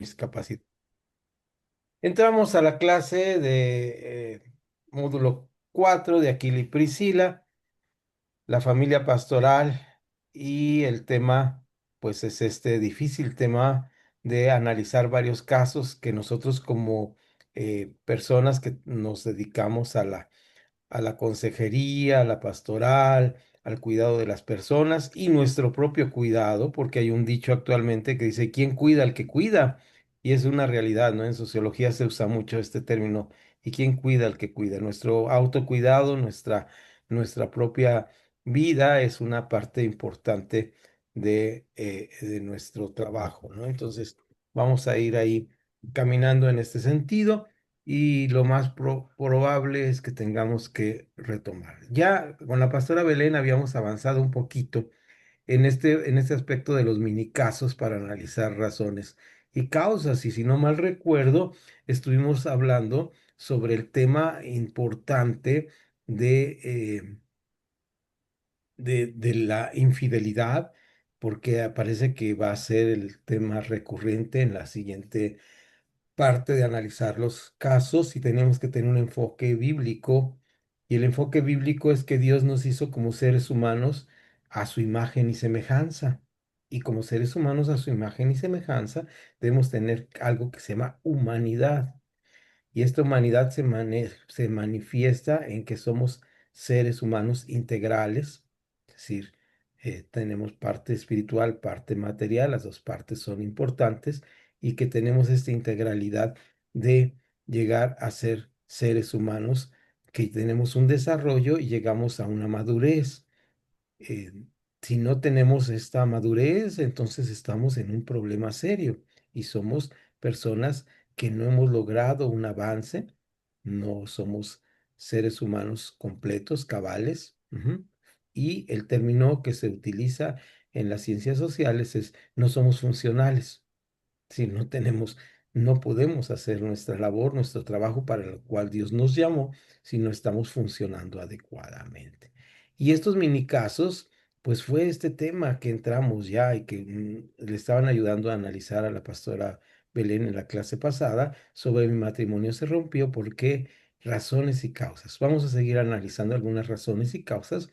mis capacidades. Entramos a la clase de módulo 4 de Aquila y Priscila, la familia pastoral y el tema, pues es este difícil tema de analizar varios casos que nosotros como personas que nos dedicamos a la consejería, a la pastoral, al cuidado de las personas y nuestro propio cuidado, porque hay un dicho actualmente que dice, ¿quién cuida al que cuida? Y es una realidad, ¿no? En sociología se usa mucho este término, ¿y quién cuida al que cuida? Nuestro autocuidado, nuestra propia vida es una parte importante de nuestro trabajo, ¿no? Entonces, vamos a ir ahí caminando en este sentido y lo más probable es que tengamos que retomar. Ya con la pastora Belén habíamos avanzado un poquito en este aspecto de los mini casos para analizar razones y causas. Y si no mal recuerdo, estuvimos hablando sobre el tema importante de, de la infidelidad, porque parece que va a ser el tema recurrente en la siguiente parte de analizar los casos y tenemos que tener un enfoque bíblico. Y el enfoque bíblico es que Dios nos hizo como seres humanos a su imagen y semejanza. Y como seres humanos a su imagen y semejanza, debemos tener algo que se llama humanidad. Y esta humanidad se manifiesta en que somos seres humanos integrales, es decir, tenemos parte espiritual, parte material, las dos partes son importantes, y que tenemos esta integralidad de llegar a ser seres humanos, que tenemos un desarrollo y llegamos a una madurez. eh, si no tenemos esta madurez, entonces estamos en un problema serio y somos personas que no hemos logrado un avance, no somos seres humanos completos, cabales. Y el término que se utiliza en las ciencias sociales es no somos funcionales. Si no tenemos, no podemos hacer nuestra labor, nuestro trabajo para el cual Dios nos llamó, si no estamos funcionando adecuadamente. Y estos mini casos, pues fue este tema que entramos ya y que le estaban ayudando a analizar a la pastora Belén en la clase pasada sobre mi matrimonio se rompió, por qué, razones y causas. Vamos a seguir analizando algunas razones y causas.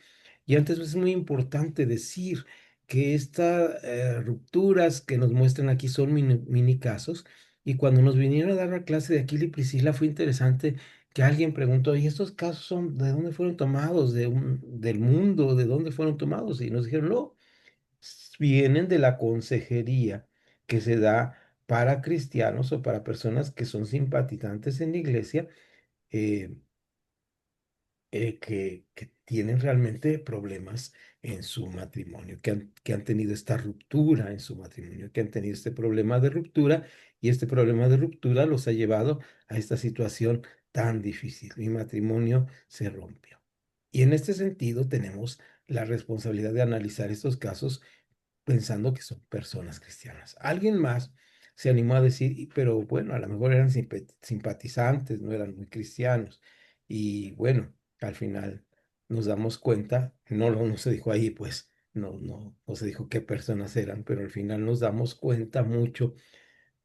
Y antes es muy importante decir que estas rupturas que nos muestran aquí son mini casos. Y cuando nos vinieron a dar la clase de Aquila y Priscila fue interesante que alguien preguntó, ¿y estos casos son de dónde fueron tomados? Del mundo? ¿De dónde fueron tomados? Y nos dijeron, no, vienen de la consejería que se da para cristianos o para personas que son simpatizantes en la iglesia. eh, que tienen realmente problemas en su matrimonio, que han tenido esta ruptura en su matrimonio, que han tenido este problema de ruptura y este problema de ruptura los ha llevado a esta situación tan difícil. Mi matrimonio se rompió. Y en este sentido tenemos la responsabilidad de analizar estos casos pensando que son personas cristianas. Alguien más se animó a decir, pero bueno, a lo mejor eran simpatizantes, no eran muy cristianos. Y bueno, al final nos damos cuenta, no se dijo ahí, pues no se dijo qué personas eran, pero al final nos damos cuenta mucho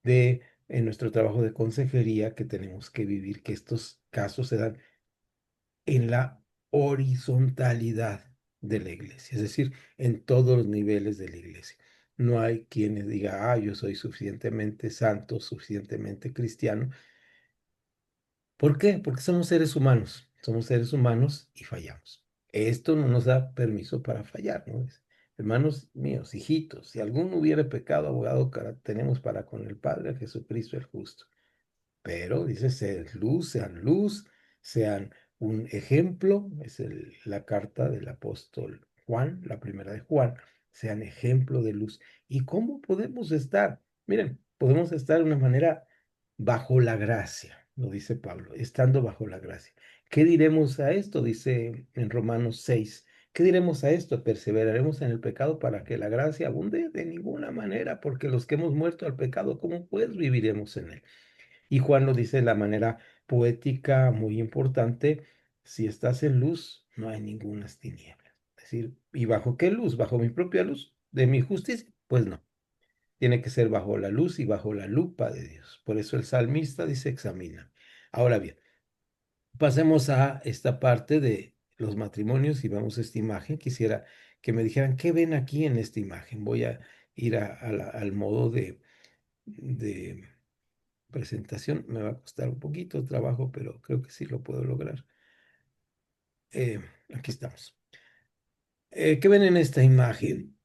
de en nuestro trabajo de consejería que tenemos que vivir, que estos casos se dan en la horizontalidad de la iglesia, es decir, en todos los niveles de la iglesia. No hay quien diga, yo soy suficientemente santo, suficientemente cristiano. ¿Por qué? Porque somos seres humanos y fallamos. Esto no nos da permiso para fallar, ¿no? Hermanos míos, hijitos, si alguno hubiera pecado, abogado tenemos para con el Padre, Jesucristo el justo. Pero dice, sean luz, sean un ejemplo, es la carta del apóstol Juan, la primera de Juan, sean ejemplo de luz. ¿Y cómo podemos estar? Miren, podemos estar de una manera bajo la gracia, lo dice Pablo, estando bajo la gracia. ¿Qué diremos a esto? Dice en Romanos 6. ¿Qué diremos a esto? ¿Perseveraremos en el pecado para que la gracia abunde? De ninguna manera, porque los que hemos muerto al pecado, ¿cómo pues viviremos en él? Y Juan lo dice de la manera poética muy importante, si estás en luz, no hay ninguna tinieblas. Es decir, ¿y bajo qué luz? ¿Bajo mi propia luz? ¿De mi justicia? Pues no. tiene que ser bajo la luz y bajo la lupa de Dios. Por eso el salmista dice, examina. Ahora bien, pasemos a esta parte de los matrimonios y vemos esta imagen. Quisiera que me dijeran, ¿qué ven aquí en esta imagen? Voy a ir al modo de presentación. Me va a costar un poquito de trabajo, pero creo que sí lo puedo lograr. Eh, Aquí estamos. ¿Qué ven en esta imagen?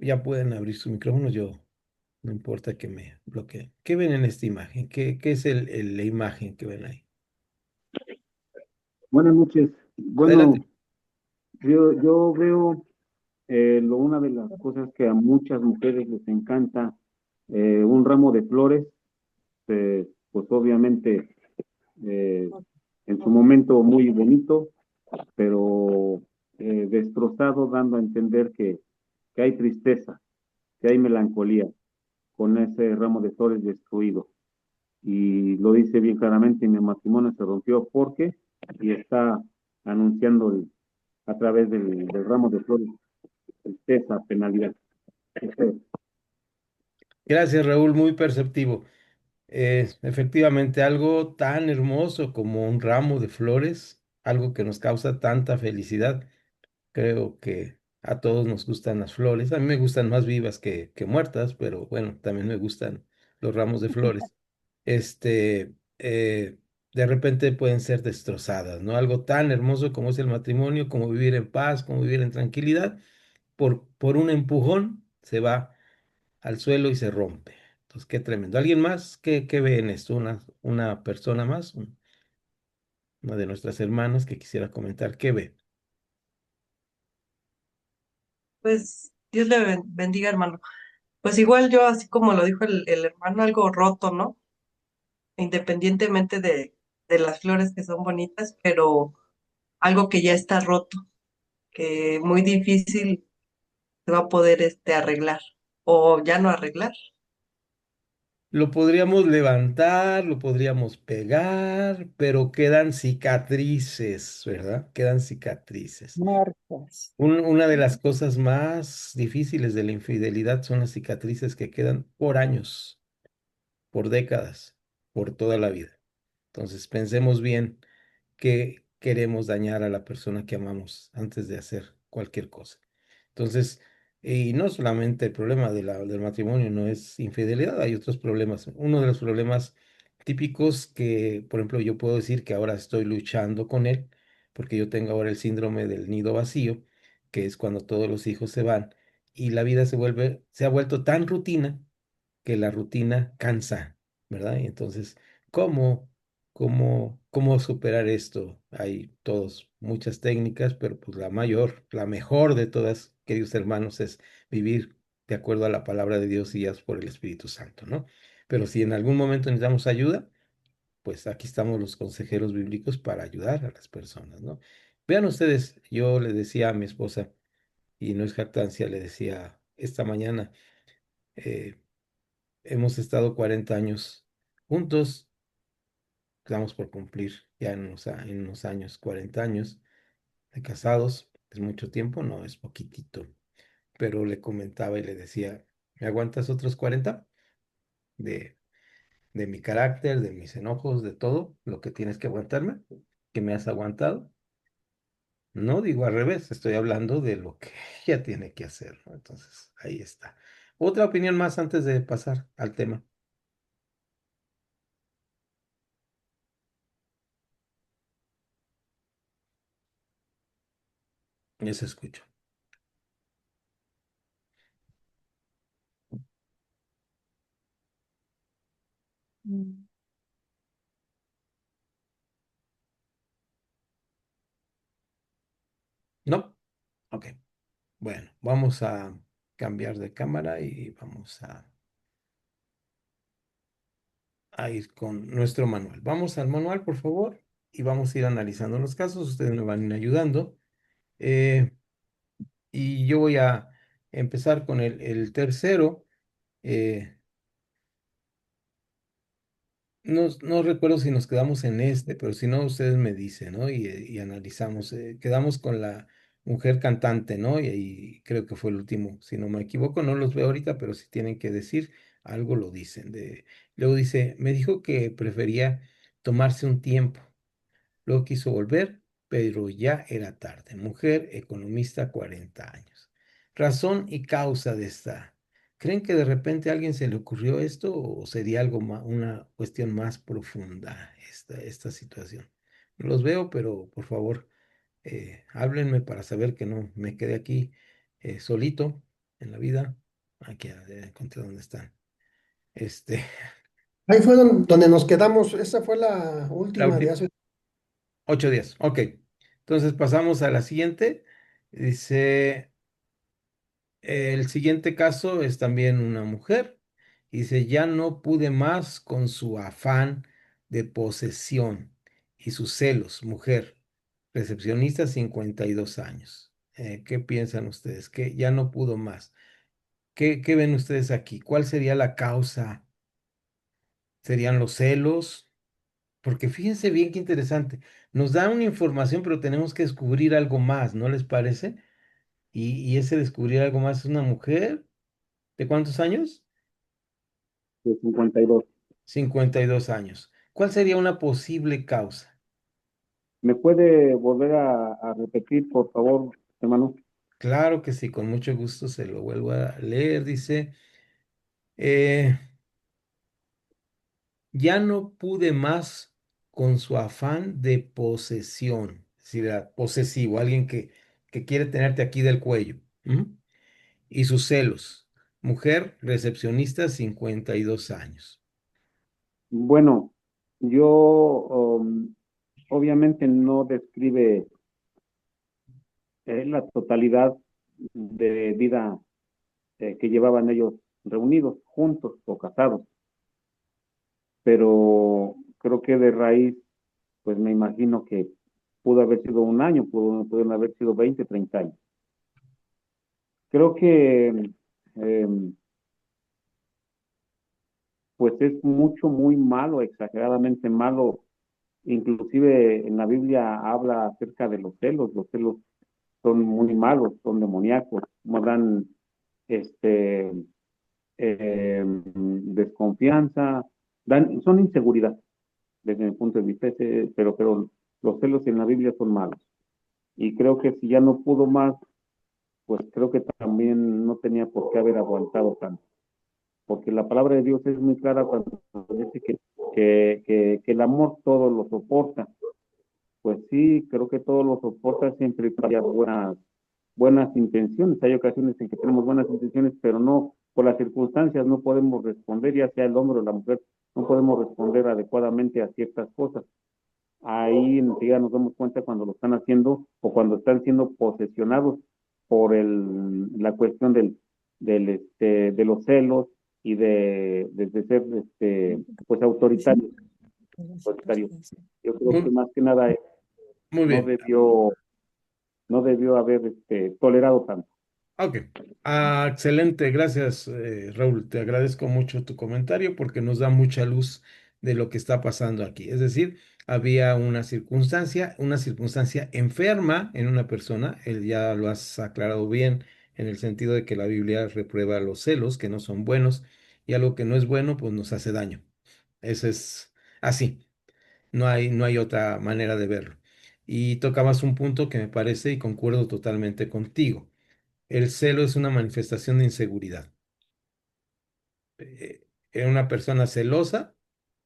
Ya pueden abrir su micrófono, yo no importa que me bloqueen. ¿Qué ven en esta imagen? ¿Qué es la imagen que ven ahí? Buenas noches. Adelante. Bueno, yo veo una de las cosas que a muchas mujeres les encanta, un ramo de flores, pues obviamente eh, en su momento muy bonito, pero destrozado, dando a entender que hay tristeza, que hay melancolía con ese ramo de flores destruido. Y lo dice bien claramente, mi matrimonio se rompió porque, y está anunciando a través del ramo de flores esa penalidad. Eso. Gracias, Raúl, muy perceptivo. Efectivamente, algo tan hermoso como un ramo de flores, algo que nos causa tanta felicidad. Creo que a todos nos gustan las flores. A mí me gustan más vivas que muertas, pero bueno, también me gustan los ramos de flores. De repente pueden ser destrozadas, ¿no? Algo tan hermoso como es el matrimonio, como vivir en paz, como vivir en tranquilidad, por un empujón se va al suelo y se rompe. Entonces, qué tremendo. ¿Alguien más? ¿Qué ve en esto? Una persona más, una de nuestras hermanas que quisiera comentar, ¿qué ve? Pues Dios le bendiga, hermano. Pues igual yo, así como lo dijo el hermano, algo roto, ¿no? Independientemente de las flores que son bonitas, pero algo que ya está roto, que muy difícil se va a poder arreglar o ya no arreglar. Lo podríamos levantar, lo podríamos pegar, pero quedan cicatrices, ¿verdad? Quedan cicatrices. Marcas. Una de las cosas más difíciles de la infidelidad son las cicatrices que quedan por años, por décadas, por toda la vida. Entonces, pensemos bien que queremos dañar a la persona que amamos antes de hacer cualquier cosa. Entonces, y no solamente el problema del matrimonio no es infidelidad, hay otros problemas. Uno de los problemas típicos que, por ejemplo, yo puedo decir que ahora estoy luchando con él, porque yo tengo ahora el síndrome del nido vacío, que es cuando todos los hijos se van y la vida se ha vuelto tan rutina que la rutina cansa, ¿verdad? Y entonces, ¿cómo, cómo superar esto? Hay todos muchas técnicas, pero pues la mejor de todas, queridos hermanos, es vivir de acuerdo a la palabra de Dios y guiados por el Espíritu Santo, ¿no? Pero si en algún momento necesitamos ayuda, pues aquí estamos los consejeros bíblicos para ayudar a las personas, ¿no? Vean ustedes, yo le decía a mi esposa, y no es jactancia, le decía esta mañana, eh, hemos estado 40 años juntos, estamos por cumplir ya en unos años, 40 años de casados. Es mucho tiempo, no es poquitito, pero le comentaba y le decía, ¿me aguantas otros 40 de, de mi carácter, de mis enojos, de todo lo que tienes que aguantarme, que me has aguantado? No digo al revés, estoy hablando de lo que ella tiene que hacer, ¿no? Entonces, ahí está. Otra opinión más antes de pasar al tema. Les escucho. Mm. ¿No? Ok. Bueno, vamos a cambiar de cámara y vamos a ir con nuestro manual. Vamos al manual, por favor, y vamos a ir analizando los casos. Ustedes me van a ir ayudando. Eh, y yo voy a empezar con el tercero. Eh, no recuerdo si nos quedamos en este, pero si no, ustedes me dicen, ¿no? Y analizamos. Quedamos con mujer cantante, ¿no? Y creo que fue el último, si no me equivoco, no los veo ahorita, pero si tienen que decir algo lo dicen. Luego dice, me dijo que prefería tomarse un tiempo. Luego quiso volver, pero ya era tarde. Mujer, economista, 40 años. Razón y causa de esta. ¿Creen que de repente a alguien se le ocurrió esto o sería algo más, una cuestión más profunda esta situación? No los veo, pero por favor, háblenme para saber que no me quedé aquí solito en la vida. Aquí ya encontré dónde están. Este, Ahí fue donde nos quedamos. Esa fue la la última de última, hace. 8 días. Ok. Entonces pasamos a la siguiente. Dice, el siguiente caso es también una mujer. Dice, ya no pude más con su afán de posesión y sus celos. Mujer, recepcionista, 52 años. ¿Qué piensan ustedes? Que ya no pudo más. ¿Qué ven ustedes aquí? ¿Cuál sería la causa? ¿Serían los celos? Porque fíjense bien qué interesante. Nos da una información, pero tenemos que descubrir algo más, ¿no les parece? Y ese descubrir algo más es una mujer. ¿De cuántos años? De 52. 52 años. ¿Cuál sería una posible causa? ¿Me puede volver a repetir, por favor, hermano? Claro que sí, con mucho gusto se lo vuelvo a leer. Dice, eh, ya no pude más con su afán de posesión. Es decir, era posesivo, alguien que quiere tenerte aquí del cuello. ¿M? Y sus celos. Mujer, recepcionista, 52 años. Bueno, yo obviamente no describe la totalidad de vida que llevaban ellos reunidos, juntos o casados, pero creo que de raíz, pues me imagino que pudo haber sido un año, pudieron haber sido 20, 30 años. Creo que pues es mucho, muy malo, exageradamente malo. Inclusive en la Biblia habla acerca de los celos son muy malos, son demoníacos, como dan este, desconfianza, son inseguridad desde mi punto de vista, pero los celos en la Biblia son malos. Y creo que si ya no pudo más, pues creo que también no tenía por qué haber aguantado tanto, porque la palabra de Dios es muy clara cuando dice que el amor todo lo soporta. Pues sí, creo que todo lo soporta siempre y cuando haya buenas intenciones. Hay ocasiones en que tenemos buenas intenciones, pero no, por las circunstancias no podemos responder, ya sea el hombre o la mujer, no podemos responder adecuadamente a ciertas cosas. Ahí enseguida nos damos cuenta cuando lo están haciendo o cuando están siendo posesionados por la cuestión de los celos y de ser pues autoritarios. Yo creo que Muy, más que nada muy no bien. debió, no debió haber tolerado tanto. Ok. Excelente. Gracias, Raúl. Te agradezco mucho tu comentario porque nos da mucha luz de lo que está pasando aquí. Es decir, había una circunstancia enferma en una persona. Ya lo has aclarado bien en el sentido de que la Biblia reprueba los celos, que no son buenos, y algo que no es bueno, pues nos hace daño. Eso es así. No hay otra manera de verlo. Y tocabas un punto que me parece y concuerdo totalmente contigo. El celo es una manifestación de inseguridad. Una persona celosa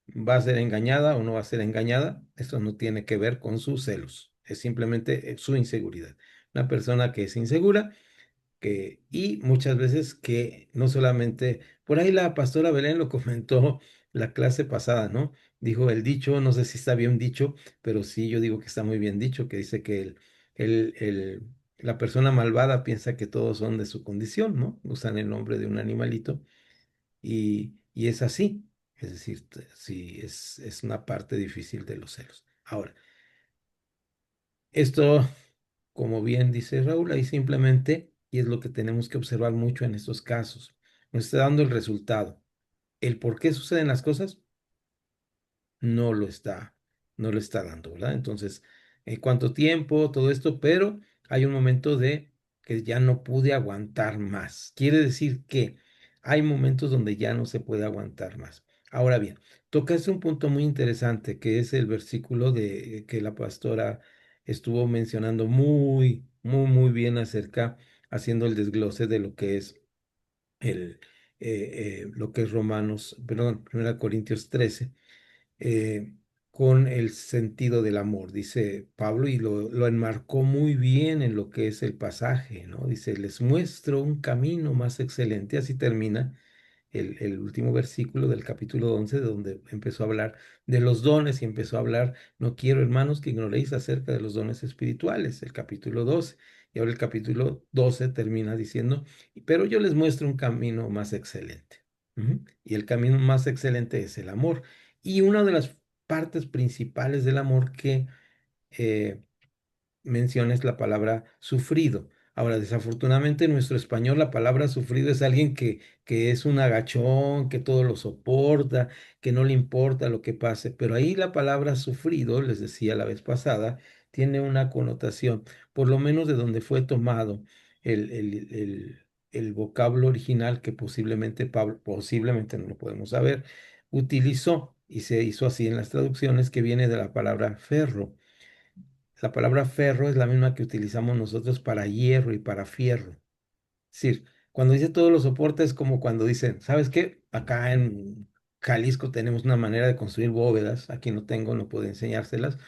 va a ser engañada o no va a ser engañada. Eso no tiene que ver con sus celos. Es simplemente su inseguridad. Una persona que es insegura y muchas veces que no solamente, por ahí la pastora Belén lo comentó la clase pasada, ¿no? Dijo el dicho, no sé si está bien dicho, pero sí yo digo que está muy bien dicho, que dice que el, el- la persona malvada piensa que todos son de su condición, ¿no? Usan el nombre de un animalito y es así. Es decir, sí, es una parte difícil de los celos. Ahora, esto, como bien dice Raúl, ahí simplemente, y es lo que tenemos que observar mucho en estos casos, nos está dando el resultado. El por qué suceden las cosas no lo está, no lo está dando, ¿verdad? Entonces, cuánto tiempo, todo esto, pero hay un momento de que ya no pude aguantar más. Quiere decir que hay momentos donde ya no se puede aguantar más. Ahora bien, tocaste un punto muy interesante, que es el versículo de que la pastora estuvo mencionando muy bien acerca, haciendo el desglose de lo que es lo que es Romanos, perdón, 1 Corintios 13, eh, con el sentido del amor, dice Pablo, y lo enmarcó muy bien en lo que es el pasaje, ¿no? Dice, les muestro un camino más excelente, así termina el último versículo del capítulo 11, donde empezó a hablar de los dones y empezó a hablar, no quiero, hermanos, que ignoréis acerca de los dones espirituales, el capítulo 12. Y ahora el capítulo 12 termina diciendo, pero yo les muestro un camino más excelente. Ujú. Y el camino más excelente es el amor. Y una de las partes principales del amor que eh, menciones la palabra sufrido. Ahora, desafortunadamente en nuestro español la palabra sufrido es alguien que es un agachón, que todo lo soporta, que no le importa lo que pase, pero ahí la palabra sufrido, les decía la vez pasada, tiene una connotación, por lo menos de donde fue tomado el vocablo original que posiblemente Pablo, posiblemente no lo podemos saber, utilizó y se hizo así en las traducciones, que viene de la palabra ferro. La palabra ferro es la misma que utilizamos nosotros para hierro y para fierro. Es decir, cuando dice todos los soportes, es como cuando dicen, ¿sabes qué? Acá en Jalisco tenemos una manera de construir bóvedas, aquí no tengo, no puedo enseñárselas,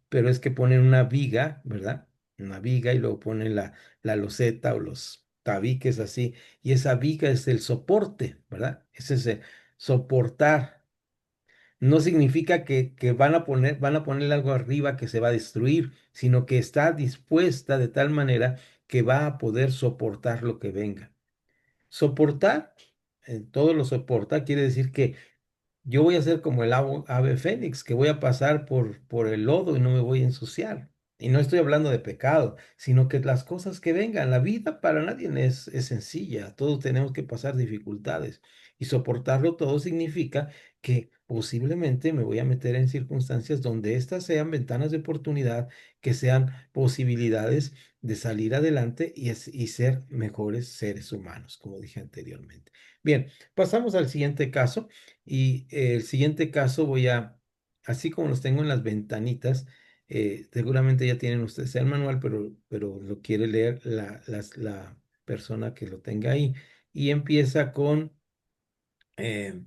pero es que ponen una viga, ¿verdad? Una viga y luego ponen la loseta o los tabiques así, y esa viga es el soporte, ¿verdad? Es ese soportar. No significa que van a ponerle algo arriba que se va a destruir, sino que está dispuesta de tal manera que va a poder soportar lo que venga. Soportar, todo lo soporta, quiere decir que yo voy a ser como el ave fénix, que voy a pasar por el lodo y no me voy a ensuciar. Y no estoy hablando de pecado, sino que las cosas que vengan, la vida para nadie es sencilla, todos tenemos que pasar dificultades. Y soportarlo todo significa que posiblemente me voy a meter en circunstancias donde estas sean ventanas de oportunidad, que sean posibilidades de salir adelante y ser mejores seres humanos, como dije anteriormente. Bien, pasamos al siguiente caso. Y el siguiente caso así como los tengo en las ventanitas, seguramente ya tienen ustedes el manual, pero lo quiere leer la persona que lo tenga ahí. Y empieza con, eh,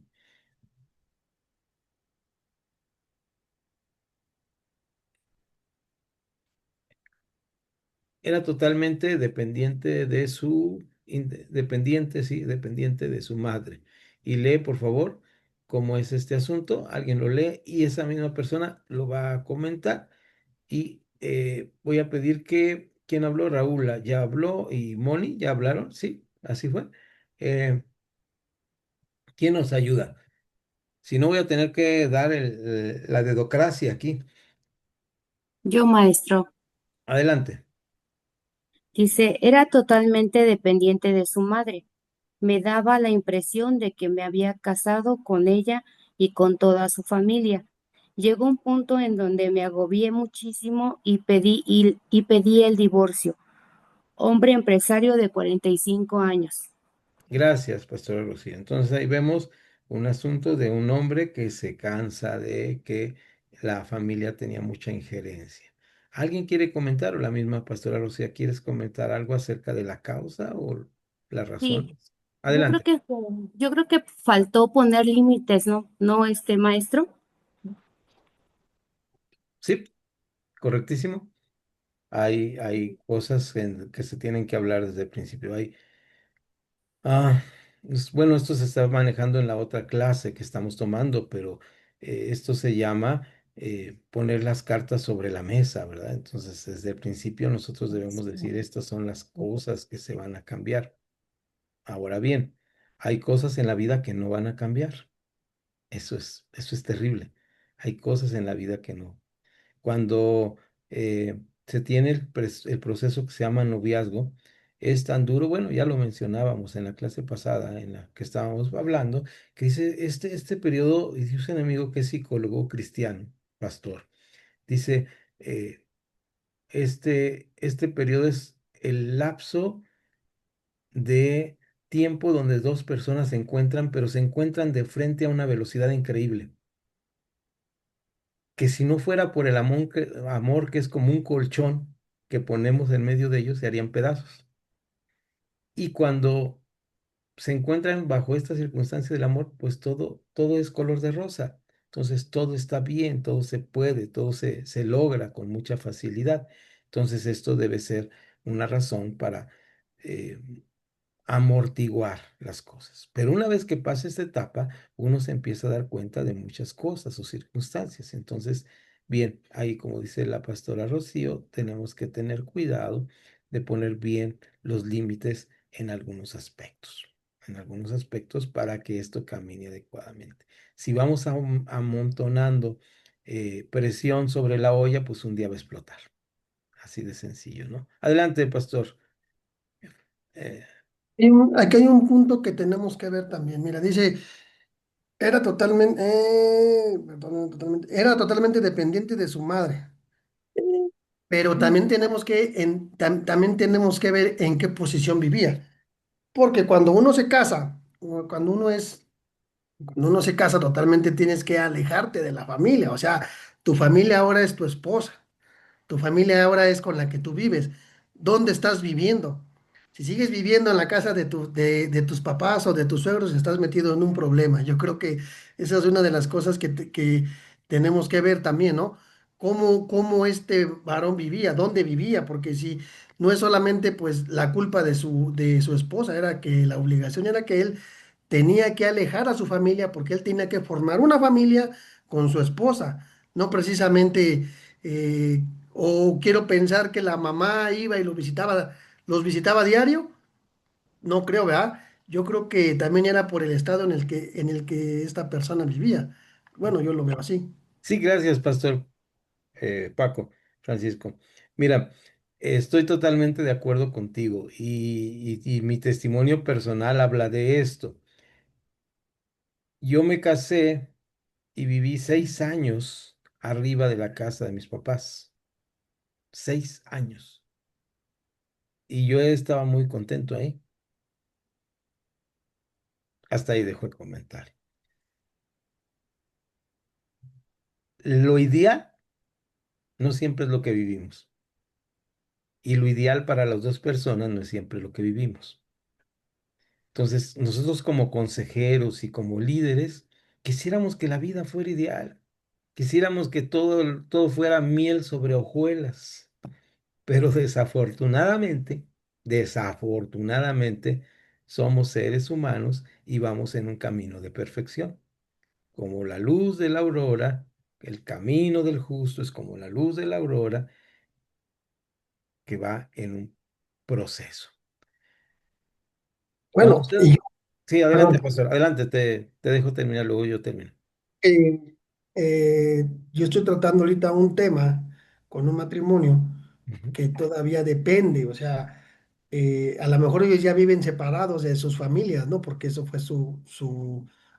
era totalmente dependiente de dependiente, sí, dependiente de su madre. Y lee, por favor, cómo es este asunto. Alguien lo lee y esa misma persona lo va a comentar. Y voy a pedir que, ¿quién habló? Raúl ya habló y Moni ya hablaron, sí, así fue. Eh, ¿Quién nos ayuda? Si no, voy a tener que dar la dedocracia aquí. Yo, maestro, Adelante. dice, era totalmente dependiente de su madre. Me daba la impresión de que me había casado con ella y con toda su familia. Llegó un punto en donde me agobié muchísimo y pedí el divorcio. Hombre empresario de 45 años. Gracias, Pastora Lucía. Entonces ahí vemos un asunto de un hombre que se cansa de que la familia tenía mucha injerencia. ¿Alguien quiere comentar o la misma Pastora Lucía, quieres comentar algo acerca de la causa o las Sí, razones? yo creo Adelante. que yo creo que faltó poner límites, ¿no? ¿No, este maestro? Sí, correctísimo. Hay cosas que se tienen que hablar desde el principio. Ah, bueno, esto se está manejando en la otra clase que estamos tomando, pero esto se llama poner las cartas sobre la mesa, ¿verdad? Entonces, desde el principio nosotros debemos decir, estas son las cosas que se van a cambiar. Ahora bien, hay cosas en la vida que no van a cambiar. Eso es terrible. Hay cosas en la vida que no. Cuando se tiene el proceso que se llama noviazgo, es tan duro, bueno, ya lo mencionábamos en la clase pasada en la que estábamos hablando, que dice, este periodo, y dice un amigo que es psicólogo cristiano, pastor, dice, eh, este periodo es el lapso de tiempo donde dos personas se encuentran, pero se encuentran de frente a una velocidad increíble. Que si no fuera por el amor que es como un colchón que ponemos en medio de ellos, se harían pedazos. Y cuando se encuentran bajo esta circunstancia del amor, pues todo es color de rosa. Entonces todo está bien, todo se puede, todo se logra con mucha facilidad. Entonces esto debe ser una razón para eh, amortiguar las cosas. Pero una vez que pasa esta etapa, uno se empieza a dar cuenta de muchas cosas o circunstancias. Entonces, bien, ahí como dice la pastora Rocío, tenemos que tener cuidado de poner bien los límites en algunos aspectos para que esto camine adecuadamente. Si vamos amontonando presión sobre la olla, pues un día va a explotar. Así de sencillo, ¿no? Adelante, pastor. Eh, Aquí hay un punto que tenemos que ver también. Mira, dice, era totalmente dependiente de su madre, pero también tenemos también tenemos que ver en qué posición vivía. Porque cuando uno se casa, o cuando uno se casa totalmente tienes que alejarte de la familia. O sea, tu familia ahora es tu esposa. Tu familia ahora es con la que tú vives. ¿Dónde estás viviendo? Si sigues viviendo en la casa de tus papás o de tus suegros, estás metido en un problema. Yo creo que esa es una de las cosas que tenemos que ver también, ¿no? Cómo este varón vivía, dónde vivía, porque si no es solamente pues la culpa de su esposa, era que la obligación era que él tenía que alejar a su familia porque él tenía que formar una familia con su esposa, no precisamente eh, o quiero pensar que la mamá iba y los visitaba diario. No creo, ¿verdad? Yo creo que también era por el estado en el que esta persona vivía. Bueno, yo lo veo así. sí, gracias, pastor. Paco, Francisco. Mira, estoy totalmente de acuerdo contigo y mi testimonio personal habla de esto. Yo me casé y viví 6 años arriba de la casa de mis papás. 6 años. Y yo estaba muy contento ahí. Hasta ahí dejo el comentario. Lo ideal no siempre es lo que vivimos. Y lo ideal para las dos personas no es siempre lo que vivimos. Entonces, nosotros como consejeros y como líderes, quisiéramos que la vida fuera ideal, quisiéramos que todo fuera miel sobre hojuelas, pero desafortunadamente, somos seres humanos y vamos en un camino de perfección. Como la luz de la aurora, el camino del justo es como la luz de la aurora que va en un proceso. Bueno, Entonces, sí, adelante, perdón, pastor, adelante, te dejo terminar, luego yo termino. eh, yo estoy tratando ahorita un tema con un matrimonio Ujú. que todavía depende, o sea, a lo mejor ellos ya viven separados de sus familias, ¿no? Porque eso fue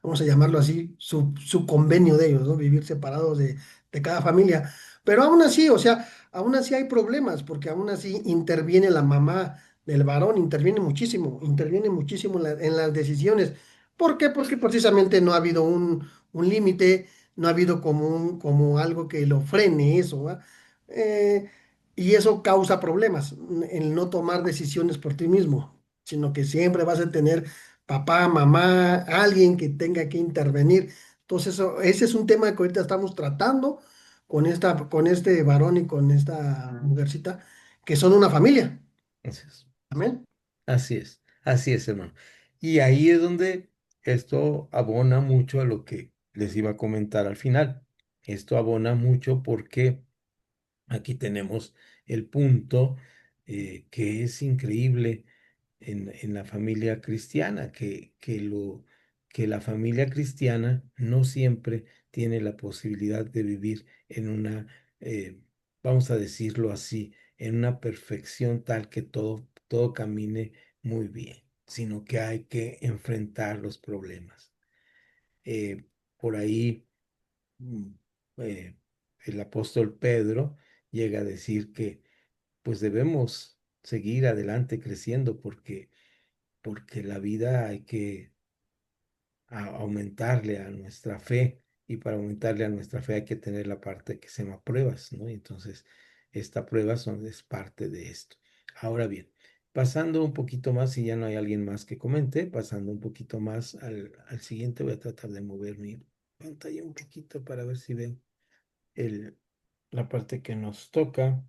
vamos a llamarlo así, su convenio de ellos, ¿no? Vivir separados de cada familia. Pero aún así, o sea, aún así hay problemas, porque aún así interviene la mamá del varón, interviene muchísimo en las decisiones. ¿Por qué? Porque precisamente no ha habido un límite, no ha habido como algo que lo frene eso, ¿va? Eh, y eso causa problemas, el no tomar decisiones por ti mismo, sino que siempre vas a tener papá, mamá, alguien que tenga que intervenir. Entonces, ese es un tema que ahorita estamos tratando con este varón y con esta mujercita, que son una familia. Así es. Amén. Así es, hermano. Y ahí es donde esto abona mucho a lo que les iba a comentar al final. Esto abona mucho porque aquí tenemos el punto que es increíble en la familia cristiana, que la familia cristiana no siempre tiene la posibilidad de vivir en una, vamos a decirlo así, en una perfección tal que todo camine muy bien, sino que hay que enfrentar los problemas. Eh, por ahí mm, eh, el apóstol Pedro llega a decir que pues debemos seguir adelante creciendo porque la vida hay que aumentarle a nuestra fe y para aumentarle a nuestra fe hay que tener la parte que se llama pruebas, ¿no? Y entonces, esta prueba es parte de esto. Ahora bien, pasando un poquito más, si ya no hay alguien más que comente, pasando un poquito más al siguiente, voy a tratar de mover mi pantalla un poquito para ver si ven el, la parte que nos toca.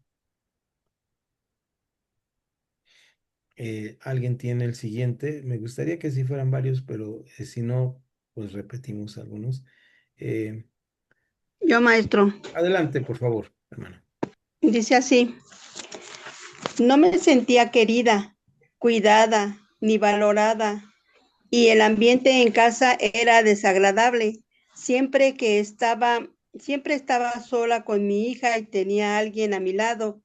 Alguien tiene el siguiente. Me gustaría que sí fueran varios, pero si no, pues repetimos algunos. Eh, Yo, maestro, Adelante, por favor, hermano. dice así, no me sentía querida, cuidada, ni valorada, y el ambiente en casa era desagradable. Siempre que estaba, siempre estaba sola con mi hija y tenía alguien a mi lado,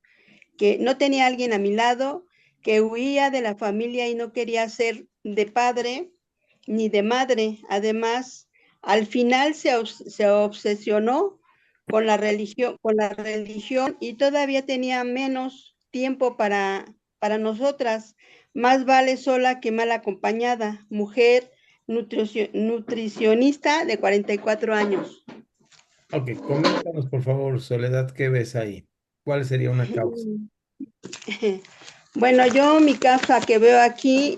que no tenía alguien a mi lado, que huía de la familia y no quería ser de padre ni de madre. Además, al final se obsesionó con la religión y todavía tenía menos tiempo para nosotras. Más vale sola que mal acompañada. Mujer nutricionista de 44 años. Ok, coméntanos, por favor, Soledad, ¿qué ves ahí? ¿Cuál sería una causa? Bueno, yo mi causa que veo aquí,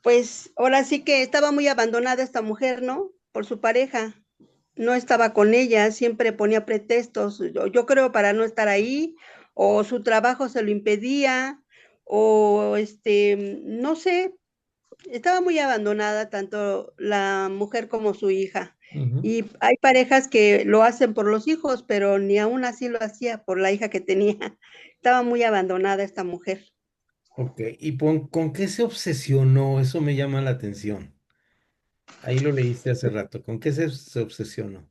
pues ahora sí que estaba muy abandonada esta mujer, ¿no? Por su pareja. No estaba con ella, siempre ponía pretextos, yo creo para no estar ahí, o su trabajo se lo impedía, o no sé, estaba muy abandonada tanto la mujer como su hija. Ujú. Y hay parejas que lo hacen por los hijos, pero ni aún así lo hacía por la hija que tenía. Estaba muy abandonada esta mujer. Ok, ¿y con qué se obsesionó? Eso me llama la atención. Ahí lo leíste hace rato. ¿Con qué se obsesionó?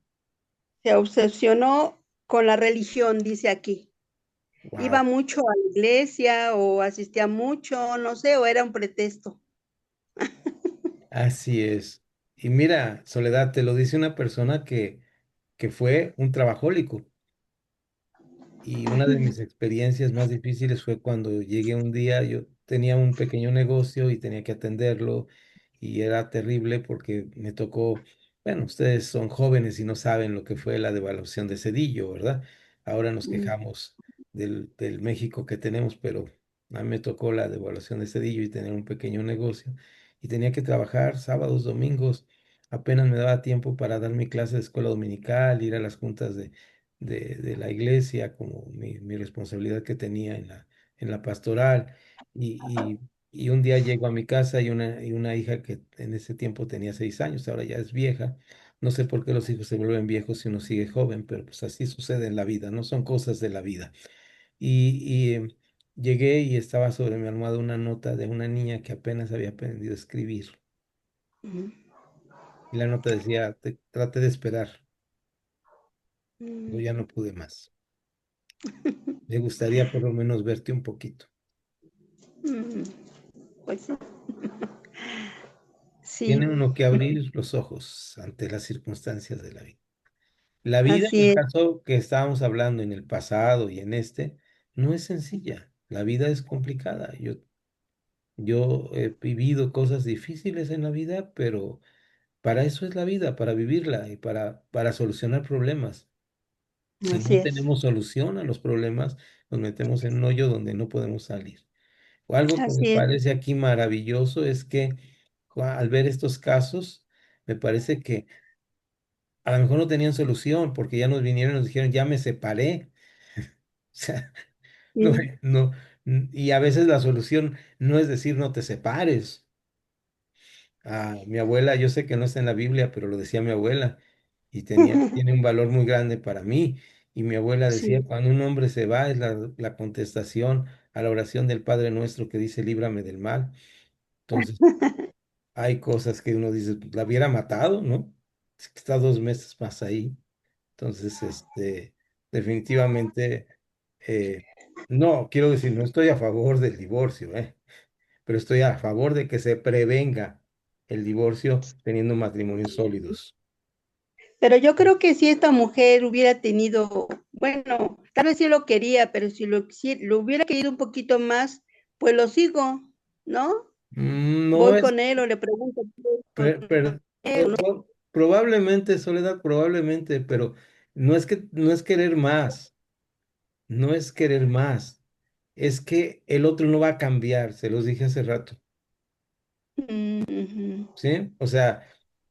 Se obsesionó con la religión, dice aquí. Iba Wow, mucho a la iglesia o asistía mucho, no sé, o era un pretexto. así es. Y mira, Soledad, te lo dice una persona que fue un trabajólico. Y una de mis experiencias más difíciles fue cuando llegué un día, yo tenía un pequeño negocio y tenía que atenderlo y era terrible porque me tocó, bueno, ustedes son jóvenes y no saben lo que fue la devaluación de Cedillo, ¿verdad? Ahora nos quejamos del México que tenemos, pero a mí me tocó la devaluación de Cedillo y tener un pequeño negocio y tenía que trabajar sábados, domingos, apenas me daba tiempo para dar mi clase de escuela dominical, ir a las juntas de la iglesia, como mi responsabilidad que tenía en la pastoral. Y, y un día llego a mi casa y una hija que en ese tiempo tenía 6 años, ahora ya es vieja. No sé por qué los hijos se vuelven viejos si uno sigue joven, pero pues así sucede en la vida, no son cosas de la vida. Llegué y estaba sobre mi almohada una nota de una niña que apenas había aprendido a escribir. Y la nota decía, traté de esperar, pero ya no pude más. Me gustaría por lo menos verte un poquito. Pues sí, Tiene uno que abrir los ojos ante las circunstancias de la vida. La vida, en así el es, caso que estábamos hablando en el pasado y en este, no es sencilla. La vida es complicada. Yo he vivido cosas difíciles en la vida, pero para eso es la vida, para vivirla y para solucionar problemas. Si así no es, tenemos solución a los problemas, nos metemos en un hoyo donde no podemos salir. O algo que me así es. parece aquí maravilloso es que al ver estos casos, me parece que a lo mejor no tenían solución porque ya nos vinieron y nos dijeron, ya me separé. O sea, no, Sí, no, y a veces la solución no es decir no te separes. Mi abuela, yo sé que no está en la Biblia, pero lo decía mi abuela y tiene un valor muy grande para mí. Y mi abuela decía, sí, cuando un hombre se va, es la contestación a la oración del Padre Nuestro que dice, líbrame del mal. Entonces, hay cosas que uno dice, "Pues, la hubiera matado, ¿no? Es que está 2 meses más ahí. Entonces, definitivamente, eh, no, quiero decir, no estoy a favor del divorcio, pero estoy a favor de que se prevenga el divorcio teniendo matrimonios sólidos. Pero yo creo que si esta mujer hubiera tenido, bueno, tal vez sí lo quería, pero si lo hubiera querido un poquito más, pues lo sigo, ¿no? No Voy es, con él o le pregunto con per- per- él, ¿no? probablemente, Soledad, probablemente, pero no es querer más, no es querer más, es que el otro no va a cambiar, se los dije hace rato, Ujú. ¿sí? O sea,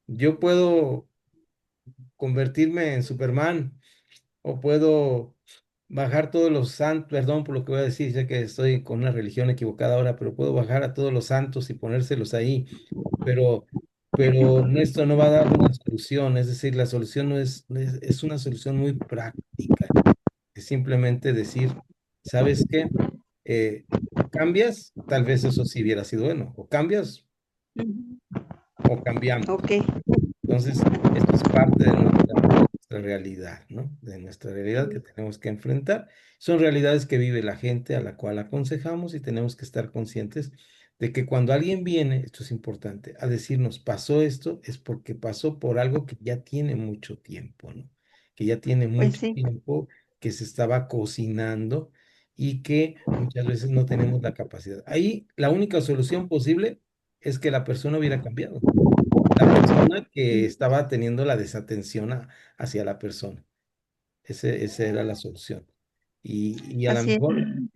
yo puedo convertirme en Superman o puedo bajar todos los santos, perdón por lo que voy a decir, ya que estoy con una religión equivocada ahora, pero puedo bajar a todos los santos y ponérselos ahí, pero, esto no va a dar una solución, es decir, la solución es una solución muy práctica, es simplemente decir, ¿sabes qué? O cambias, tal vez eso sí hubiera sido bueno, o cambias Ujú. o cambiamos. Ok, Entonces, esto es parte de nuestra realidad, ¿no? De nuestra realidad que tenemos que enfrentar. Son realidades que vive la gente a la cual aconsejamos y tenemos que estar conscientes de que cuando alguien viene, esto es importante, a decirnos pasó esto, es porque pasó por algo que ya tiene mucho tiempo, ¿no? Que ya tiene pues mucho sí. tiempo, que se estaba cocinando y que muchas veces no tenemos la capacidad. Ahí la única solución posible es que la persona hubiera cambiado, la persona que estaba teniendo la desatención hacia la persona. Esa era la solución. Y Así es.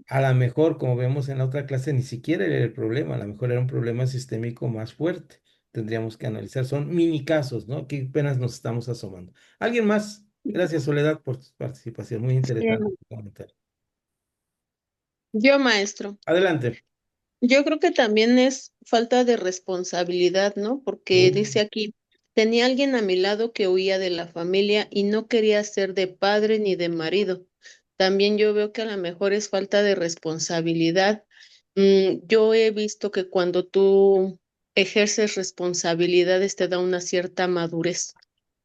a lo mejor, como vemos en la otra clase, ni siquiera era el problema, a lo mejor era un problema sistémico más fuerte. Tendríamos que analizar. Son mini casos, ¿no? Que apenas nos estamos asomando. ¿Alguien más? Gracias, Soledad, por tu participación. Muy interesante Sí. tu comentario. Yo, maestro, Adelante. yo creo que también es falta de responsabilidad, ¿no? Porque Oh, dice aquí, tenía alguien a mi lado que huía de la familia y no quería ser de padre ni de marido. También yo veo que a lo mejor es falta de responsabilidad. Yo he visto que cuando tú ejerces responsabilidades te da una cierta madurez.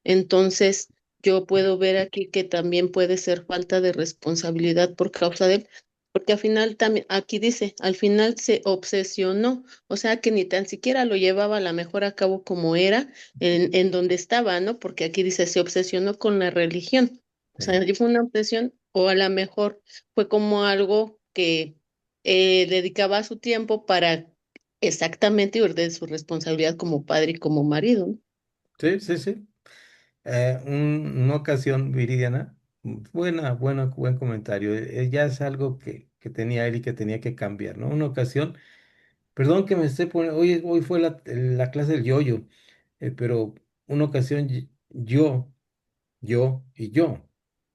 Entonces, yo puedo ver aquí que también puede ser falta de responsabilidad por causa de él, porque al final también, aquí dice, al final se obsesionó, o sea que ni tan siquiera lo llevaba a la mejor a cabo como era en donde estaba, ¿no? Porque aquí dice, se obsesionó con la religión, o sí. sea, fue una obsesión, o a lo mejor fue como algo que dedicaba su tiempo para exactamente de su responsabilidad como padre y como marido, ¿no? Sí, sí, sí. Una ocasión, Viridiana, buen comentario. Ya es algo que tenía él y que tenía que cambiar, ¿no? Una ocasión, perdón que me esté poniendo, hoy fue la clase del yo-yo, pero una ocasión yo y yo,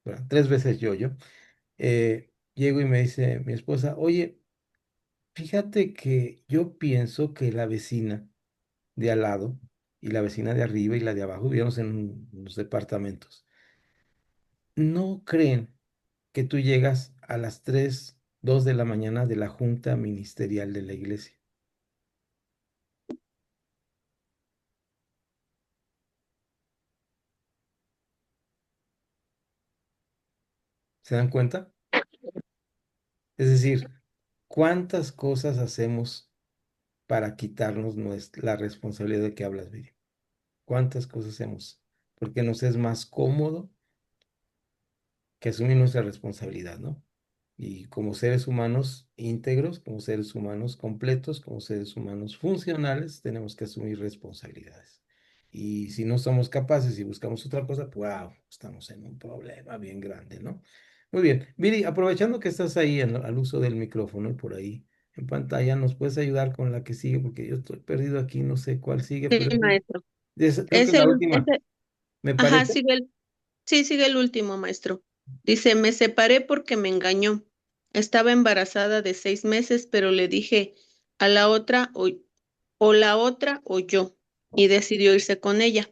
¿verdad? Tres veces yo, llego y me dice mi esposa, oye, fíjate que yo pienso que la vecina de al lado y la vecina de arriba y la de abajo vivíamos en unos departamentos. ¿No creen que tú llegas a las 3, 2 de la mañana de la junta ministerial de la iglesia? ¿Se dan cuenta? Es decir, ¿cuántas cosas hacemos para quitarnos la responsabilidad de que hablas, Viri? ¿Cuántas cosas hacemos? Porque nos es más cómodo que asumir nuestra responsabilidad, ¿no? Y como seres humanos íntegros, como seres humanos completos, como seres humanos funcionales, tenemos que asumir responsabilidades. Y si no somos capaces y buscamos otra cosa, pues wow, estamos en un problema bien grande, ¿no? Muy bien. Viri, aprovechando que estás ahí al uso del micrófono y por ahí en pantalla, ¿nos puedes ayudar con la que sigue? Porque yo estoy perdido aquí, no sé cuál sigue, Sí, pero maestro. creo que es la última, Ese, me ajá, parece. sí, sigue el último, maestro. Dice, me separé porque me engañó. Estaba embarazada de 6 meses, pero le dije a la otra o la otra o yo, y decidió irse con ella.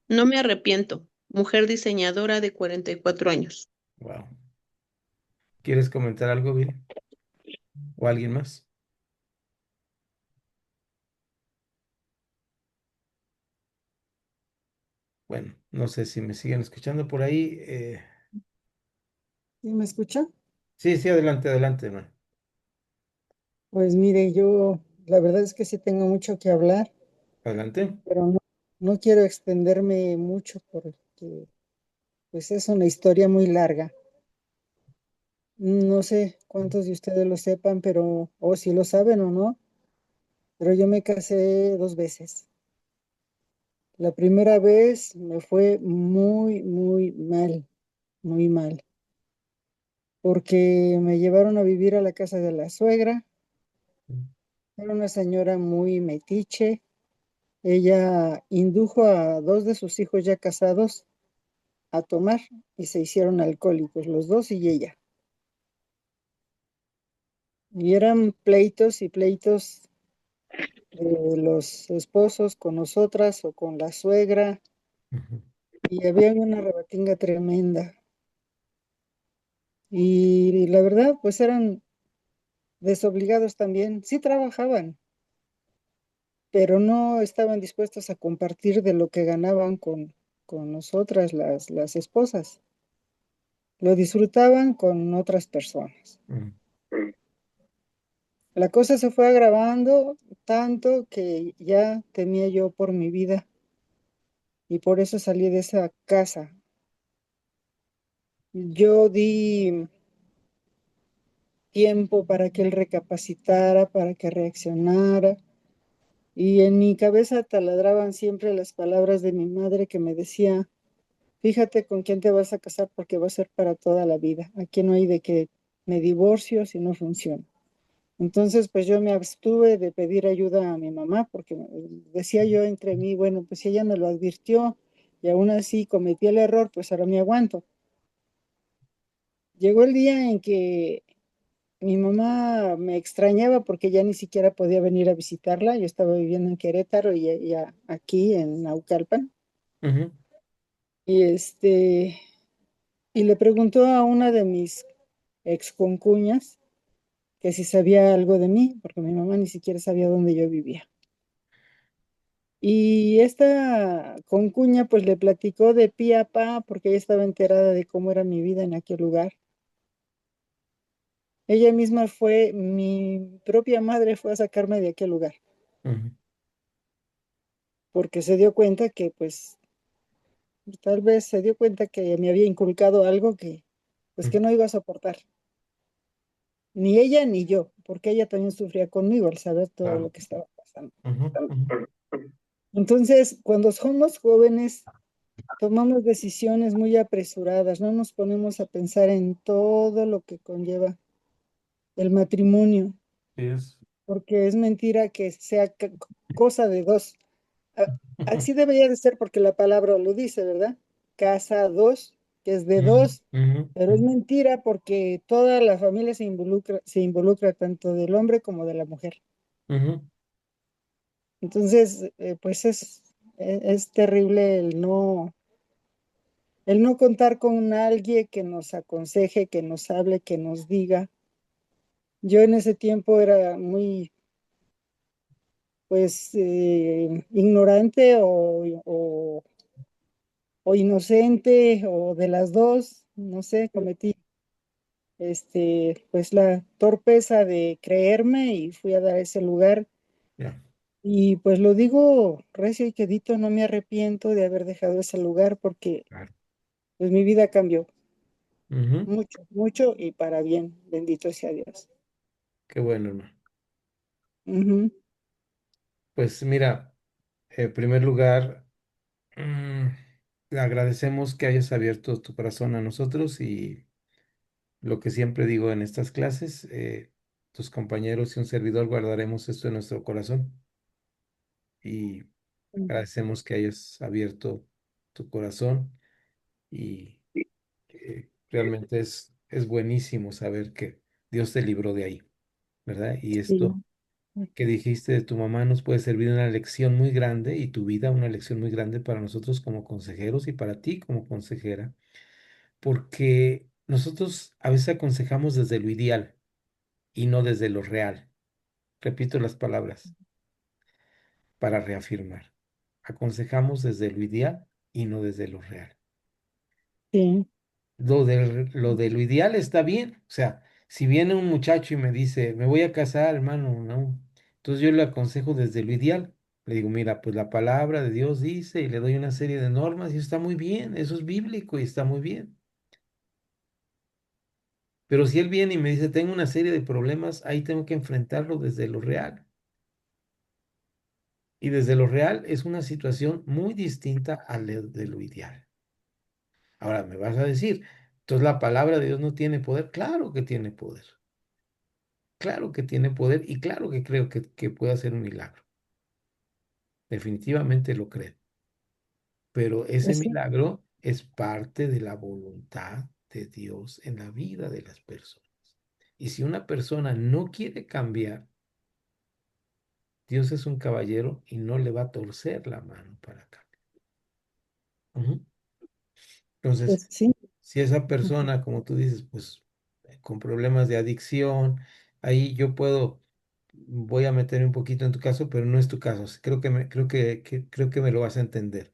No me arrepiento. Mujer diseñadora de 44 años. Wow. ¿Quieres comentar algo, Viri? ¿O alguien más? Bueno, no sé si me siguen escuchando por ahí. ¿Sí me escucha? Sí, sí, adelante, adelante, hermano. Pues mire, yo la verdad es que sí tengo mucho que hablar, Adelante. pero no, no quiero extenderme mucho porque pues es una historia muy larga. No sé cuántos de ustedes lo sepan, pero, o si lo saben o no, pero yo me casé 2 veces. La primera vez me fue muy mal, porque me llevaron a vivir a la casa de la suegra. Era una señora muy metiche. Ella indujo a 2 de sus hijos ya casados a tomar y se hicieron alcohólicos, los dos y ella. Y eran pleitos y pleitos de los esposos con nosotras o con la suegra, Ujú, y había una rebatinga tremenda. Y la verdad, pues eran desobligados también. Sí trabajaban, pero no estaban dispuestos a compartir de lo que ganaban con nosotras, las esposas. Lo disfrutaban con otras personas. ujú, La cosa se fue agravando tanto que ya temía yo por mi vida y por eso salí de esa casa. Yo di tiempo para que él recapacitara, para que reaccionara, y en mi cabeza taladraban siempre las palabras de mi madre que me decía: fíjate con quién te vas a casar porque va a ser para toda la vida. Aquí no hay de que me divorcio si no funciona. Entonces, pues yo me abstuve de pedir ayuda a mi mamá porque decía yo entre mí, bueno, pues si ella me lo advirtió y aún así cometí el error, pues ahora me aguanto. Llegó el día en que mi mamá me extrañaba porque ya ni siquiera podía venir a visitarla. Yo estaba viviendo en Querétaro y ella aquí en Naucalpan. ujú, Y y le preguntó a una de mis ex concuñas que si sabía algo de mí, porque mi mamá ni siquiera sabía dónde yo vivía. Y esta concuña pues le platicó de pie a pa porque ella estaba enterada de cómo era mi vida en aquel lugar. Ella misma fue, mi propia madre fue a sacarme de aquel lugar ujú, porque se dio cuenta que pues tal vez se dio cuenta que me había inculcado algo que pues ujú, que no iba a soportar, ni ella ni yo, porque ella también sufría conmigo al saber todo lo claro, que estaba pasando. ujú, ujú, Entonces, cuando somos jóvenes, tomamos decisiones muy apresuradas, no nos ponemos a pensar en todo lo que conlleva el matrimonio, sí es. porque es mentira que sea cosa de dos. A- Así debería de ser porque la palabra lo dice, ¿verdad? Casa dos, que es de Ujú, dos, ujú, pero es ujú, mentira porque toda la familia se involucra tanto del hombre como de la mujer. ujú, Entonces, pues es terrible el no contar con alguien que nos aconseje, que nos hable, que nos diga. Yo en ese tiempo era muy, pues, ignorante o inocente o de las dos, no sé, cometí, pues la torpeza de creerme y fui a dar ese lugar. ya, Y pues lo digo recio y quedito, no me arrepiento de haber dejado ese lugar porque claro. pues mi vida cambió Ujú, mucho, mucho y para bien, bendito sea Dios. qué bueno, hermano. Ujú. Pues mira, en primer lugar, mm, te agradecemos que hayas abierto tu corazón a nosotros y lo que siempre digo en estas clases, tus compañeros y un servidor guardaremos esto en nuestro corazón y agradecemos que hayas abierto tu corazón y realmente es buenísimo saber que Dios te libró de ahí, ¿verdad? Y esto Sí, que dijiste de tu mamá nos puede servir una lección muy grande y tu vida una lección muy grande para nosotros como consejeros y para ti como consejera, porque nosotros a veces aconsejamos desde lo ideal y no desde lo real. Repito las palabras para reafirmar. Aconsejamos desde lo ideal y no desde lo real. sí, Lo de lo ideal está bien. O sea, si viene un muchacho y me dice, me voy a casar, hermano, no. Entonces yo le aconsejo desde lo ideal. Le digo, mira, pues la palabra de Dios dice y le doy una serie de normas y eso está muy bien, eso es bíblico y está muy bien. Pero si él viene y me dice, tengo una serie de problemas, ahí tengo que enfrentarlo desde lo real. Y desde lo real es una situación muy distinta de lo ideal. Ahora me vas a decir, entonces la palabra de Dios no tiene poder. Claro que tiene poder. Claro que tiene poder y claro que creo que puede hacer un milagro. Definitivamente lo creo. Pero ese Pues sí, milagro es parte de la voluntad de Dios en la vida de las personas. Y si una persona no quiere cambiar, Dios es un caballero y no le va a torcer la mano para cambiar. Ujú. Entonces, pues sí. si esa persona, como tú dices, pues con problemas de adicción, ahí yo puedo, voy a meter un poquito en tu caso, pero no es tu caso. Creo que me lo vas a entender.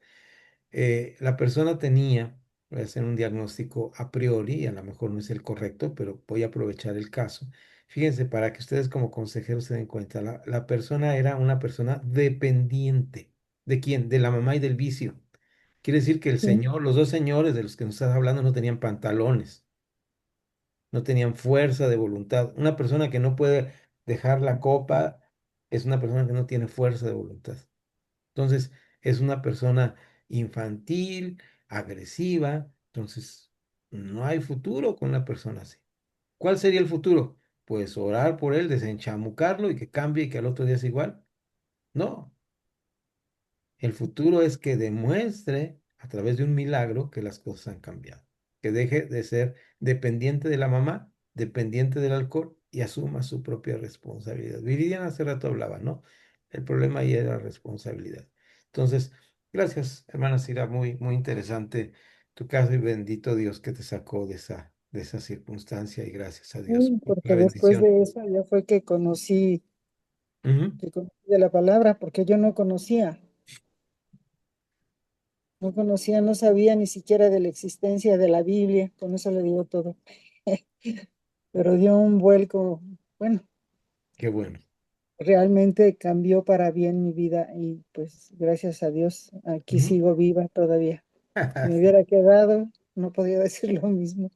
La persona tenía, voy a hacer un diagnóstico a priori, y a lo mejor no es el correcto, pero voy a aprovechar el caso. Fíjense, para que ustedes como consejeros se den cuenta, la persona era una persona dependiente. ¿De quién? De la mamá y del vicio. Quiere decir que el Sí, señor, los dos señores de los que nos estás hablando no tenían pantalones, no tenían fuerza de voluntad. Una persona que no puede dejar la copa es una persona que no tiene fuerza de voluntad. Entonces, es una persona infantil, agresiva. Entonces, no hay futuro con una persona así. ¿Cuál sería el futuro? Pues orar por él, desenchamucarlo y que cambie y que al otro día es igual. No, el futuro es que demuestre a través de un milagro que las cosas han cambiado, que deje de ser dependiente de la mamá, dependiente del alcohol y asuma su propia responsabilidad. Viridiana hace rato hablaba, ¿no? El problema ahí era la responsabilidad. Entonces, gracias, hermana Cira, muy, muy interesante tu caso y bendito Dios que te sacó de esa circunstancia y gracias a Dios sí, por la porque después bendición. de eso ya fue Ujú. que conocí de la palabra, porque yo no conocía, no conocía, no sabía ni siquiera de la existencia de la Biblia, con eso le digo todo. Pero dio un vuelco, bueno, Qué bueno. realmente cambió para bien mi vida y pues gracias a Dios aquí Ujú. sigo viva todavía. Si me hubiera quedado, no podía decir lo mismo.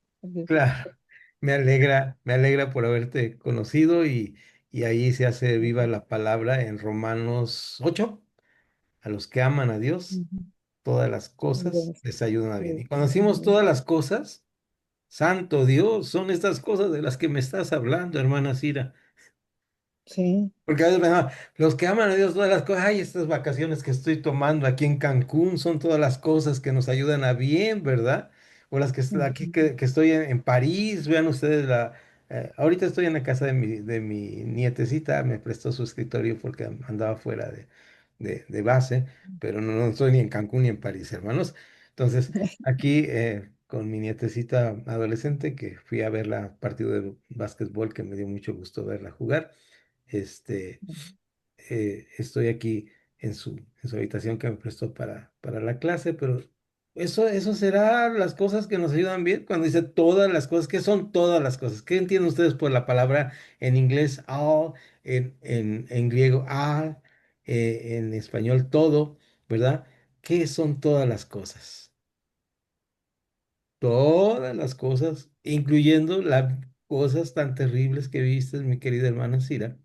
Claro, me alegra por haberte conocido y ahí se hace viva la palabra en Romanos 8. A los que aman a Dios, Ujú. todas las cosas Entonces, les ayudan a bien. Y cuando decimos todas las cosas, Santo Dios, son estas cosas de las que me estás hablando, hermana Cira. sí, Porque a veces los que aman a Dios, todas las cosas, ay, estas vacaciones que estoy tomando aquí en Cancún son todas las cosas que nos ayudan a bien, ¿verdad? O las que aquí ujú. que estoy en París, vean ustedes ahorita estoy en la casa de mi nietecita, me prestó su escritorio porque andaba fuera de base, pero no estoy ni en Cancún ni en París, hermanos. Entonces, aquí con mi nietecita adolescente, que fui a ver la partido de básquetbol, que me dio mucho gusto verla jugar. Este, estoy aquí en su habitación que me prestó para la clase, pero eso será las cosas que nos ayudan bien cuando dice todas las cosas. ¿Qué son todas las cosas? ¿Qué entienden ustedes por la palabra en inglés all, en griego all, en español todo, ¿verdad? ¿Qué son todas las cosas? Todas las cosas, incluyendo las cosas tan terribles que viste, mi querida hermana Cira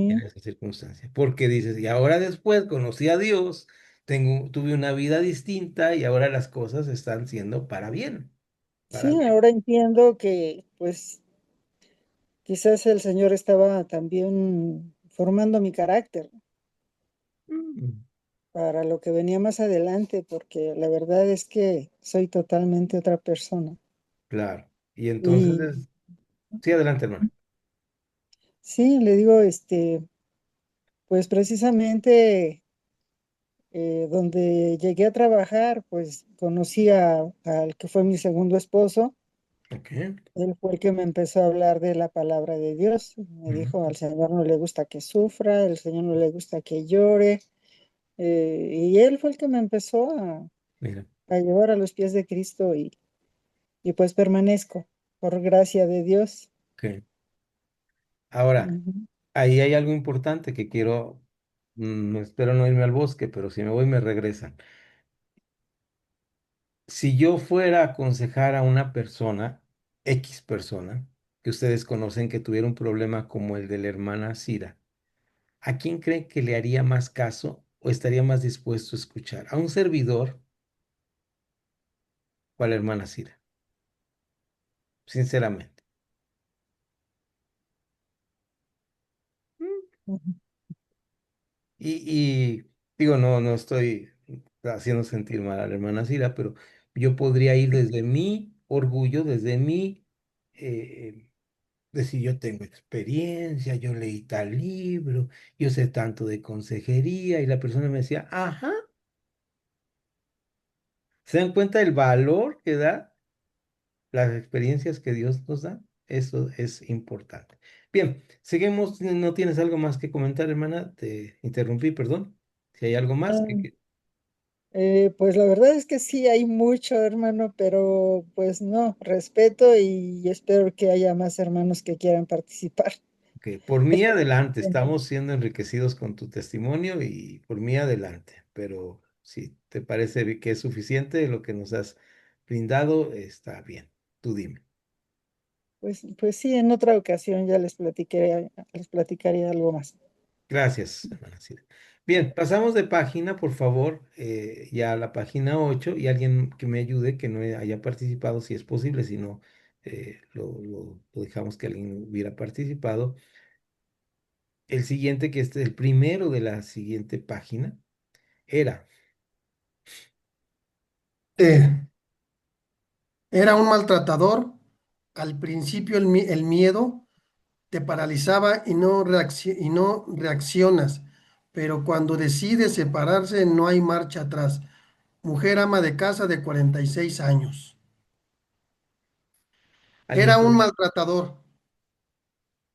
en Sí, esa circunstancia. Porque dices, y ahora después conocí a Dios, tuve una vida distinta y ahora las cosas están siendo para bien, para sí, bien. ahora entiendo que pues quizás el Señor estaba también formando mi carácter Mm. para lo que venía más adelante, porque la verdad es que soy totalmente otra persona. Claro. Y Y entonces, sí, adelante, hermano. sí, le digo, pues precisamente donde llegué a trabajar, pues conocí al que fue mi segundo esposo. Ok. Él fue el que me empezó a hablar de la palabra de Dios. Me dijo, Ujú. al Señor no le gusta que sufra, al Señor no le gusta que llore. Y él fue el que me empezó Mira, a llevar a los pies de Cristo y pues permanezco, por gracia de Dios. ok. Ahora, Ujú. ahí hay algo importante que quiero. Espero no irme al bosque, pero si me voy me regresan. Si yo fuera a aconsejar a una persona, X persona, que ustedes conocen que tuviera un problema como el de la hermana Cira, ¿a quién creen que le haría más caso o estaría más dispuesto a escuchar? ¿A un servidor o a la hermana Cira? Sinceramente. Ujú. Y digo, no estoy haciendo sentir mal a la hermana Cira, pero yo podría ir desde mi orgullo, desde mi, eh, decir, yo tengo experiencia, yo leí tal libro, yo sé tanto de consejería, y la persona me decía, ajá, ¿se dan cuenta del valor que da las experiencias que Dios nos da? Eso es importante. Bien, seguimos. ¿No tienes algo más que comentar, hermana? Te interrumpí, perdón. Si hay algo más Ah, pues la verdad es que sí hay mucho, hermano, pero pues no, respeto y espero que haya más hermanos que quieran participar. por mí adelante, Bien. estamos siendo enriquecidos con tu testimonio y por mí adelante, pero si te parece que es suficiente lo que nos has brindado, está bien. Tú dime. Pues sí, en otra ocasión ya les platicaré algo más. Gracias, hermana Silvia. Bien, pasamos de página, por favor, ya a la página 8 y alguien que me ayude que no haya participado, si es posible, si no, lo dejamos que alguien hubiera participado. El siguiente, que es el primero de la siguiente página, era, Eh, Era un maltratador. Al principio el miedo te paralizaba y no reaccionas, pero cuando decides separarse no hay marcha atrás. Mujer ama de casa de 46 años. alguien Era un puede, maltratador.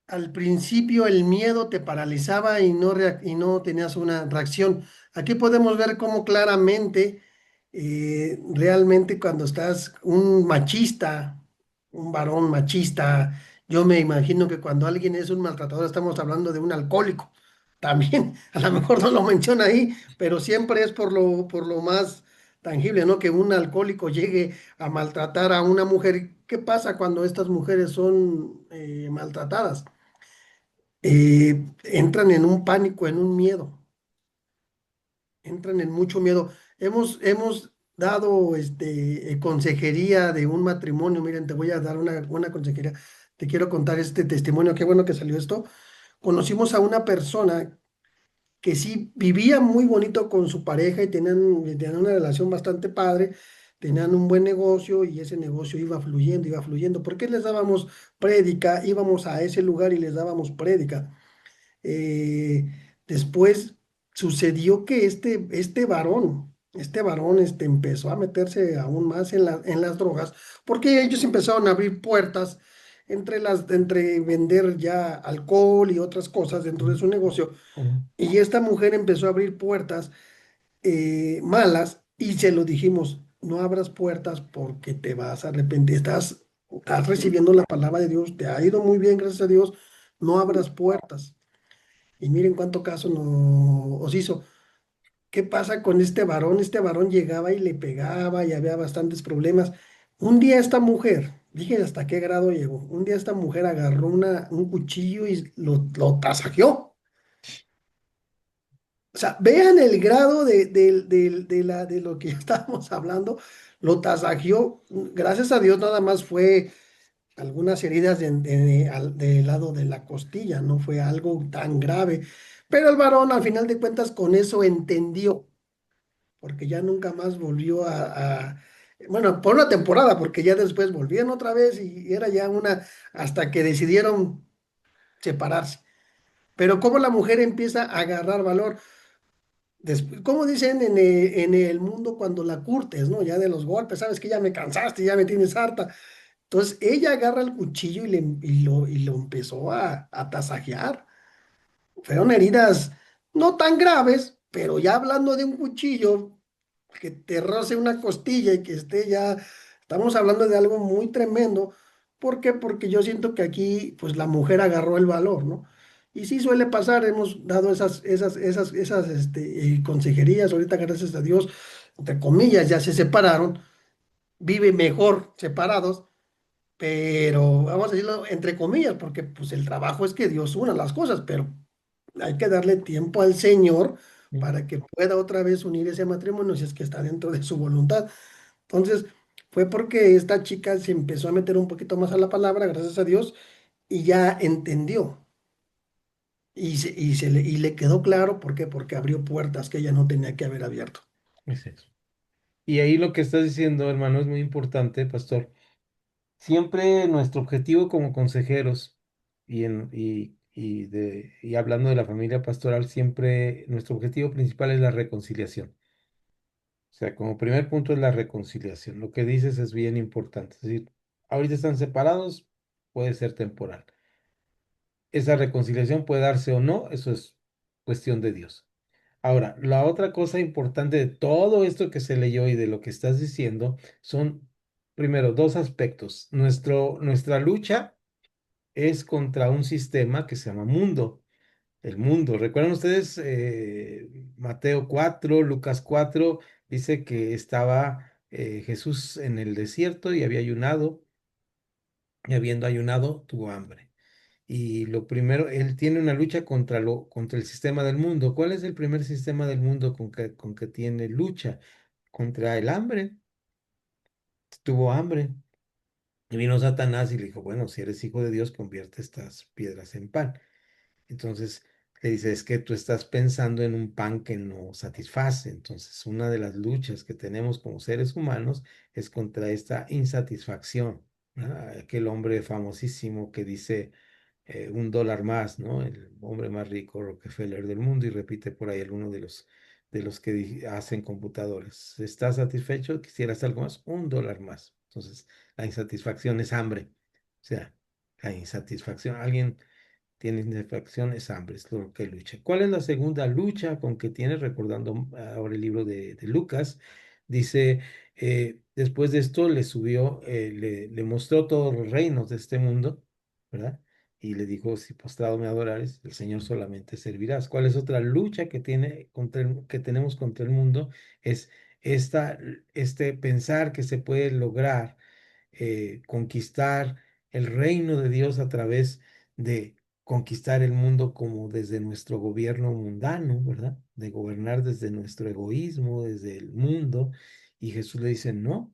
Al principio el miedo te paralizaba y no tenías una reacción. Aquí podemos ver cómo claramente, realmente cuando estás un machista, un varón machista, yo me imagino que cuando alguien es un maltratador estamos hablando de un alcohólico. También, a lo mejor no lo menciona ahí, pero siempre es por lo más tangible, ¿no? Que un alcohólico llegue a maltratar a una mujer. ¿Qué pasa cuando estas mujeres son maltratadas? Entran en un pánico, en un miedo, entran en mucho miedo. Hemos dado consejería de un matrimonio. Miren, te voy a dar una consejería. Te quiero contar este testimonio. Qué bueno que salió esto. Conocimos a una persona que sí vivía muy bonito con su pareja y tenían una relación bastante padre. Tenían un buen negocio y ese negocio iba fluyendo, iba fluyendo. ¿Por qué les dábamos prédica? Íbamos a ese lugar y les dábamos prédica. eh, Después sucedió que este varón empezó a meterse aún más en las drogas, porque ellos empezaron a abrir puertas entre vender ya alcohol y otras cosas dentro de su negocio, y esta mujer empezó a abrir puertas malas, y se lo dijimos, no abras puertas porque te vas a arrepentir, estás recibiendo la palabra de Dios, te ha ido muy bien, gracias a Dios, no abras puertas. Y miren cuánto caso nos hizo. ¿Qué pasa con este varón? Este varón llegaba y le pegaba y había bastantes problemas. Un día esta mujer, dije hasta qué grado llegó, un día esta mujer agarró un cuchillo y lo tasajeó. O sea, vean el grado de lo que estábamos hablando, lo tasajeó. Gracias a Dios nada más fue algunas heridas del lado de la costilla, no fue algo tan grave, pero el varón al final de cuentas con eso entendió, porque ya nunca más volvió bueno, por una temporada, porque ya después volvían otra vez y era ya hasta que decidieron separarse. Pero cómo la mujer empieza a agarrar valor, después, como dicen en el mundo cuando la curtes, ¿no? Ya de los golpes, sabes que ya me cansaste, ya me tienes harta. Entonces ella agarra el cuchillo y lo empezó a tasajear. Fueron heridas no tan graves, pero ya hablando de un cuchillo que te roce una costilla y que esté ya, estamos hablando de algo muy tremendo. ¿Por qué? Porque yo siento que aquí, pues la mujer agarró el valor, ¿no? Y sí suele pasar, hemos dado esas consejerías, ahorita gracias a Dios, entre comillas, ya se separaron, vive mejor separados, pero vamos a decirlo entre comillas, porque pues el trabajo es que Dios una las cosas, pero hay que darle tiempo al Señor Ujú. para que pueda otra vez unir ese matrimonio si es que está dentro de su voluntad. Entonces, fue porque esta chica se empezó a meter un poquito más a la palabra, gracias a Dios, y ya entendió. Y le quedó claro, ¿por qué? Porque abrió puertas que ella no tenía que haber abierto. Es eso. Y ahí lo que estás diciendo, hermano, es muy importante, pastor. Siempre nuestro objetivo como consejeros y hablando de la familia pastoral, siempre nuestro objetivo principal es la reconciliación. O sea, como primer punto es la reconciliación. Lo que dices es bien importante. Es decir, ahorita están separados, puede ser temporal. Esa reconciliación puede darse o no, eso es cuestión de Dios. Ahora, la otra cosa importante de todo esto que se leyó y de lo que estás diciendo son, primero, dos aspectos. Nuestra lucha es contra un sistema que se llama mundo. El mundo. ¿Recuerdan ustedes Mateo 4, Lucas 4? Dice que estaba Jesús en el desierto y había ayunado, y habiendo ayunado, tuvo hambre. Y lo primero, él tiene una lucha contra el sistema del mundo. ¿Cuál es el primer sistema del mundo con que tiene lucha? Contra el hambre. Tuvo hambre. Y vino Satanás y le dijo, bueno, si eres hijo de Dios, convierte estas piedras en pan. Entonces le dice, es que tú estás pensando en un pan que no satisface. Entonces, una de las luchas que tenemos como seres humanos es contra esta insatisfacción. Aquel hombre famosísimo que dice $1 más, ¿no? El hombre más rico, Rockefeller del mundo, y repite por ahí alguno de los que hacen computadores. ¿Estás satisfecho? ¿Quisieras algo más? $1 más. Entonces, la insatisfacción es hambre. O sea, la insatisfacción, alguien tiene insatisfacción, es hambre, es lo que lucha. ¿Cuál es la segunda lucha con que tiene? Recordando ahora el libro de Lucas, dice, después de esto le subió, le mostró todos los reinos de este mundo, ¿verdad? Y le dijo, si postrado me adorares, el Señor solamente servirás. ¿Cuál es otra lucha que tenemos contra el mundo? Es este pensar que se puede lograr conquistar el reino de Dios a través de conquistar el mundo como desde nuestro gobierno mundano, ¿verdad? De gobernar desde nuestro egoísmo, desde el mundo. Y Jesús le dice, no,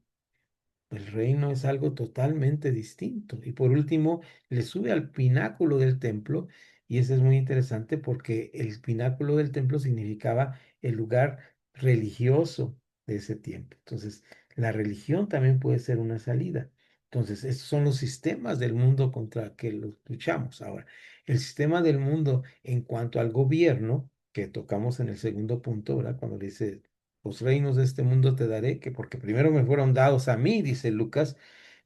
el reino es algo totalmente distinto. Y por último, le sube al pináculo del templo, y eso es muy interesante porque el pináculo del templo significaba el lugar religioso de ese tiempo. Entonces, la religión también puede ser una salida. Entonces, estos son los sistemas del mundo contra que los luchamos. Ahora, el sistema del mundo en cuanto al gobierno, que tocamos en el segundo punto, ¿verdad? Cuando le dice los reinos de este mundo te daré, que porque primero me fueron dados a mí, dice Lucas,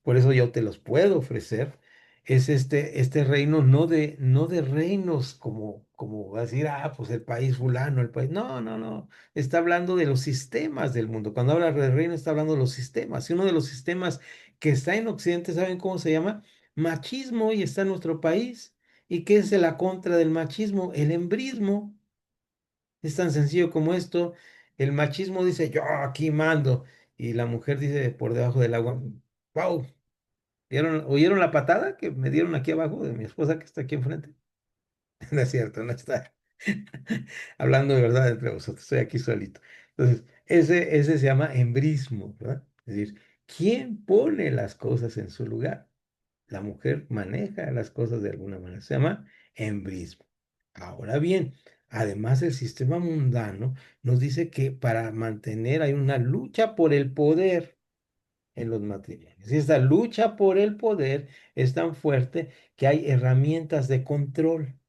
por eso yo te los puedo ofrecer. Es este reino no de reinos como va a decir, pues el país fulano, el país. No, no, no. Está hablando de los sistemas del mundo. Cuando habla de reino, está hablando de los sistemas. Y uno de los sistemas que está en Occidente, ¿saben cómo se llama? Machismo, y está en nuestro país. ¿Y qué es la contra del machismo? El embrismo. Es tan sencillo como esto. El machismo dice, yo aquí mando. Y la mujer dice por debajo del agua, wow. ¿Oyeron la patada que me dieron aquí abajo de mi esposa que está aquí enfrente? No es cierto, no está. Hablando de verdad entre vosotros, estoy aquí solito. Entonces, ese se llama embrismo, ¿verdad? Es decir, ¿quién pone las cosas en su lugar? La mujer maneja las cosas de alguna manera. Se llama embrismo. Ahora bien, además el sistema mundano nos dice que para mantener hay una lucha por el poder en los matrimonios. Y esta lucha por el poder es tan fuerte que hay herramientas de control.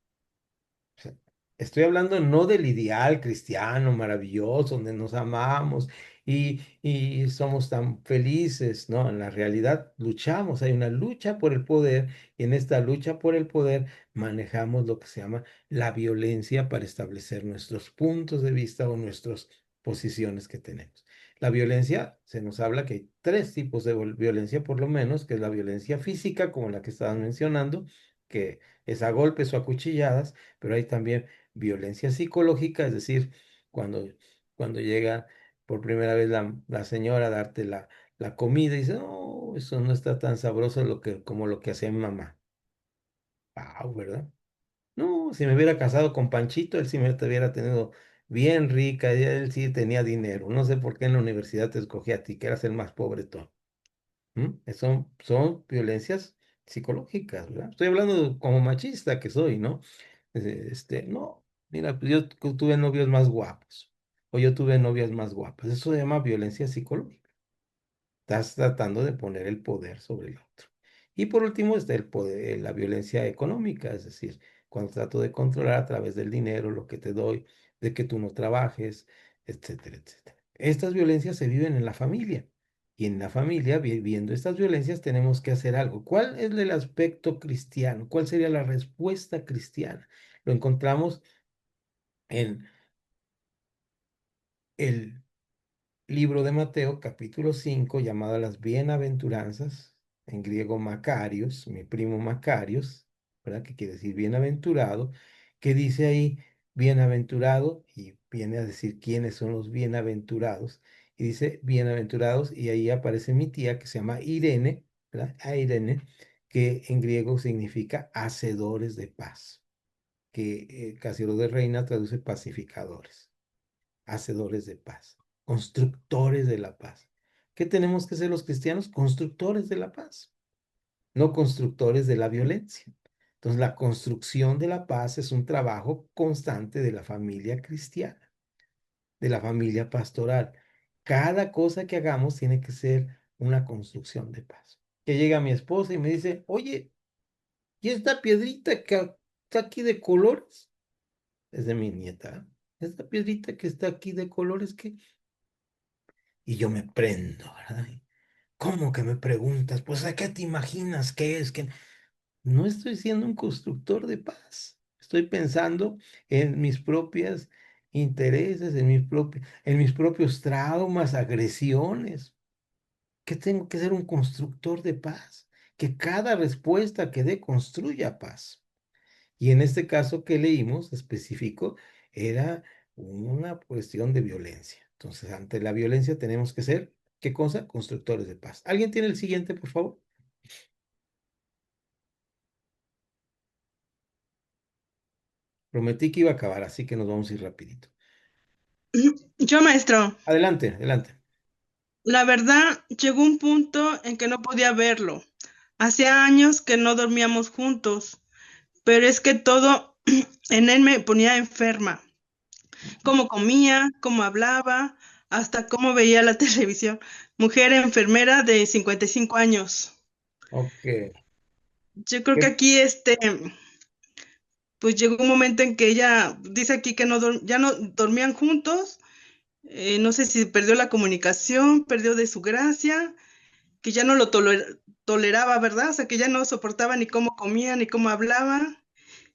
O sea, estoy hablando no del ideal cristiano maravilloso, donde nos amamos y somos tan felices, ¿no? En la realidad luchamos, hay una lucha por el poder, y en esta lucha por el poder manejamos lo que se llama la violencia para establecer nuestros puntos de vista o nuestras posiciones que tenemos. La violencia, se nos habla que hay tres tipos de violencia por lo menos, que es la violencia física, como la que estaban mencionando, que es a golpes o a cuchilladas, pero hay también violencia psicológica, es decir, cuando, cuando llega por primera vez la señora a darte la comida y dice, no, eso no está tan sabroso como lo que hacía mi mamá. Wow, ¿verdad? No, si me hubiera casado con Panchito, él sí me hubiera tenido bien rica, y él sí tenía dinero. No sé por qué en la universidad te escogí a ti, que eras el más pobre todo. Son violencias psicológicas, ¿verdad? Estoy hablando como machista que soy, ¿no? No, mira, pues yo tuve novios más guapos, o yo tuve novias más guapas. Eso se llama violencia psicológica. Estás tratando de poner el poder sobre el otro. Y por último está el poder, la violencia económica, es decir, cuando trato de controlar a través del dinero lo que te doy, de que tú no trabajes, etcétera, etcétera. Estas violencias se viven en la familia. Y en la familia, viendo estas violencias, tenemos que hacer algo. ¿Cuál es el aspecto cristiano? ¿Cuál sería la respuesta cristiana? Lo encontramos en el libro de Mateo, capítulo 5, llamado las bienaventuranzas, en griego Macarios, mi primo Macarios, ¿verdad? Que quiere decir bienaventurado, que dice ahí bienaventurado y viene a decir quiénes son los bienaventurados. Y dice bienaventurados y ahí aparece mi tía que se llama Irene, ¿verdad? A Irene, que en griego significa hacedores de paz, que Casero de Reina traduce pacificadores, hacedores de paz, constructores de la paz. ¿Qué tenemos que ser los cristianos? Constructores de la paz, no constructores de la violencia. Entonces, la construcción de la paz es un trabajo constante de la familia cristiana, de la familia pastoral. Cada cosa que hagamos tiene que ser una construcción de paz. Que llega mi esposa y me dice, oye, ¿y esta piedrita que está aquí de colores? Es de mi nieta. Esta piedrita que está aquí de colores, ¿qué? Y yo me prendo, ¿verdad? ¿Cómo que me preguntas? Pues ¿a qué te imaginas que es? Que no estoy siendo un constructor de paz. Estoy pensando en mis propios intereses, en mis propios traumas, agresiones. Que tengo que ser un constructor de paz. Que cada respuesta que dé construya paz. Y en este caso que leímos específico, era una cuestión de violencia. Entonces, ante la violencia tenemos que ser, ¿qué cosa? Constructores de paz. ¿Alguien tiene el siguiente, por favor? Prometí que iba a acabar, así que nos vamos a ir rapidito. Yo, maestro, Adelante, adelante. la verdad llegó un punto en que no podía verlo. Hacía años que no dormíamos juntos, pero es que todo en él me ponía enferma. Cómo comía, cómo hablaba, hasta cómo veía la televisión. Mujer enfermera de 55 años. Ok. Yo creo que ¿Qué- aquí pues llegó un momento en que ella dice aquí que ya no dormían juntos. No sé si perdió la comunicación, perdió de su gracia, que ya no lo toleraba, ¿verdad? O sea, que ya no soportaba ni cómo comía, ni cómo hablaba,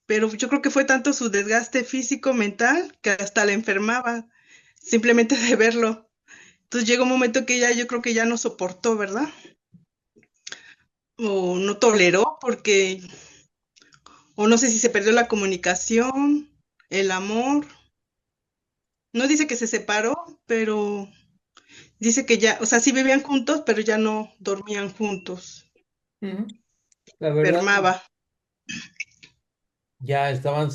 pero yo creo que fue tanto su desgaste físico, mental, que hasta la enfermaba, simplemente de verlo. Entonces llegó un momento que ella, yo creo que ya no soportó, ¿verdad? O no toleró, o no sé si se perdió la comunicación, el amor. No dice que se separó, pero dice que ya, o sea, sí vivían juntos, pero ya no dormían juntos. Ujú. La verdad, Enfermaba. ya estaban,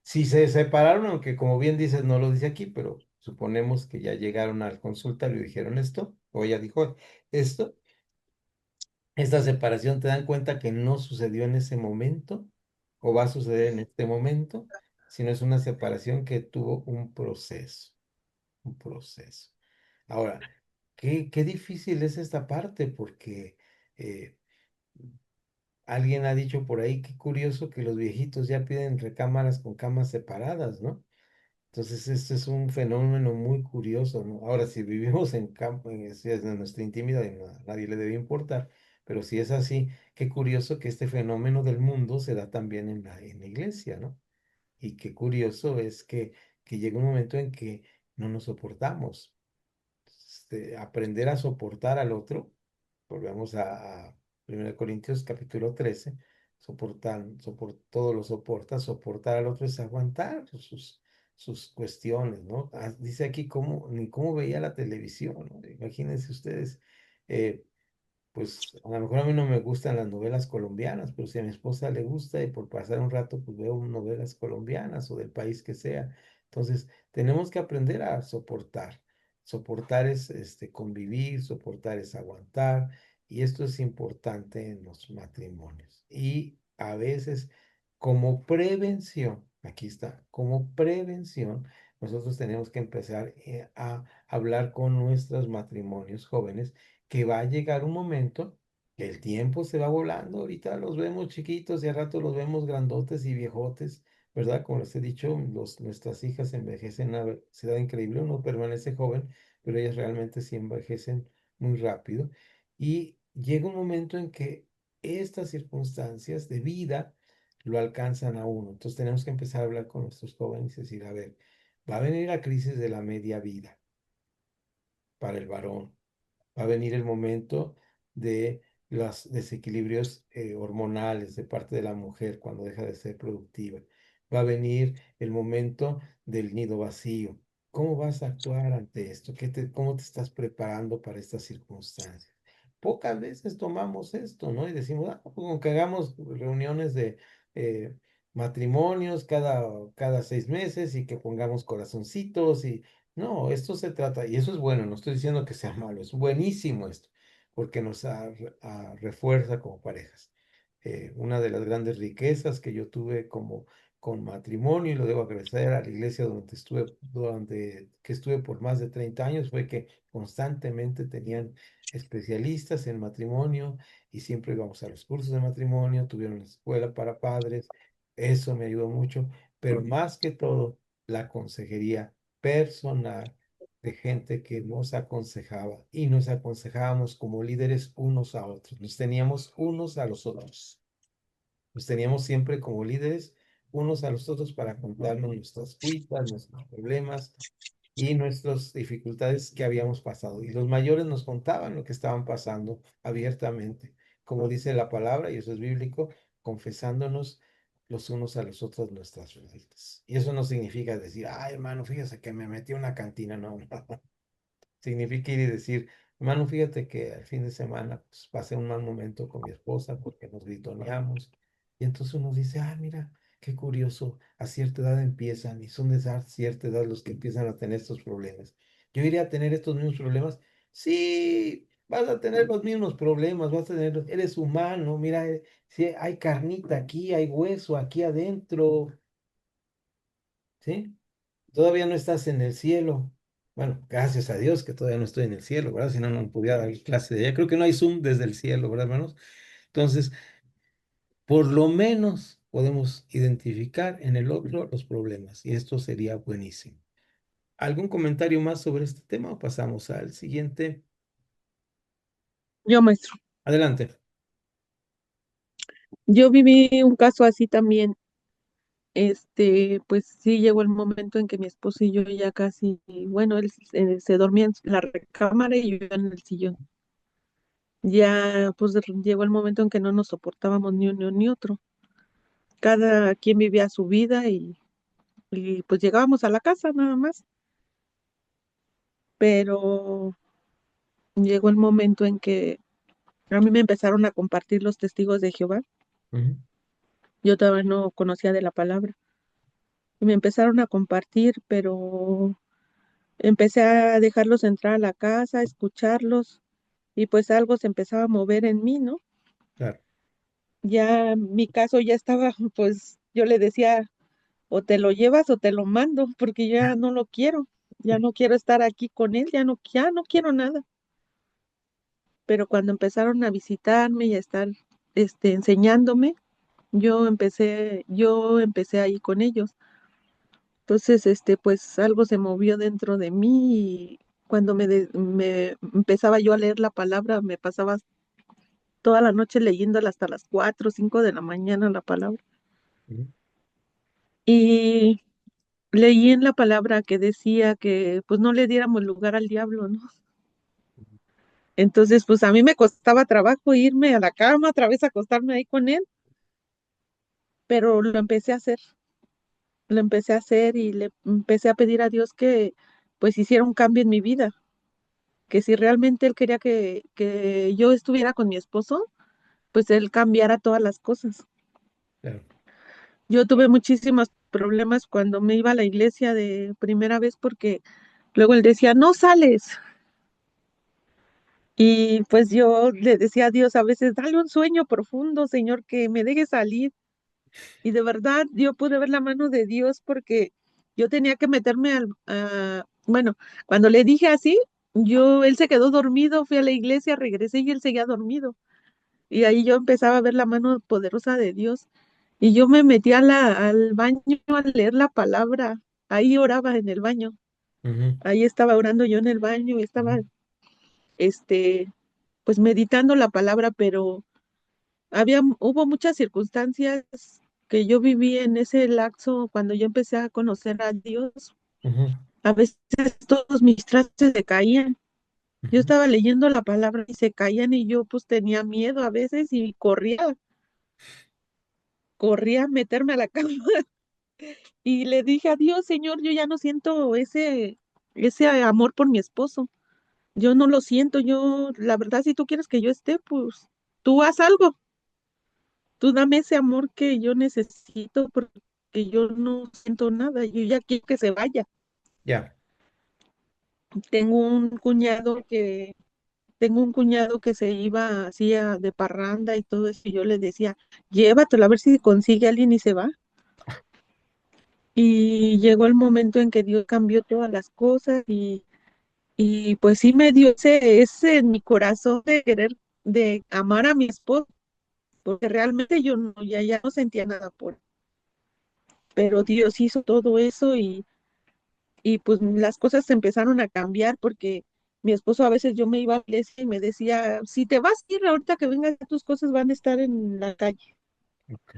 si se separaron, aunque como bien dices, no lo dice aquí, pero suponemos que ya llegaron al consultorio y dijeron esto, o ella dijo esto. Esta separación, te dan cuenta que no sucedió en ese momento o va a suceder en este momento, sino es una separación que tuvo un proceso, un proceso. Ahora, qué difícil es esta parte porque eh, alguien ha dicho por ahí, qué curioso que los viejitos ya piden recámaras con camas separadas, ¿no? Entonces, esto es un fenómeno muy curioso, ¿no? Ahora, si vivimos en campo, si es de nuestra intimidad y a nadie le debe importar, pero si es así, qué curioso que este fenómeno del mundo se da también en la iglesia, ¿no? Y qué curioso es que llega un momento en que no nos soportamos. Aprender a soportar al otro, volvemos a 1 Corintios capítulo 13, todo lo soporta, soportar al otro es aguantar sus cuestiones, ¿no? Dice aquí ni cómo veía la televisión, ¿no? Imagínense ustedes, eh, pues a lo mejor a mí no me gustan las novelas colombianas, pero si a mi esposa le gusta y por pasar un rato, pues veo novelas colombianas o del país que sea. Entonces, tenemos que aprender a soportar. Soportar es convivir, soportar es aguantar, y esto es importante en los matrimonios. Y a veces, como prevención, aquí está, como prevención, nosotros tenemos que empezar a hablar con nuestros matrimonios jóvenes que va a llegar un momento que el tiempo se va volando. Ahorita los vemos chiquitos y al rato los vemos grandotes y viejotes, ¿verdad? Como les he dicho, nuestras hijas envejecen a una velocidad increíble. Uno permanece joven, pero ellas realmente sí envejecen muy rápido. Y llega un momento en que estas circunstancias de vida lo alcanzan a uno. Entonces tenemos que empezar a hablar con nuestros jóvenes y decir, a ver, va a venir la crisis de la media vida para el varón. Va a venir el momento de los desequilibrios hormonales de parte de la mujer cuando deja de ser productiva. Va a venir el momento del nido vacío. ¿Cómo vas a actuar ante esto? ¿Cómo te estás preparando para estas circunstancias? Pocas veces tomamos esto, ¿no? Y decimos, pues como que hagamos reuniones de eh, matrimonios cada 6 meses y que pongamos corazoncitos y no, esto se trata, y eso es bueno, no estoy diciendo que sea malo, es buenísimo esto, porque nos refuerza como parejas. Una de las grandes riquezas que yo tuve como con matrimonio, y lo debo agradecer a la iglesia que estuve por más de 30 años, fue que constantemente tenían especialistas en matrimonio y siempre íbamos a los cursos de matrimonio, tuvieron la escuela para padres, eso me ayudó mucho, pero más que todo, la consejería personal de gente que nos aconsejaba y nos aconsejábamos como líderes unos a otros. Nos teníamos unos a los otros. Nos teníamos siempre como líderes unos a los otros para contarnos nuestras cuitas, nuestros problemas y nuestras dificultades que habíamos pasado. Y los mayores nos contaban lo que estaban pasando abiertamente, como dice la palabra, y eso es bíblico, confesándonos los unos a los otros nuestras faltas. Y eso no significa decir, ay, hermano, fíjese que me metí a una cantina, no. Significa ir y decir, hermano, fíjate que el fin de semana pues, pasé un mal momento con mi esposa porque nos gritoneamos. Y entonces uno dice, ah, mira, qué curioso, a cierta edad empiezan y son de esa cierta edad los que empiezan a tener estos problemas. ¿Yo iría a tener estos mismos problemas? Sí, vas a tener los mismos problemas, vas a tener, eres humano, mira, si hay carnita aquí, hay hueso aquí adentro, ¿sí? Todavía no estás en el cielo. Bueno, gracias a Dios que todavía no estoy en el cielo, ¿verdad? Si no, no pudiera dar clase de allá. Creo que no hay Zoom desde el cielo, ¿verdad, hermanos? Entonces, por lo menos podemos identificar en el otro los problemas y esto sería buenísimo. ¿Algún comentario más sobre este tema o pasamos al siguiente? Yo, maestro, Adelante. yo viví un caso así también. Pues sí llegó el momento en que mi esposo y yo ya casi, bueno, él se dormía en la recámara y yo en el sillón. Ya pues llegó el momento en que no nos soportábamos ni uno ni otro. Cada quien vivía su vida y pues llegábamos a la casa nada más. Pero llegó el momento en que a mí me empezaron a compartir los testigos de Jehová. Ujú. Yo todavía no conocía de la palabra. Y me empezaron a compartir, pero empecé a dejarlos entrar a la casa, a escucharlos, y pues algo se empezaba a mover en mí, ¿no? Claro. Ya mi caso ya estaba, pues yo le decía, o te lo llevas o te lo mando, porque ya no lo quiero, ya no quiero estar aquí con él, ya no quiero nada. Pero cuando empezaron a visitarme y a estar enseñándome, yo empecé ahí con ellos. Entonces, pues algo se movió dentro de mí y cuando me empezaba yo a leer la palabra, me pasaba toda la noche leyéndola hasta las 4 o 5 de la mañana la palabra. Ujú. Y leí en la palabra que decía que pues no le diéramos lugar al diablo, ¿no? Entonces, pues a mí me costaba trabajo irme a la cama, otra vez acostarme ahí con él, pero lo empecé a hacer y le empecé a pedir a Dios que pues hiciera un cambio en mi vida, que si realmente Él quería que yo estuviera con mi esposo, pues Él cambiara todas las cosas. Claro. Yo tuve muchísimos problemas cuando me iba a la iglesia de primera vez porque luego Él decía, no sales. Y pues yo le decía a Dios a veces, dale un sueño profundo, Señor, que me deje salir. Y de verdad yo pude ver la mano de Dios porque yo tenía que meterme bueno, cuando le dije así, él se quedó dormido, fui a la iglesia, regresé y él seguía dormido. Y ahí yo empezaba a ver la mano poderosa de Dios. Y yo me metí al baño a leer la palabra. Ahí oraba en el baño. Ujú, Ahí estaba orando yo en el baño y estaba, ujú, este, pues meditando la palabra, pero hubo muchas circunstancias que yo viví en ese lapso cuando yo empecé a conocer a Dios. ujú, A veces todos mis trastes se caían. Yo ujú. estaba leyendo la palabra y se caían y yo pues tenía miedo a veces y corría a meterme a la cama y le dije a Dios, Señor, yo ya no siento ese amor por mi esposo. Yo no lo siento, la verdad, si tú quieres que yo esté, pues tú haz algo. Tú dame ese amor que yo necesito porque yo no siento nada, yo ya quiero que se vaya. Ya. Tengo un cuñado que, tengo un cuñado que se iba así de parranda y todo eso, y yo le decía, llévatelo a ver si consigue a alguien y se va. Y llegó el momento en que Dios cambió todas las cosas y pues sí me dio ese en mi corazón de querer, de amar a mi esposo, porque realmente yo no, ya no sentía nada por él. Pero Dios hizo todo eso y pues las cosas se empezaron a cambiar porque mi esposo a veces yo me iba a la iglesia y me decía, si te vas a ir ahorita que vengas, tus cosas van a estar en la calle. Ok.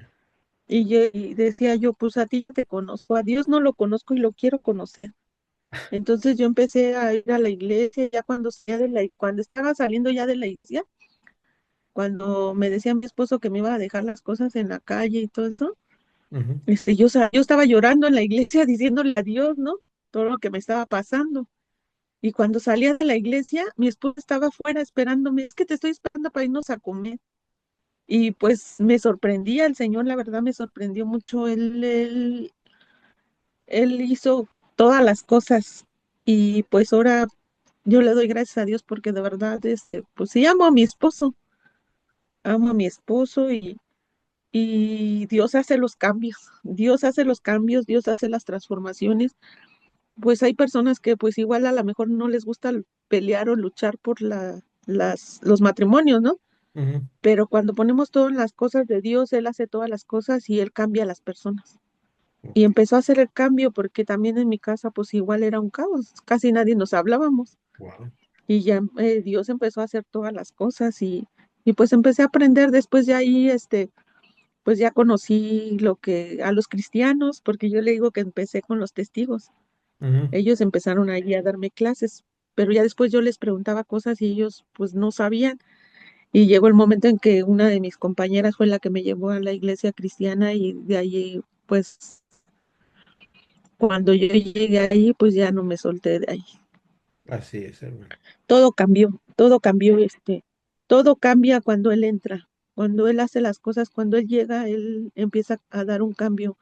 Y decía yo, pues a ti te conozco, a Dios no lo conozco y lo quiero conocer. Entonces yo empecé a ir a la iglesia ya cuando estaba saliendo ya de la iglesia, cuando me decía mi esposo que me iba a dejar las cosas en la calle y todo eso, Ujú. yo estaba llorando en la iglesia diciéndole a Dios, ¿no? Todo lo que me estaba pasando. Y cuando salía de la iglesia, mi esposo estaba afuera esperándome, es que te estoy esperando para irnos a comer. Y pues me sorprendía, el Señor, la verdad, me sorprendió mucho. Él hizo todas las cosas. Y pues ahora yo le doy gracias a Dios porque de verdad, pues sí, amo a mi esposo y Dios hace los cambios, Dios hace los cambios, Dios hace las transformaciones. Pues hay personas que pues igual a lo mejor no les gusta pelear o luchar por los matrimonios, ¿no? Ujú. Pero cuando ponemos todas las cosas de Dios, Él hace todas las cosas y Él cambia a las personas. Y Ok. empezó a hacer el cambio porque también en mi casa pues igual era un caos, casi nadie nos hablábamos Wow. y ya Dios empezó a hacer todas las cosas y pues empecé a aprender después de ahí, pues ya conocí a los cristianos porque yo le digo que empecé con los testigos. Ujú. Ellos empezaron ahí a darme clases, pero ya después yo les preguntaba cosas y ellos pues no sabían. Y llegó el momento en que una de mis compañeras fue la que me llevó a la iglesia cristiana y de ahí pues cuando yo llegué ahí pues ya no me solté de ahí. Así es, hermano. Todo cambió, todo cambia cuando él entra, cuando él hace las cosas, cuando él llega, él empieza a dar un cambio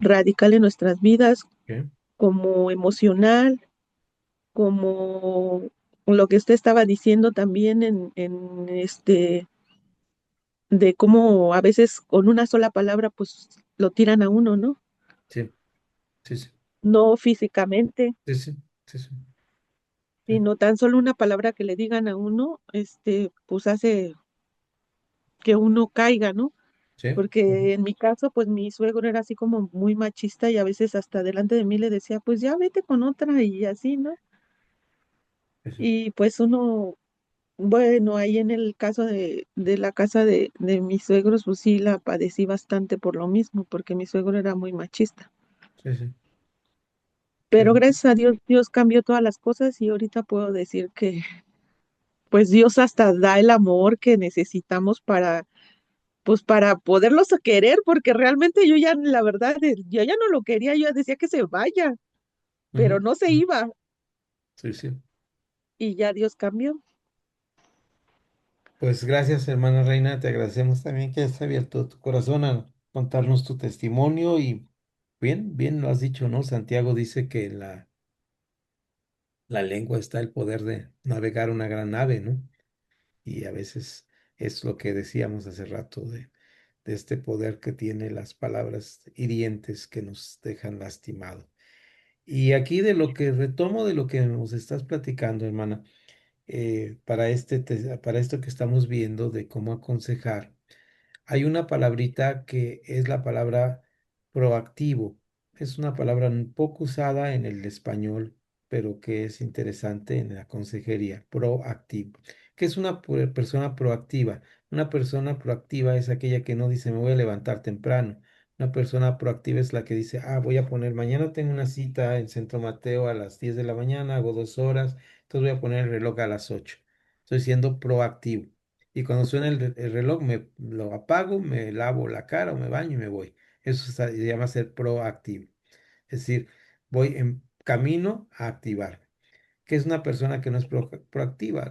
radical en nuestras vidas, Ok. como emocional, como lo que usted estaba diciendo también de cómo a veces con una sola palabra pues lo tiran a uno, ¿no? Sí, sí, sí, No físicamente, sí, sí, sí, sí, sí, sino tan solo una palabra que le digan a uno, pues hace que uno caiga, ¿no? sí. Ujú. Porque en mi caso, pues mi suegro era así como muy machista y a veces hasta delante de mí le decía, pues ya vete con otra y así, ¿no? Eso es. Y pues uno, bueno, ahí en el caso de la casa de mis suegros, pues sí la padecí bastante por lo mismo, porque mi suegro era muy machista. Sí, sí. Qué Pero bueno. gracias a Dios, Dios cambió todas las cosas y ahorita puedo decir que pues Dios hasta da el amor que necesitamos pues para poderlos querer, porque realmente yo ya, la verdad, yo ya no lo quería, yo decía que se vaya, pero Ujú. no se iba Sí, sí. y ya Dios cambió. Pues gracias, hermana Reina. Te agradecemos también que hayas abierto tu corazón a contarnos tu testimonio y bien, bien lo has dicho, ¿no? Santiago dice que en la lengua está el poder de navegar una gran nave, ¿no? Y a veces es lo que decíamos hace rato de este poder que tiene las palabras hirientes que nos dejan lastimados. Y aquí de lo que retomo de lo que nos estás platicando, hermana, para esto que estamos viendo de cómo aconsejar. Hay una palabrita que es la palabra proactivo. Es una palabra un poco usada en el español, pero que es interesante en la consejería. Proactivo. ¿Qué es una persona proactiva? Una persona proactiva es aquella que no dice me voy a levantar temprano. Una persona proactiva es la que dice, voy a poner, mañana tengo una cita en Centro Mateo a las 10 de la mañana, hago 2 horas, entonces voy a poner el reloj a las 8. Estoy siendo proactivo. Y cuando suena el reloj, me lo apago, me lavo la cara o me baño y me voy. Eso se llama ser proactivo. Es decir, voy en camino a activar. ¿Qué es una persona que no es proactiva?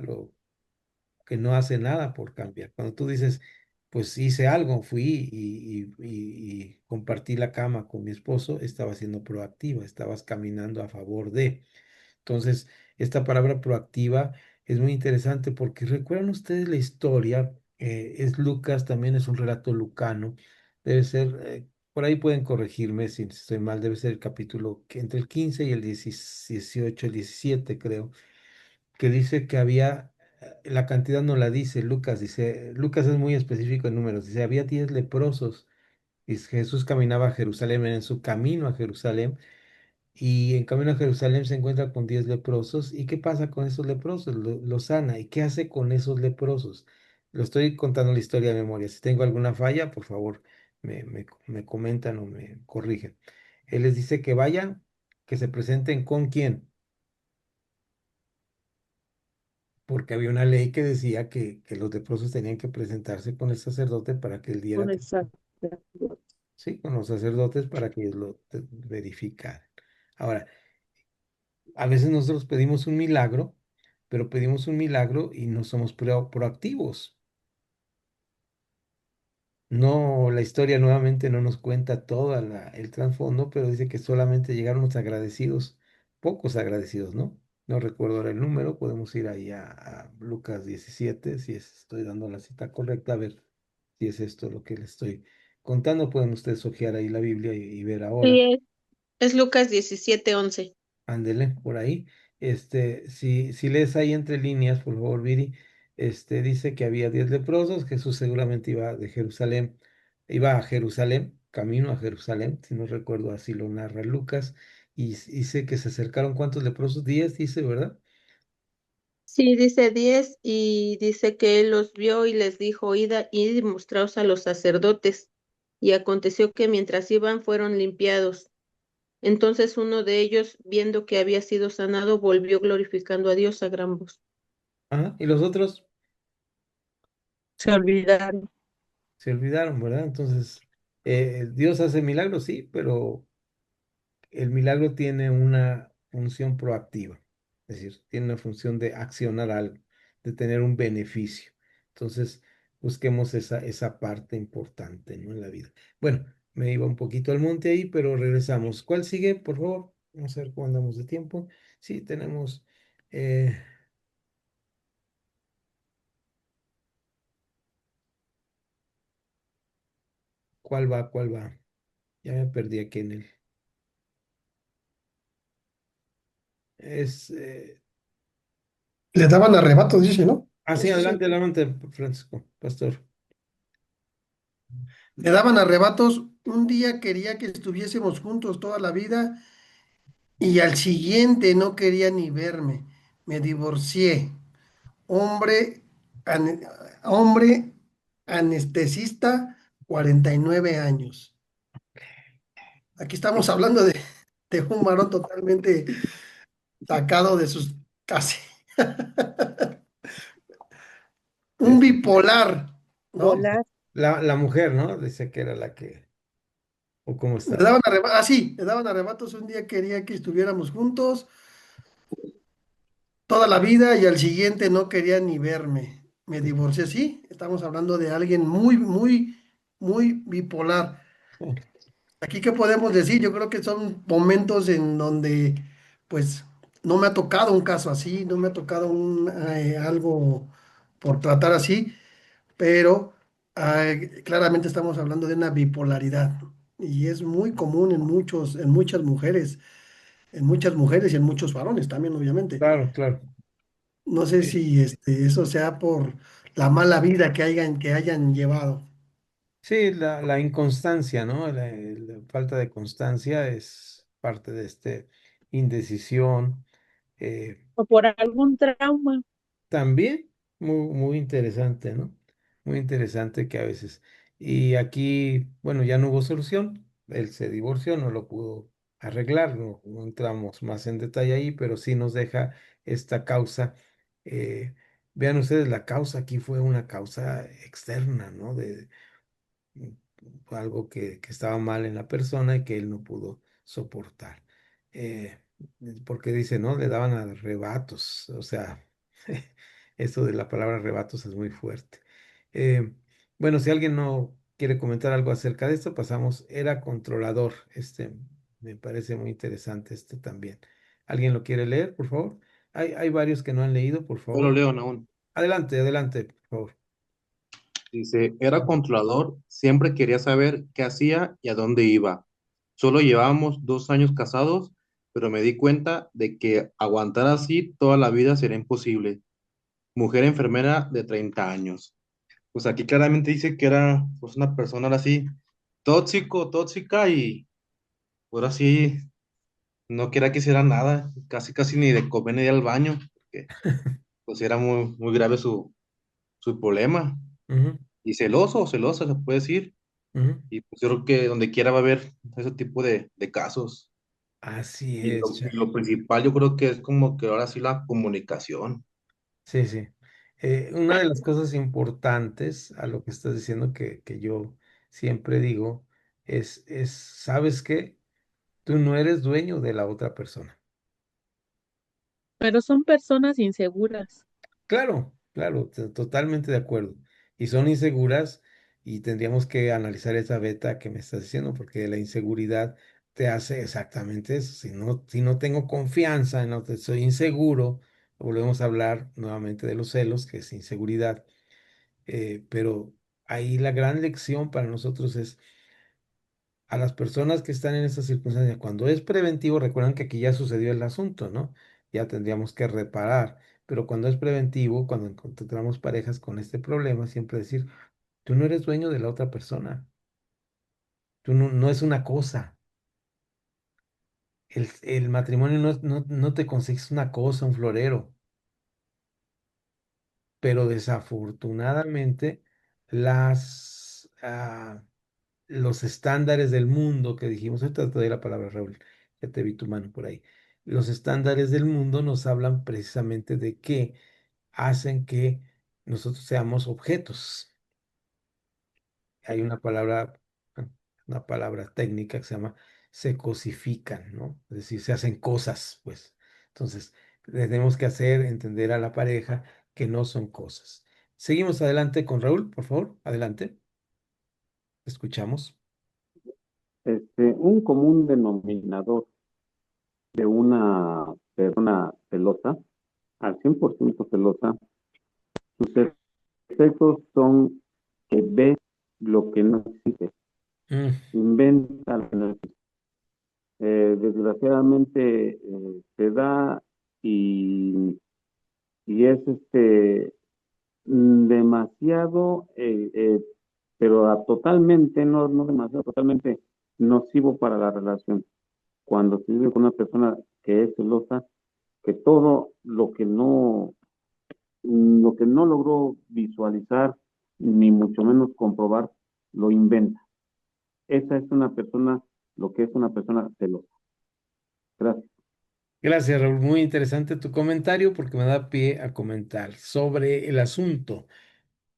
Que no hace nada por cambiar. Cuando tú dices, pues hice algo, fui y compartí la cama con mi esposo, estaba siendo proactiva, estabas caminando a favor de. Entonces, esta palabra proactiva es muy interesante porque recuerdan ustedes la historia, es Lucas, también es un relato lucano, debe ser, por ahí pueden corregirme si estoy mal, debe ser el capítulo entre el 15 y el 18, el 17 creo, que dice que había, la cantidad no la dice Lucas, dice, Lucas es muy específico en números, dice, había 10 leprosos y Jesús caminaba a Jerusalén, en su camino a Jerusalén y en camino a Jerusalén se encuentra con 10 leprosos. ¿Y qué pasa con esos leprosos? Los sana. ¿Y qué hace con esos leprosos? Lo estoy contando la historia de memoria. Si tengo alguna falla, por favor, me comentan o me corrigen. Él les dice que vayan, que se presenten con quién, porque había una ley que decía que los leprosos tenían que presentarse con el sacerdote para que él diera, Con el sacerdote. sí, con los sacerdotes para que ellos lo verificaran. Ahora, a veces nosotros pedimos un milagro, pero pedimos un milagro y no somos proactivos. No, la historia nuevamente no nos cuenta todo el trasfondo, pero dice que solamente llegaron los agradecidos, pocos agradecidos, ¿no? No recuerdo ahora el número, podemos ir ahí a Lucas 17, si estoy dando la cita correcta, a ver si es esto lo que les estoy contando. Pueden ustedes hojear ahí la Biblia y ver ahora. Sí, es Lucas 17:11. Ándele, por ahí. Si lees ahí entre líneas, por favor, Viri, dice que había 10 leprosos, Jesús seguramente iba a Jerusalén, camino a Jerusalén, si no recuerdo así lo narra Lucas, y dice que se acercaron, ¿cuántos leprosos? 10, dice, ¿verdad? Sí, dice 10 y dice que él los vio y les dijo, id y mostraos a los sacerdotes. Y aconteció que mientras iban fueron limpiados. Entonces uno de ellos, viendo que había sido sanado, volvió glorificando a Dios a gran voz. Ajá, y los otros Se olvidaron. se olvidaron, ¿verdad? Entonces, Dios hace milagros, sí, pero el milagro tiene una función proactiva, es decir, tiene una función de accionar algo, de tener un beneficio. Entonces, busquemos esa parte importante, ¿no? En la vida. Bueno, me iba un poquito al monte ahí, pero regresamos. ¿Cuál sigue, por favor? Vamos a ver cómo andamos de tiempo. Sí, tenemos... eh, ¿cuál va? ¿Cuál va? Ya me perdí aquí en el... Es... Le daban arrebatos, dice, ¿no? Sí, Ese es adelante, adelante, Francisco, pastor. Le daban arrebatos. Un día quería que estuviésemos juntos toda la vida y al siguiente no quería ni verme. Me divorcié. Hombre, ane- hombre anestesista, 49 años. Aquí estamos hablando de un varón totalmente sacado de sus casi. Un Sí, bipolar, ¿no? Volar. La mujer, ¿no? Dice que era la que, o cómo Le estaba. daban arrebatos, sí, le daban arrebatos. Un día quería que estuviéramos juntos toda la vida y al siguiente no quería ni verme. Me divorcié, sí. Estamos hablando de alguien muy, muy, muy bipolar. Aquí, ¿qué podemos decir? Yo creo que son momentos en donde, pues, no me ha tocado un caso así, no me ha tocado algo por tratar así, pero claramente estamos hablando de una bipolaridad y es muy común en muchas mujeres y en muchos varones también, obviamente. Claro, claro. No sé Sí, si eso sea por la mala vida que hayan llevado. sí, la inconstancia, ¿no? La falta de constancia es parte de este indecisión. eh, O por algún trauma. También muy, muy interesante, ¿no? Muy interesante que a veces. Y aquí, bueno, ya no hubo solución. Él se divorció, no lo pudo arreglar, no entramos más en detalle ahí, pero sí nos deja esta causa. eh, Vean ustedes, la causa aquí fue una causa externa, ¿no? Mm, Algo que estaba mal en la persona y que él no pudo soportar. Eh, Porque dice, ¿no? Le daban arrebatos, o sea, eso de la palabra arrebatos es muy fuerte. Eh, bueno, si alguien no quiere comentar algo acerca de esto, pasamos, era controlador. Me parece muy interesante este también. ¿Alguien lo quiere leer, por favor? Hay varios que no han leído, por Yo lo favor. leo, Naún. Adelante, adelante, por favor. Dice, era controlador, siempre quería saber qué hacía y a dónde iba. Solo llevábamos 2 años casados, pero me di cuenta de que aguantar así toda la vida sería imposible. Mujer enfermera de 30 años. Pues aquí claramente dice que era pues una persona ahora sí tóxico, tóxica y ahora sí no quería que hiciera nada, casi casi ni de comer ni de ir al baño, porque pues era muy, muy grave su problema. Ujú, Y celoso o celosa, se puede decir. ujú. Y pues yo creo que donde quiera va a haber ese tipo de casos. Así Y es, lo principal yo creo que es como que ahora sí la comunicación. sí, sí. Una de las cosas importantes a lo que estás diciendo que yo siempre digo ¿sabes qué? Tú no eres dueño de la otra persona. Pero son personas inseguras. Claro, claro, totalmente de acuerdo. Y son inseguras y tendríamos que analizar esa beta que me estás diciendo, porque la inseguridad te hace exactamente eso. Si no tengo confianza, soy inseguro, volvemos a hablar nuevamente de los celos, que es inseguridad. Pero ahí la gran lección para nosotros es a las personas que están en estas circunstancias, cuando es preventivo, recuerdan que aquí ya sucedió el asunto, ¿no? Ya tendríamos que reparar, pero cuando es preventivo, cuando encontramos parejas con este problema, siempre decir, tú no eres dueño de la otra persona, tú no es una cosa, el matrimonio no te consigues una cosa, un florero, pero desafortunadamente las... los estándares del mundo que dijimos, ahorita te doy la palabra, Raúl, ya te vi tu mano por ahí. Los estándares del mundo nos hablan precisamente de que hacen que nosotros seamos objetos. Hay una palabra técnica que se llama se cosifican, ¿no? Es decir, se hacen cosas, pues. Entonces, le tenemos que hacer entender a la pareja que no son cosas. Seguimos adelante con Raúl, por favor, adelante. Escuchamos. Un común denominador de una persona celosa, al 100% celosa, sus efectos son que ve lo que no existe, Mm, inventa lo que no existe. Desgraciadamente se da y, y es demasiado, pero totalmente, no demasiado, totalmente nocivo para la relación. Cuando se vive con una persona que es celosa, que todo lo que no logró visualizar, ni mucho menos comprobar, lo inventa. Esa es una persona, lo que es una persona celosa. Gracias. Gracias, Raúl. Muy interesante tu comentario porque me da pie a comentar sobre el asunto.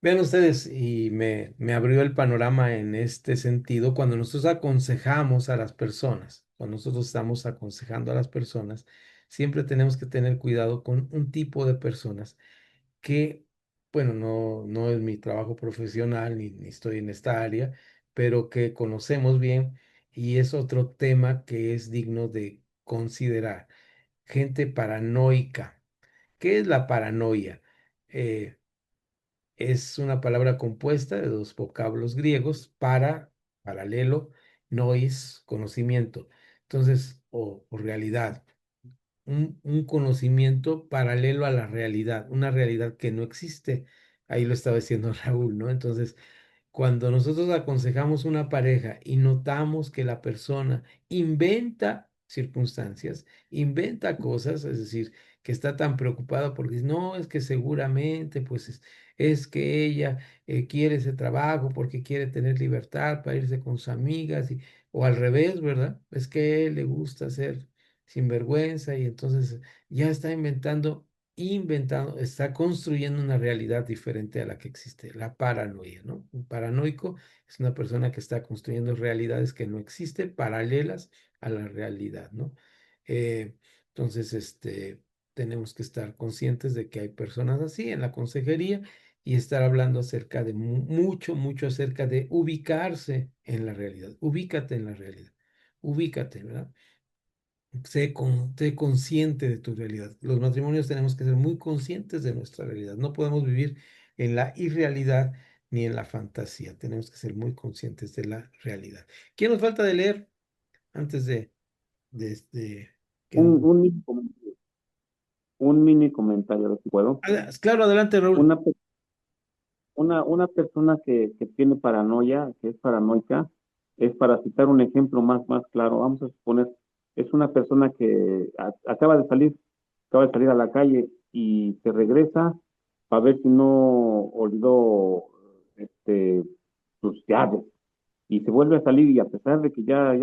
Vean ustedes, y me abrió el panorama en este sentido, cuando nosotros aconsejamos a las personas, cuando nosotros estamos aconsejando a las personas, siempre tenemos que tener cuidado con un tipo de personas que, bueno, no es mi trabajo profesional, ni estoy en esta área, pero que conocemos bien y es otro tema que es digno de considerar. Gente paranoica. ¿Qué es la paranoia? Eh, es una palabra compuesta de dos vocablos griegos, para, paralelo, nois, conocimiento. Entonces, o realidad, un conocimiento paralelo a la realidad, una realidad que no existe. Ahí lo estaba diciendo Raúl, ¿no? Entonces, cuando nosotros aconsejamos una pareja y notamos que la persona inventa circunstancias, inventa cosas, es decir, que está tan preocupada porque dice, no, es que seguramente, pues es que ella quiere ese trabajo porque quiere tener libertad para irse con sus amigas, o al revés, ¿verdad? Es que a él le gusta ser sinvergüenza y entonces ya está inventando, está construyendo una realidad diferente a la que existe, la paranoia, ¿no? Un paranoico es una persona que está construyendo realidades que no existen, paralelas a la realidad, ¿no? Eh, entonces, tenemos que estar conscientes de que hay personas así en la consejería y estar hablando acerca de mucho acerca de ubicarse en la realidad. Ubícate en la realidad. Ubícate, ¿verdad? Sé consciente de tu realidad. Los matrimonios tenemos que ser muy conscientes de nuestra realidad. No podemos vivir en la irrealidad ni en la fantasía. Tenemos que ser muy conscientes de la realidad. ¿Qué nos falta de leer antes de que Un, un mini comentario, un mini comentario, a ver si puedo. Claro, adelante, Raúl. Una, una persona que tiene paranoia, que es paranoica, es para citar un ejemplo más claro. Vamos a suponer, es una persona que acaba de salir a la calle y se regresa para ver si no olvidó sus llaves y se vuelve a salir y a pesar de que ya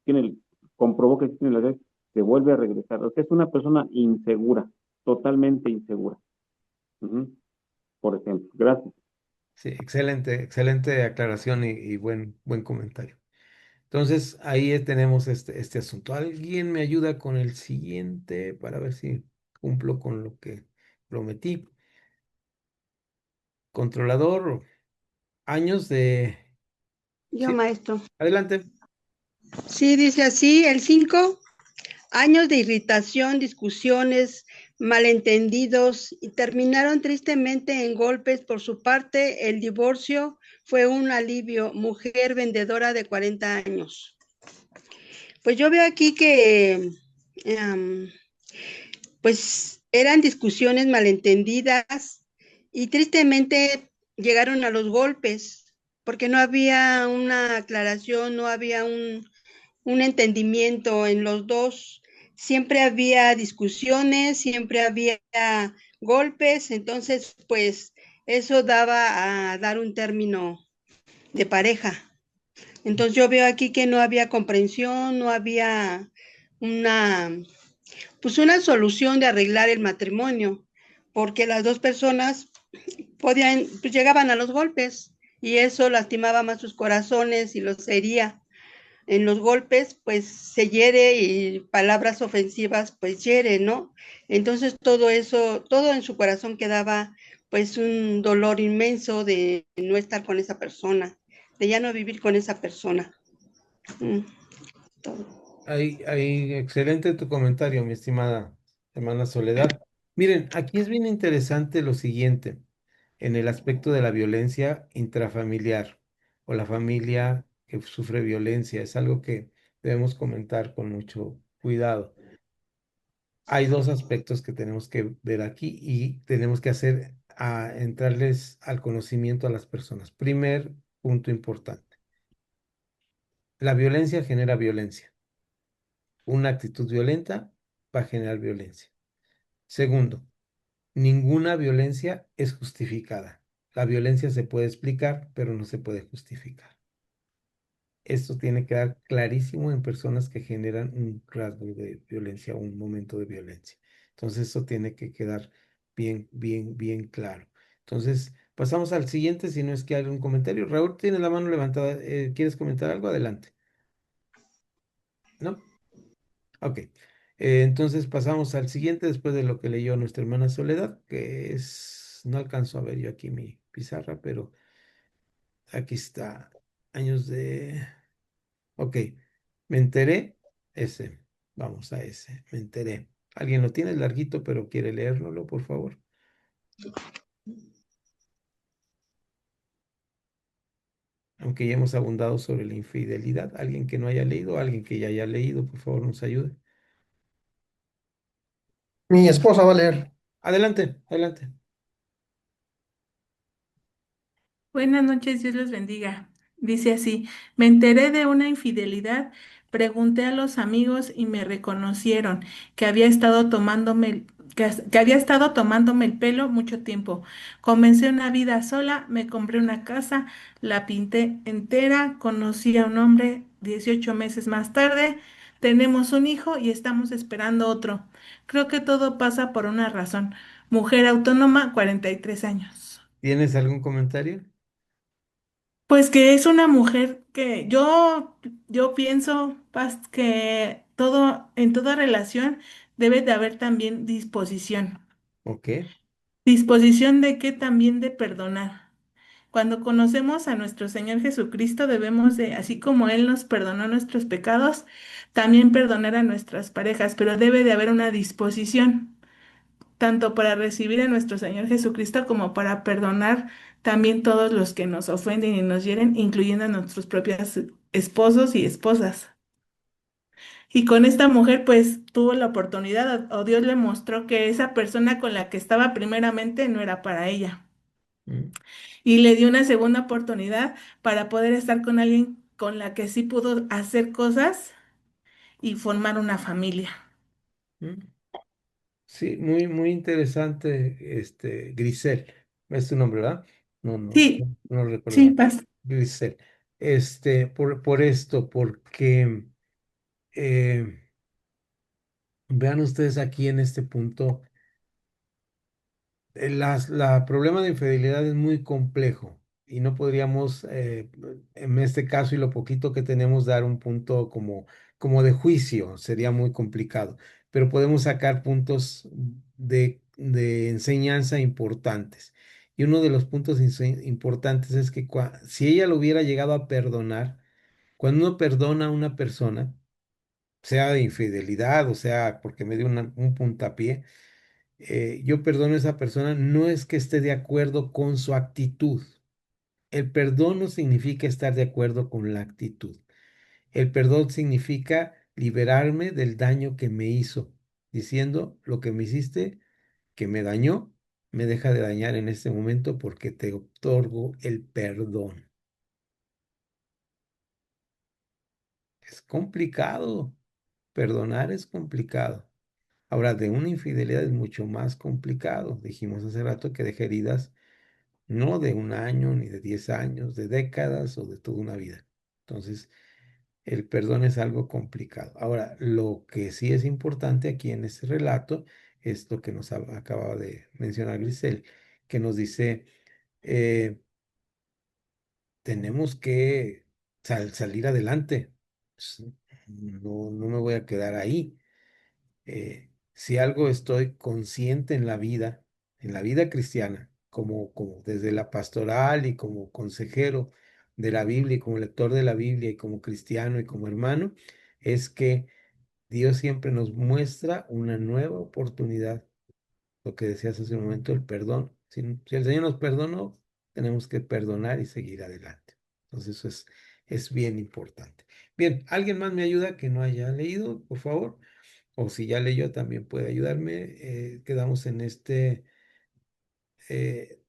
tiene comprobó que tiene la llave, se vuelve a regresar. O sea, es una persona insegura, totalmente insegura. Ujú. Por ejemplo, gracias. Sí, excelente aclaración y buen comentario. Entonces, ahí tenemos este asunto. ¿Alguien me ayuda con el siguiente para ver si cumplo con lo que prometí? Controlador, años de... Yo, Sí, maestro. adelante. Sí, dice así, el 5, años de irritación, discusiones, malentendidos y terminaron tristemente en golpes por su parte. El divorcio fue un alivio. Mujer vendedora de 40 años. Pues yo veo aquí que pues eran discusiones malentendidas y tristemente llegaron a los golpes porque no había una aclaración, no había un entendimiento en los dos. Siempre había discusiones, siempre había golpes, entonces pues eso daba a dar un término de pareja. Entonces yo veo aquí que no había comprensión, no había una, pues una solución de arreglar el matrimonio, porque las dos personas podían, pues llegaban a los golpes y eso lastimaba más sus corazones y los hería. En los golpes, pues se hiere y palabras ofensivas, pues hiere, ¿no? Entonces todo eso, todo en su corazón quedaba pues un dolor inmenso de no estar con esa persona, de ya no vivir con esa persona. Todo. Excelente tu comentario, mi estimada hermana Soledad. Miren, aquí es bien interesante lo siguiente, en el aspecto de la violencia intrafamiliar o la familia que sufre violencia. Es algo que debemos comentar con mucho cuidado. Hay dos aspectos que tenemos que ver aquí y tenemos que entrarles al conocimiento a las personas. Primer punto importante, la violencia genera violencia. Una actitud violenta va a generar violencia. Segundo, ninguna violencia es justificada. La violencia se puede explicar, pero no se puede justificar. Esto tiene que quedar clarísimo en personas que generan un rasgo de violencia o un momento de violencia. Entonces, eso tiene que quedar bien claro. Entonces, Pasamos al siguiente, si no es que hay algún comentario. Raúl, tienes la mano levantada. ¿Quieres comentar algo? Adelante. ¿No? Ok. Entonces pasamos al siguiente después de lo que leyó nuestra hermana Soledad, que es, no alcanzo a ver yo aquí mi pizarra, pero aquí está. Años de... Ok. Me enteré. Ese. Vamos a ese. Me enteré. ¿Alguien lo tiene? Es larguito, pero quiere leérnoslo, por favor. Aunque ya hemos abundado sobre la infidelidad. Alguien que no haya leído, alguien que ya haya leído, por favor, nos ayude. Mi esposa va a leer. Adelante, adelante. Buenas noches, Dios les bendiga. Dice así, me enteré de una infidelidad, pregunté a los amigos y me reconocieron que había estado que había estado tomándome el pelo mucho tiempo. Comencé una vida sola, me compré una casa, la pinté entera, conocí a un hombre 18 meses más tarde, tenemos un hijo y estamos esperando otro. Creo que todo pasa por una razón. Mujer autónoma, 43 años. ¿Tienes algún comentario? Pues que es una mujer que yo pienso, que en toda relación debe de haber también disposición. Ok. Disposición de qué también de perdonar. Cuando conocemos a nuestro Señor Jesucristo, debemos de, así como Él nos perdonó nuestros pecados, también perdonar a nuestras parejas, pero debe de haber una disposición tanto para recibir a nuestro Señor Jesucristo como para perdonar también todos los que nos ofenden y nos hieren, incluyendo a nuestros propios esposos y esposas. Y con esta mujer, pues tuvo la oportunidad, o Dios le mostró que esa persona con la que estaba primeramente no era para ella. Mm, Y le dio una segunda oportunidad para poder estar con alguien con la que sí pudo hacer cosas y formar una familia. mm. Sí, muy, muy interesante, Grisel. Es tu nombre, ¿verdad? No, no, Sí, no lo sí, recordaba. pasa. Grisel. Por esto, porque eh, vean ustedes aquí en este punto. La problema de infidelidad es muy complejo y no podríamos, en este caso y lo poquito que tenemos, dar un punto como de juicio, sería muy complicado, pero podemos sacar puntos de enseñanza importantes. Y uno de los puntos importantes es que si ella lo hubiera llegado a perdonar, cuando uno perdona a una persona, sea de infidelidad o sea porque me dio un puntapié, yo perdono a esa persona, no es que esté de acuerdo con su actitud. El perdón no significa estar de acuerdo con la actitud. El perdón significa liberarme del daño que me hizo, diciendo lo que me hiciste, que me dañó, me deja de dañar en este momento porque te otorgo el perdón. Es complicado, perdonar es complicado. Ahora, de una infidelidad es mucho más complicado. Dijimos hace rato que deja heridas no de un año, ni de 10 años, de décadas o de toda una vida. Entonces, el perdón es algo complicado. Ahora, lo que sí es importante aquí en este relato es lo que nos acaba de mencionar Grisel, que nos dice, eh, tenemos que salir adelante. No, no me voy a quedar ahí. Si algo estoy consciente en la vida cristiana, como desde la pastoral y como consejero de la Biblia y como lector de la Biblia y como cristiano y como hermano, es que Dios siempre nos muestra una nueva oportunidad. Lo que decías hace un momento, el perdón. Si el Señor nos perdonó, tenemos que perdonar y seguir adelante. Entonces eso es bien importante. Bien, ¿alguien más me ayuda que no haya leído, por favor? O si ya leyó, también puede ayudarme. Quedamos en eh,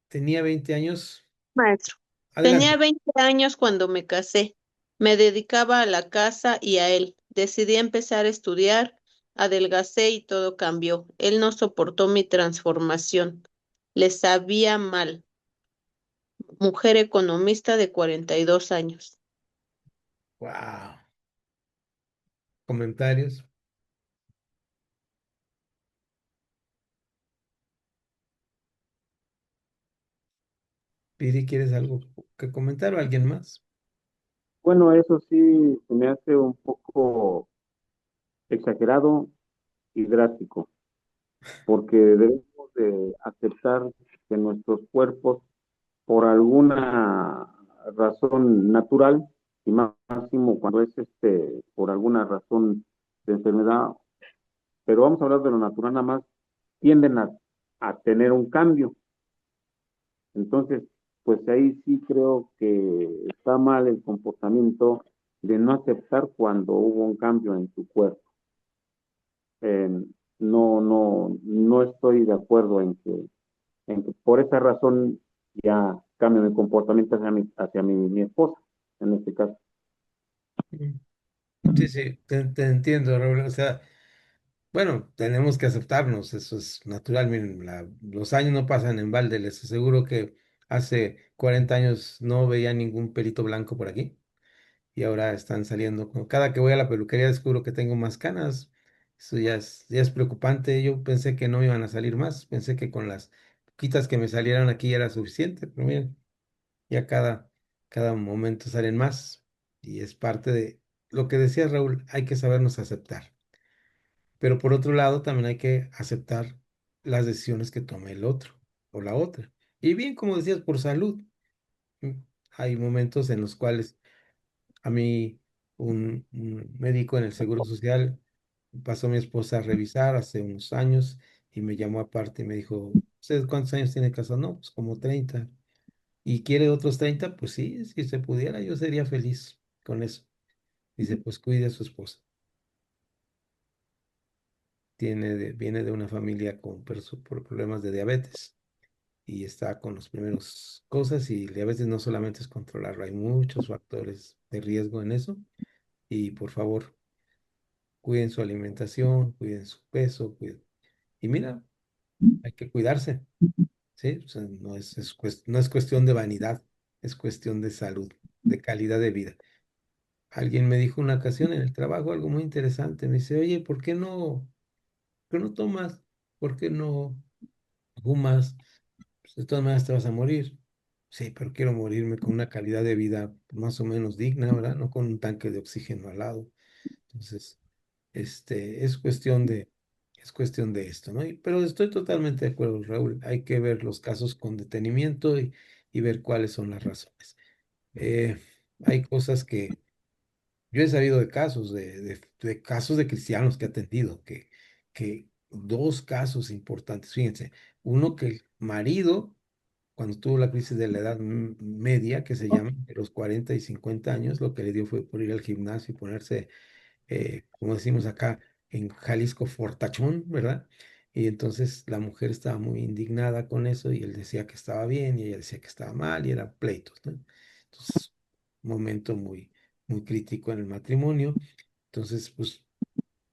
tenía 20 años. Maestro, tenía Adelante. 20 años cuando me casé. Me dedicaba a la casa y a él. Decidí empezar a estudiar, adelgacé y todo cambió. Él no soportó mi transformación. Le sabía mal. Mujer economista de 42 años. Wow. Comentarios. Piri, ¿quieres algo que comentar o alguien más? Bueno, eso sí se me hace un poco exagerado y drástico, porque debemos de aceptar que nuestros cuerpos, por alguna razón natural, y máximo cuando es por alguna razón de enfermedad, pero vamos a hablar de lo natural nada más, tienden a tener un cambio. Entonces, pues ahí sí creo que está mal el comportamiento de no aceptar cuando hubo un cambio en tu cuerpo. Eh, no estoy de acuerdo en que por esa razón ya cambio mi comportamiento hacia mi esposa, en este caso. Mm. Sí, sí, te entiendo, Raúl. O sea, bueno, tenemos que aceptarnos, eso es natural. Miren, los años no pasan en balde. Les aseguro que hace 40 años no veía ningún pelito blanco por aquí y ahora están saliendo. Cada que voy a la peluquería descubro que tengo más canas. Eso ya es preocupante. Yo pensé que no me iban a salir más. Pensé que con las poquitas que me salieran aquí era suficiente, pero miren, ya cada momento salen más y es parte de lo que decía Raúl, hay que sabernos aceptar. Pero por otro lado, también hay que aceptar las decisiones que tome el otro o la otra. Y bien, como decías, por salud. mm, Hay momentos en los cuales a mí un médico en el Seguro Social pasó mi esposa a revisar hace unos años y me llamó aparte y me dijo, ¿usted cuántos años tiene casado? No, pues como 30. ¿Y quiere otros 30? Pues sí, si se pudiera, yo sería feliz con eso. Dice, pues cuide a su esposa. Viene de una familia con por problemas de diabetes y está con los primeros cosas y a veces no solamente es controlarlo, hay muchos factores de riesgo en eso y por favor, cuiden su alimentación, cuiden su peso, cuiden. Y mira, hay que cuidarse, ¿sí? O sea, no es cuestión de vanidad, es cuestión de salud, de calidad de vida. Alguien me dijo una ocasión en el trabajo algo muy interesante. Me dice, oye, ¿por qué no tomas? ¿Por qué no fumas? Pues de todas maneras te vas a morir. Sí, pero quiero morirme con una calidad de vida más o menos digna, ¿verdad? No con un tanque de oxígeno al lado. Entonces, es cuestión de esto, ¿no? Pero estoy totalmente de acuerdo, Raúl. Hay que ver los casos con detenimiento y ver cuáles son las razones. Eh, Hay cosas que yo he sabido de casos, de casos de cristianos que he atendido, que dos casos importantes, fíjense, uno que el marido, cuando tuvo la crisis de la edad media, que se llama, de los 40 y 50 años, lo que le dio fue por ir al gimnasio y ponerse, como decimos acá en Jalisco, fortachón, ¿verdad? Y entonces la mujer estaba muy indignada con eso y él decía que estaba bien y ella decía que estaba mal y eran pleitos, ¿no? Entonces, momento muy crítico en el matrimonio. Entonces, pues,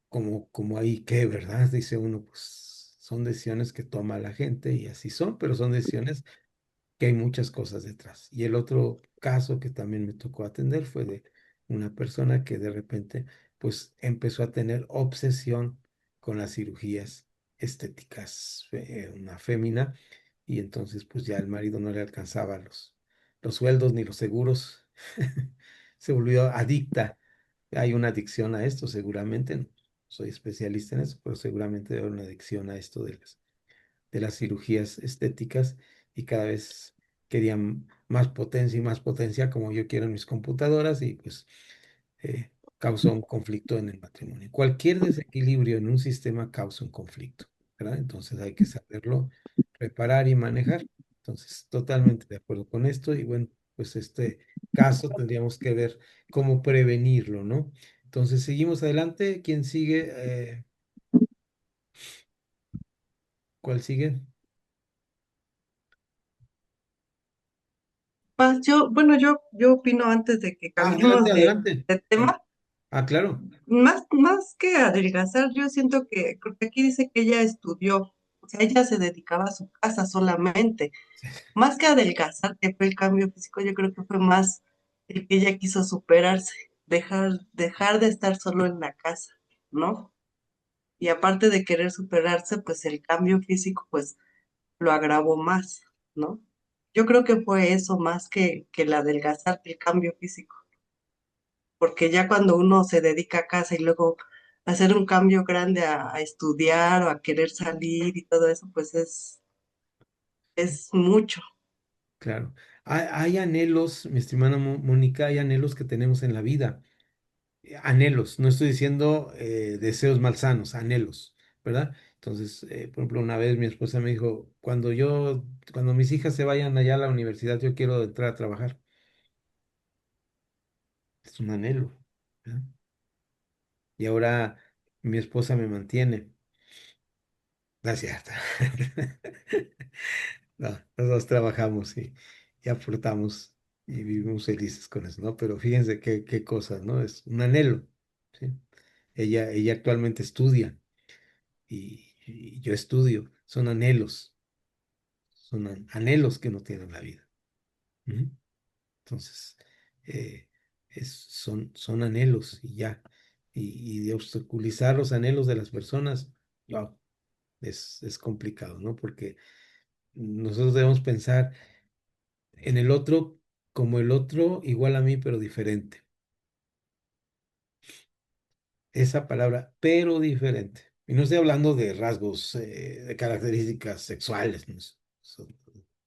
como ahí que, ¿verdad? Dice uno, pues son decisiones que toma la gente y así son, pero son decisiones que hay muchas cosas detrás. Y el otro caso que también me tocó atender fue de una persona que de repente, pues, empezó a tener obsesión con las cirugías estéticas, una fémina, y entonces, pues, ya el marido no le alcanzaba los sueldos ni los seguros. Se volvió adicta. Hay una adicción a esto, seguramente. No soy especialista en eso, pero seguramente hay una adicción a esto de las cirugías estéticas y cada vez querían más potencia como yo quiero en mis computadoras y pues causó un conflicto en el matrimonio. Cualquier desequilibrio en un sistema causa un conflicto, ¿verdad? Entonces hay que saberlo reparar y manejar. Entonces, totalmente de acuerdo con esto y bueno, pues este caso tendríamos que ver cómo prevenirlo, ¿no? Entonces, seguimos adelante. ¿Quién sigue? ¿Cuál sigue? Yo opino antes de que Adelante, cambiemos adelante. de tema, Claro. más que adelgazar, yo siento que, porque aquí dice que ella estudió, o sea, ella se dedicaba a su casa solamente, más que adelgazar, que fue el cambio físico, yo creo que fue más el que ella quiso superarse, dejar de estar solo en la casa, ¿no? Y aparte de querer superarse, pues el cambio físico, pues lo agravó más, ¿no? Yo creo que fue eso más que el adelgazar, que el cambio físico, porque ya cuando uno se dedica a casa y luego hacer un cambio grande a estudiar o a querer salir y todo eso, pues es mucho. Claro. Hay anhelos, mi estimada Mónica, hay anhelos que tenemos en la vida. Anhelos, no estoy diciendo deseos malsanos, anhelos, ¿verdad? Entonces, por ejemplo, una vez mi esposa me dijo, cuando mis hijas se vayan allá a la universidad, yo quiero entrar a trabajar. Es un anhelo, ¿verdad? Y ahora mi esposa me mantiene. No es cierto. No, los dos trabajamos y aportamos y vivimos felices con eso, ¿no? Pero fíjense qué cosas, ¿no? Es un anhelo, ¿sí? Ella actualmente estudia y yo estudio. Son anhelos, son anhelos que no tiene la vida. Ujú. Entonces, eh, son anhelos y ya. Y de obstaculizar los anhelos de las personas, wow, es complicado, ¿no? Porque nosotros debemos pensar en el otro como el otro igual a mí, pero diferente. Esa palabra, pero diferente. Y no estoy hablando de rasgos, de características sexuales, ¿no? Es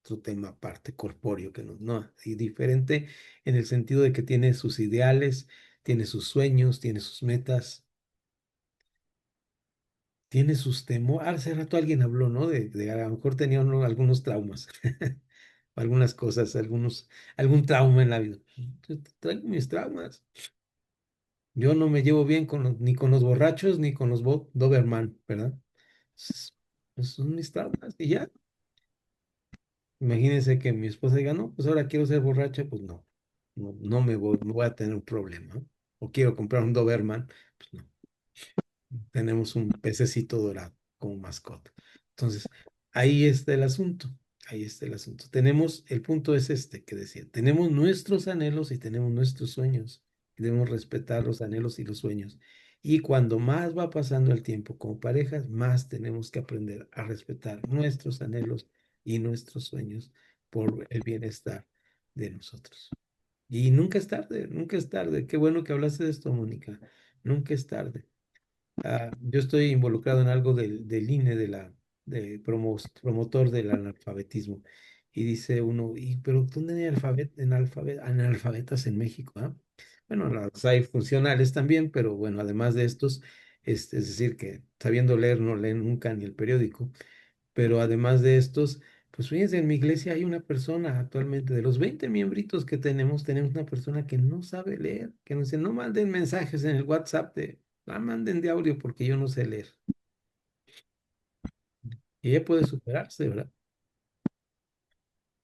otro tema aparte, corpóreo, que no, y diferente en el sentido de que tiene sus ideales, tiene sus sueños, tiene sus metas, tiene sus temores. Hace rato alguien habló, ¿no? De a lo mejor tenía uno algunos traumas, algunas cosas, algún trauma en la vida. Yo traigo mis traumas. Yo no me llevo bien ni con los borrachos ni con los Doberman, ¿verdad? Es- Son mis traumas y ya. Imagínense que mi esposa diga, no, pues ahora quiero ser borracha, pues no me voy a tener un problema, ¿no? O quiero comprar un Doberman, pues no. Tenemos un pececito dorado como mascota. Entonces, ahí está el asunto, ahí está el asunto. El punto es este que decía, tenemos nuestros anhelos y tenemos nuestros sueños. Y debemos respetar los anhelos y los sueños. Y cuando más va pasando el tiempo como parejas, más tenemos que aprender a respetar nuestros anhelos y nuestros sueños por el bienestar de nosotros. Y nunca es tarde, nunca es tarde. Qué bueno que hablaste de esto, Mónica. Nunca es tarde. Yo estoy involucrado en algo del INE, promotor del analfabetismo. Y dice uno, pero ¿dónde hay analfabetas en México? ¿Ah? Bueno, las hay funcionales también, pero bueno, además de estos, es decir, que sabiendo leer no leen nunca ni el periódico, pero además de estos, pues fíjense, en mi iglesia hay una persona actualmente, de los 20 miembritos que tenemos una persona que no sabe leer, que nos dice, no manden mensajes en el WhatsApp manden de audio porque yo no sé leer. Y ella puede superarse, ¿verdad?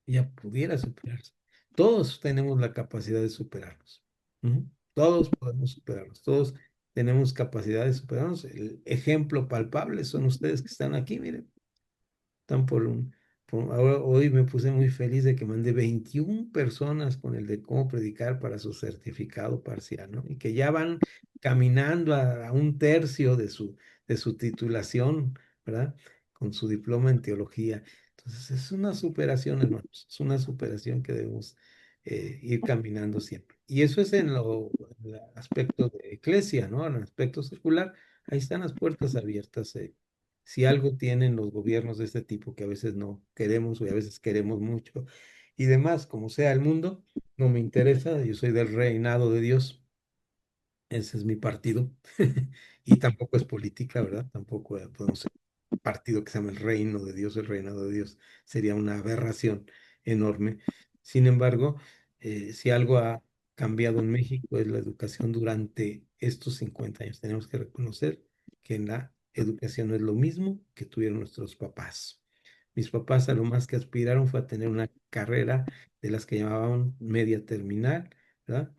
Ella pudiera superarse. Todos tenemos la capacidad de superarnos. Ujú. Todos podemos superarnos. Todos tenemos capacidad de superarnos. El ejemplo palpable son ustedes que están aquí, miren. Están ahora, hoy me puse muy feliz de que mandé 21 personas con el de cómo predicar para su certificado parcial, ¿no? Y que ya van caminando a un tercio de su titulación, ¿verdad? Con su diploma en teología. Entonces, es una superación, hermanos. Es una superación que debemos ir caminando siempre. Y eso es en el aspecto de iglesia, ¿no? En el aspecto secular, ahí están las puertas abiertas. Si algo tienen los gobiernos de este tipo que a veces no queremos o a veces queremos mucho y demás, como sea el mundo, no me interesa, yo soy del reinado de Dios, ese es mi partido y tampoco es política, ¿verdad? Tampoco podemos ser un partido que se llama el reino de Dios, el reinado de Dios, sería una aberración enorme. Sin embargo, si algo ha cambiado en México es la educación durante estos 50 años. Tenemos que reconocer que en la educación no es lo mismo que tuvieron nuestros papás. Mis papás a lo más que aspiraron fue a tener una carrera de las que llamaban media terminal, ¿verdad?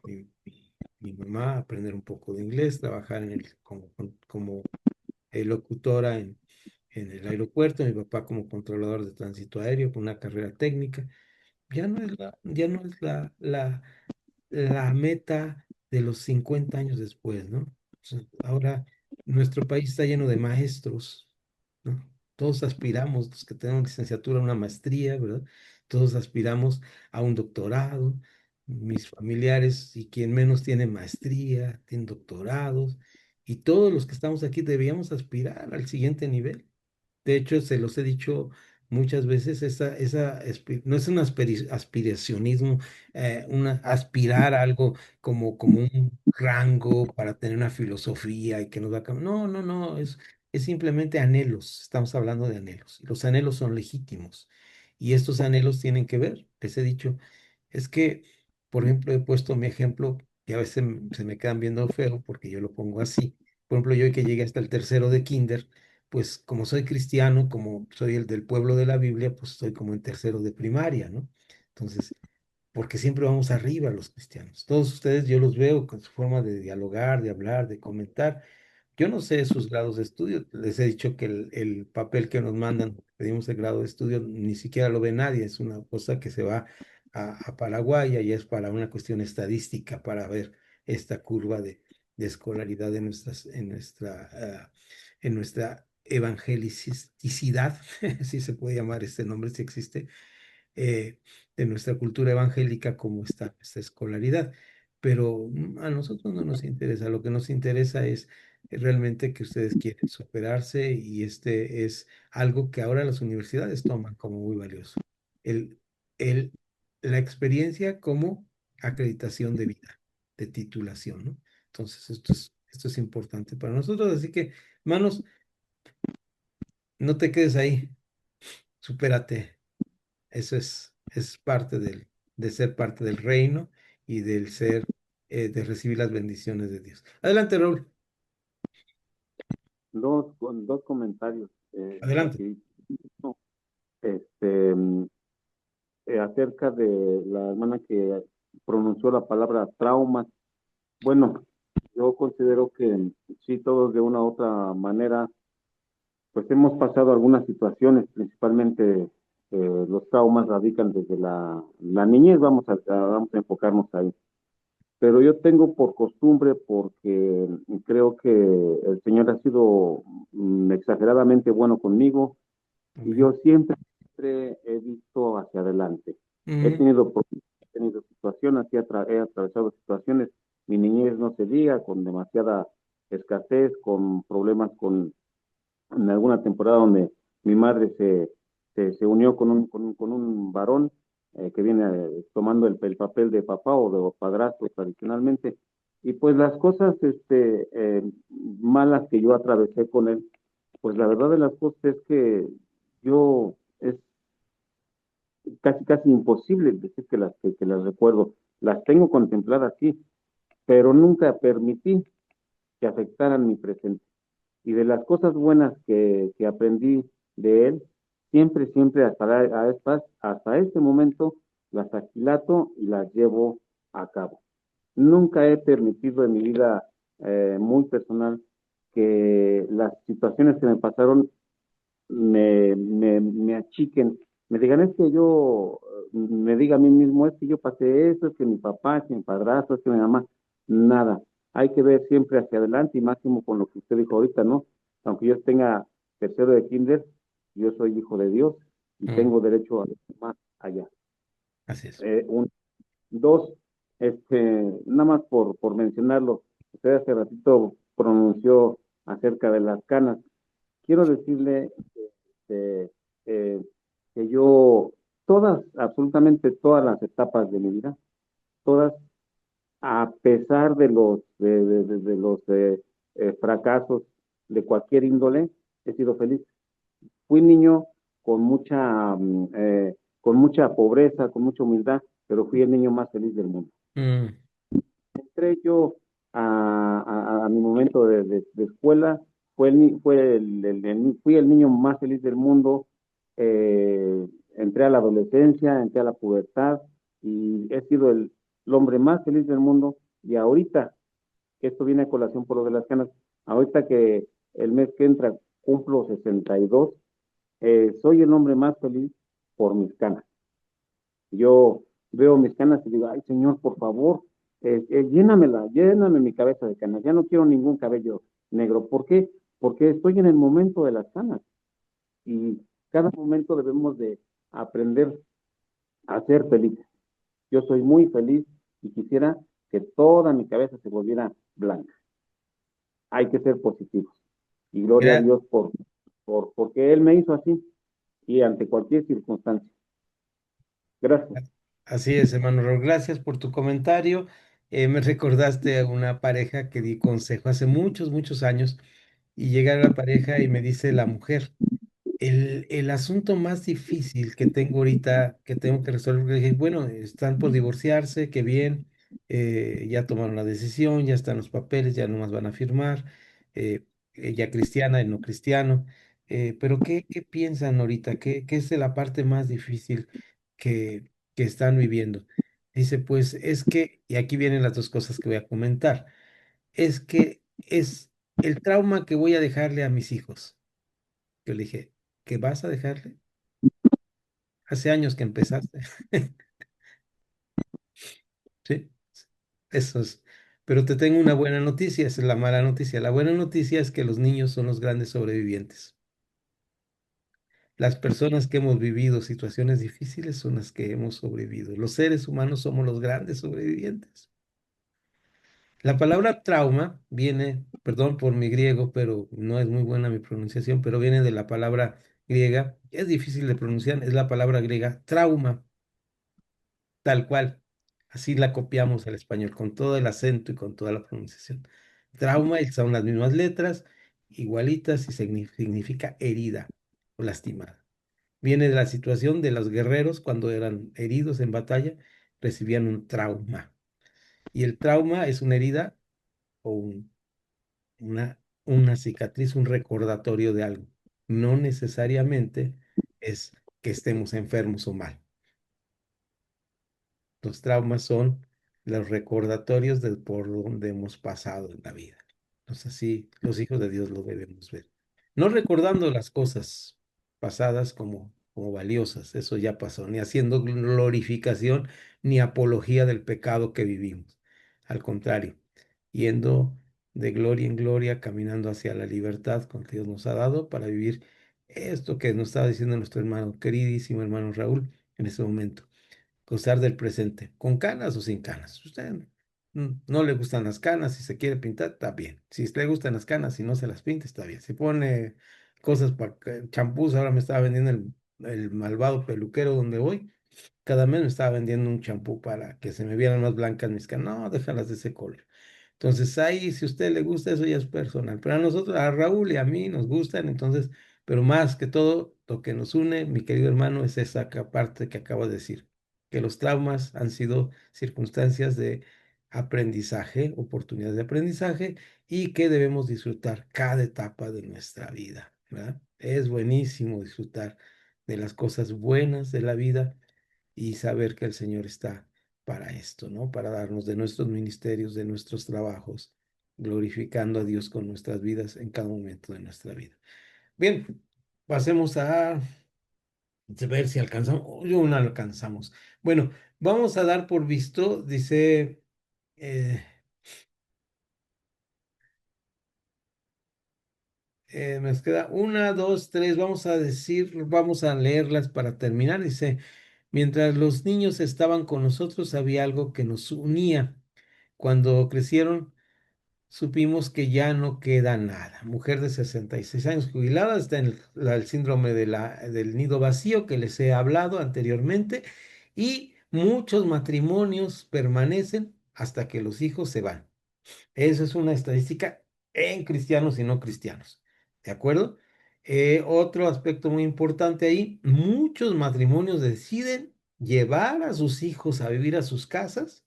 Mi mamá aprender un poco de inglés, trabajar como locutora en el aeropuerto, mi papá como controlador de tránsito aéreo con una carrera técnica. Ya no es la meta de los 50 años después, ¿no? O sea, ahora nuestro país está lleno de maestros, ¿no? Todos aspiramos, los que tenemos licenciatura, una maestría, ¿verdad? Todos aspiramos a un doctorado, mis familiares y quien menos tiene maestría, tienen doctorados, y todos los que estamos aquí deberíamos aspirar al siguiente nivel. De hecho, se los he dicho muchas veces, no es un aspiracionismo, aspirar a algo como un rango para tener una filosofía y que nos va a cambiar. No, no, no, es simplemente anhelos. Estamos hablando de anhelos. Y los anhelos son legítimos. Y estos anhelos tienen que ver, les he dicho, es que, por ejemplo, he puesto mi ejemplo y a veces se me quedan viendo feo porque yo lo pongo así. Por ejemplo, yo que llegué hasta el tercero de kinder, pues como soy cristiano, como soy el del pueblo de la Biblia, pues estoy como en tercero de primaria, ¿no? Entonces, porque siempre vamos arriba los cristianos. Todos ustedes yo los veo con su forma de dialogar, de hablar, de comentar. Yo no sé sus grados de estudio. Les he dicho que el papel que nos mandan, pedimos el grado de estudio, ni siquiera lo ve nadie. Es una cosa que se va a Paraguay y es para una cuestión estadística, para ver esta curva de escolaridad en nuestra evangelicidad, si se puede llamar este nombre, si existe, de nuestra cultura evangélica, cómo está esta escolaridad. Pero a nosotros no nos interesa, lo que nos interesa es realmente que ustedes quieren superarse y este es algo que ahora las universidades toman como muy valioso. El, el, la experiencia como acreditación de vida, de titulación, ¿no? Entonces, esto es importante para nosotros, así que, manos, no te quedes ahí, supérate. Eso es parte de ser parte del reino y del ser, de recibir las bendiciones de Dios. Adelante, Raúl. Dos comentarios Adelante. rapidito. Este, mm, acerca de la hermana que pronunció la palabra trauma. Bueno, yo considero que sí, todos de una u otra manera, pues hemos pasado algunas situaciones, principalmente los traumas radican desde la niñez, vamos a enfocarnos ahí. Pero yo tengo por costumbre, porque creo que el Señor ha sido exageradamente bueno conmigo, y yo siempre he visto hacia adelante. He tenido situaciones, he atravesado situaciones, mi niñez no se diga, con demasiada escasez, con problemas en alguna temporada donde mi madre se unió con un varón que viene tomando el papel de papá o de padrastro tradicionalmente. Y pues las cosas malas que yo atravesé con él, pues la verdad de las cosas es que es casi imposible decir que las recuerdo. Las tengo contempladas, sí, pero nunca permití que afectaran mi presente. Y de las cosas buenas que aprendí de él, siempre hasta este momento las aquilato y las llevo a cabo. Nunca he permitido en mi vida muy personal que las situaciones que me pasaron me achiquen, me digan, es que me diga a mí mismo, es que yo pasé eso, es que mi papá, es que mi padrastro, es que mi mamá, nada. Hay que ver siempre hacia adelante y máximo con lo que usted dijo ahorita, ¿no? Aunque yo tenga tercero de kinder, yo soy hijo de Dios y tengo derecho a más allá. Así es. Dos, nada más por mencionarlo, usted hace ratito pronunció acerca de las canas. Quiero decirle este, que yo, absolutamente todas las etapas de mi vida, todas, a pesar de los fracasos de cualquier índole, he sido feliz. Fui niño con con mucha pobreza, con mucha humildad, pero fui el niño más feliz del mundo. Entré yo a mi momento de escuela, fui el niño más feliz del mundo. Entré a la adolescencia, entré a la pubertad y he sido el hombre más feliz del mundo. Y ahorita, que esto viene a colación por lo de las canas, ahorita que el mes que entra cumplo 62, soy el hombre más feliz por mis canas. Yo veo mis canas y digo, ay Señor, por favor, lléname mi cabeza de canas, ya no quiero ningún cabello negro. ¿Por qué? Porque estoy en el momento de las canas y cada momento debemos de aprender a ser felices. Yo soy muy feliz y quisiera que toda mi cabeza se volviera blanca. Hay que ser positivos. Y gloria a Gra- Dios porque Él me hizo así y ante cualquier circunstancia. Gracias. Así es, hermano Raúl. Gracias por tu comentario. Me recordaste a una pareja que di consejo hace muchos, muchos años y llega la pareja y me dice la mujer. El asunto más difícil que tengo ahorita, que tengo que resolver, le dije, bueno, están por divorciarse, qué bien, ya tomaron la decisión, ya están los papeles, ya nomás van a firmar, ella cristiana, él no cristiano, pero ¿qué piensan ahorita? ¿Qué es la parte más difícil que están viviendo? Dice, pues es que, y aquí vienen las dos cosas que voy a comentar, es que es el trauma que voy a dejarle a mis hijos. Yo le dije, ¿qué vas a dejarle? Hace años que empezaste. Sí, eso es. Pero te tengo una buena noticia, esa es la mala noticia. La buena noticia es que los niños son los grandes sobrevivientes. Las personas que hemos vivido situaciones difíciles son las que hemos sobrevivido. Los seres humanos somos los grandes sobrevivientes. La palabra trauma viene, perdón por mi griego, pero no es muy buena mi pronunciación, pero viene de la palabra griega, es difícil de pronunciar, es la palabra griega trauma. Tal cual. Así la copiamos al español, con todo el acento y con toda la pronunciación. Trauma y son las mismas letras, igualitas y significa herida o lastimada. Viene de la situación de los guerreros cuando eran heridos en batalla, recibían un trauma. Y el trauma es una herida o una cicatriz, un recordatorio de algo. No necesariamente es que estemos enfermos o mal. Los traumas son los recordatorios de por donde hemos pasado en la vida. Entonces, así los hijos de Dios lo debemos ver. No recordando las cosas pasadas como valiosas, eso ya pasó, ni haciendo glorificación ni apología del pecado que vivimos. Al contrario, yendo de gloria en gloria, caminando hacia la libertad que Dios nos ha dado para vivir esto que nos estaba diciendo nuestro hermano, queridísimo hermano Raúl, en este momento gozar del presente, con canas o sin canas. Usted no le gustan las canas, si se quiere pintar, está bien. Si le gustan las canas y no se las pinta, está bien. Si pone cosas para champús, ahora me estaba vendiendo el malvado peluquero donde voy. Cada mes me estaba vendiendo un champú para que se me vieran más blancas mis canas. No, déjalas de ese color. Entonces ahí, si a usted le gusta, eso ya es personal. Pero a nosotros, a Raúl y a mí nos gustan, entonces, pero más que todo, lo que nos une, mi querido hermano, es esa parte que acabo de decir, que los traumas han sido circunstancias de aprendizaje, oportunidades de aprendizaje, y que debemos disfrutar cada etapa de nuestra vida, ¿verdad? Es buenísimo disfrutar de las cosas buenas de la vida y saber que el Señor está para esto, ¿no? Para darnos de nuestros ministerios, de nuestros trabajos, glorificando a Dios con nuestras vidas en cada momento de nuestra vida. Bien, pasemos a ver si alcanzamos. Yo no alcanzamos. Bueno, vamos a dar por visto, dice, eh, nos queda una, dos, tres, vamos a decir, vamos a leerlas para terminar. Dice, mientras los niños estaban con nosotros, había algo que nos unía. Cuando crecieron, supimos que ya no queda nada. Mujer de 66 años jubilada, está en el síndrome del nido vacío que les he hablado anteriormente y muchos matrimonios permanecen hasta que los hijos se van. Esa es una estadística en cristianos y no cristianos. ¿De acuerdo? Otro aspecto muy importante ahí, muchos matrimonios deciden llevar a sus hijos a vivir a sus casas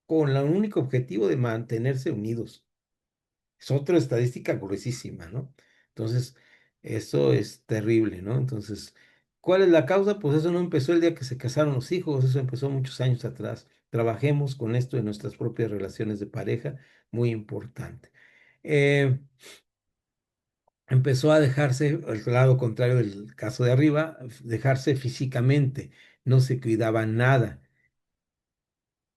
con el único objetivo de mantenerse unidos. Es otra estadística gruesísima, ¿no? Entonces, eso es terrible, ¿no? Entonces, ¿cuál es la causa? Pues eso no empezó el día que se casaron los hijos, eso empezó muchos años atrás. Trabajemos con esto en nuestras propias relaciones de pareja, muy importante. Eh, Empezó a dejarse, al lado contrario del caso de arriba, dejarse físicamente, no se cuidaba nada,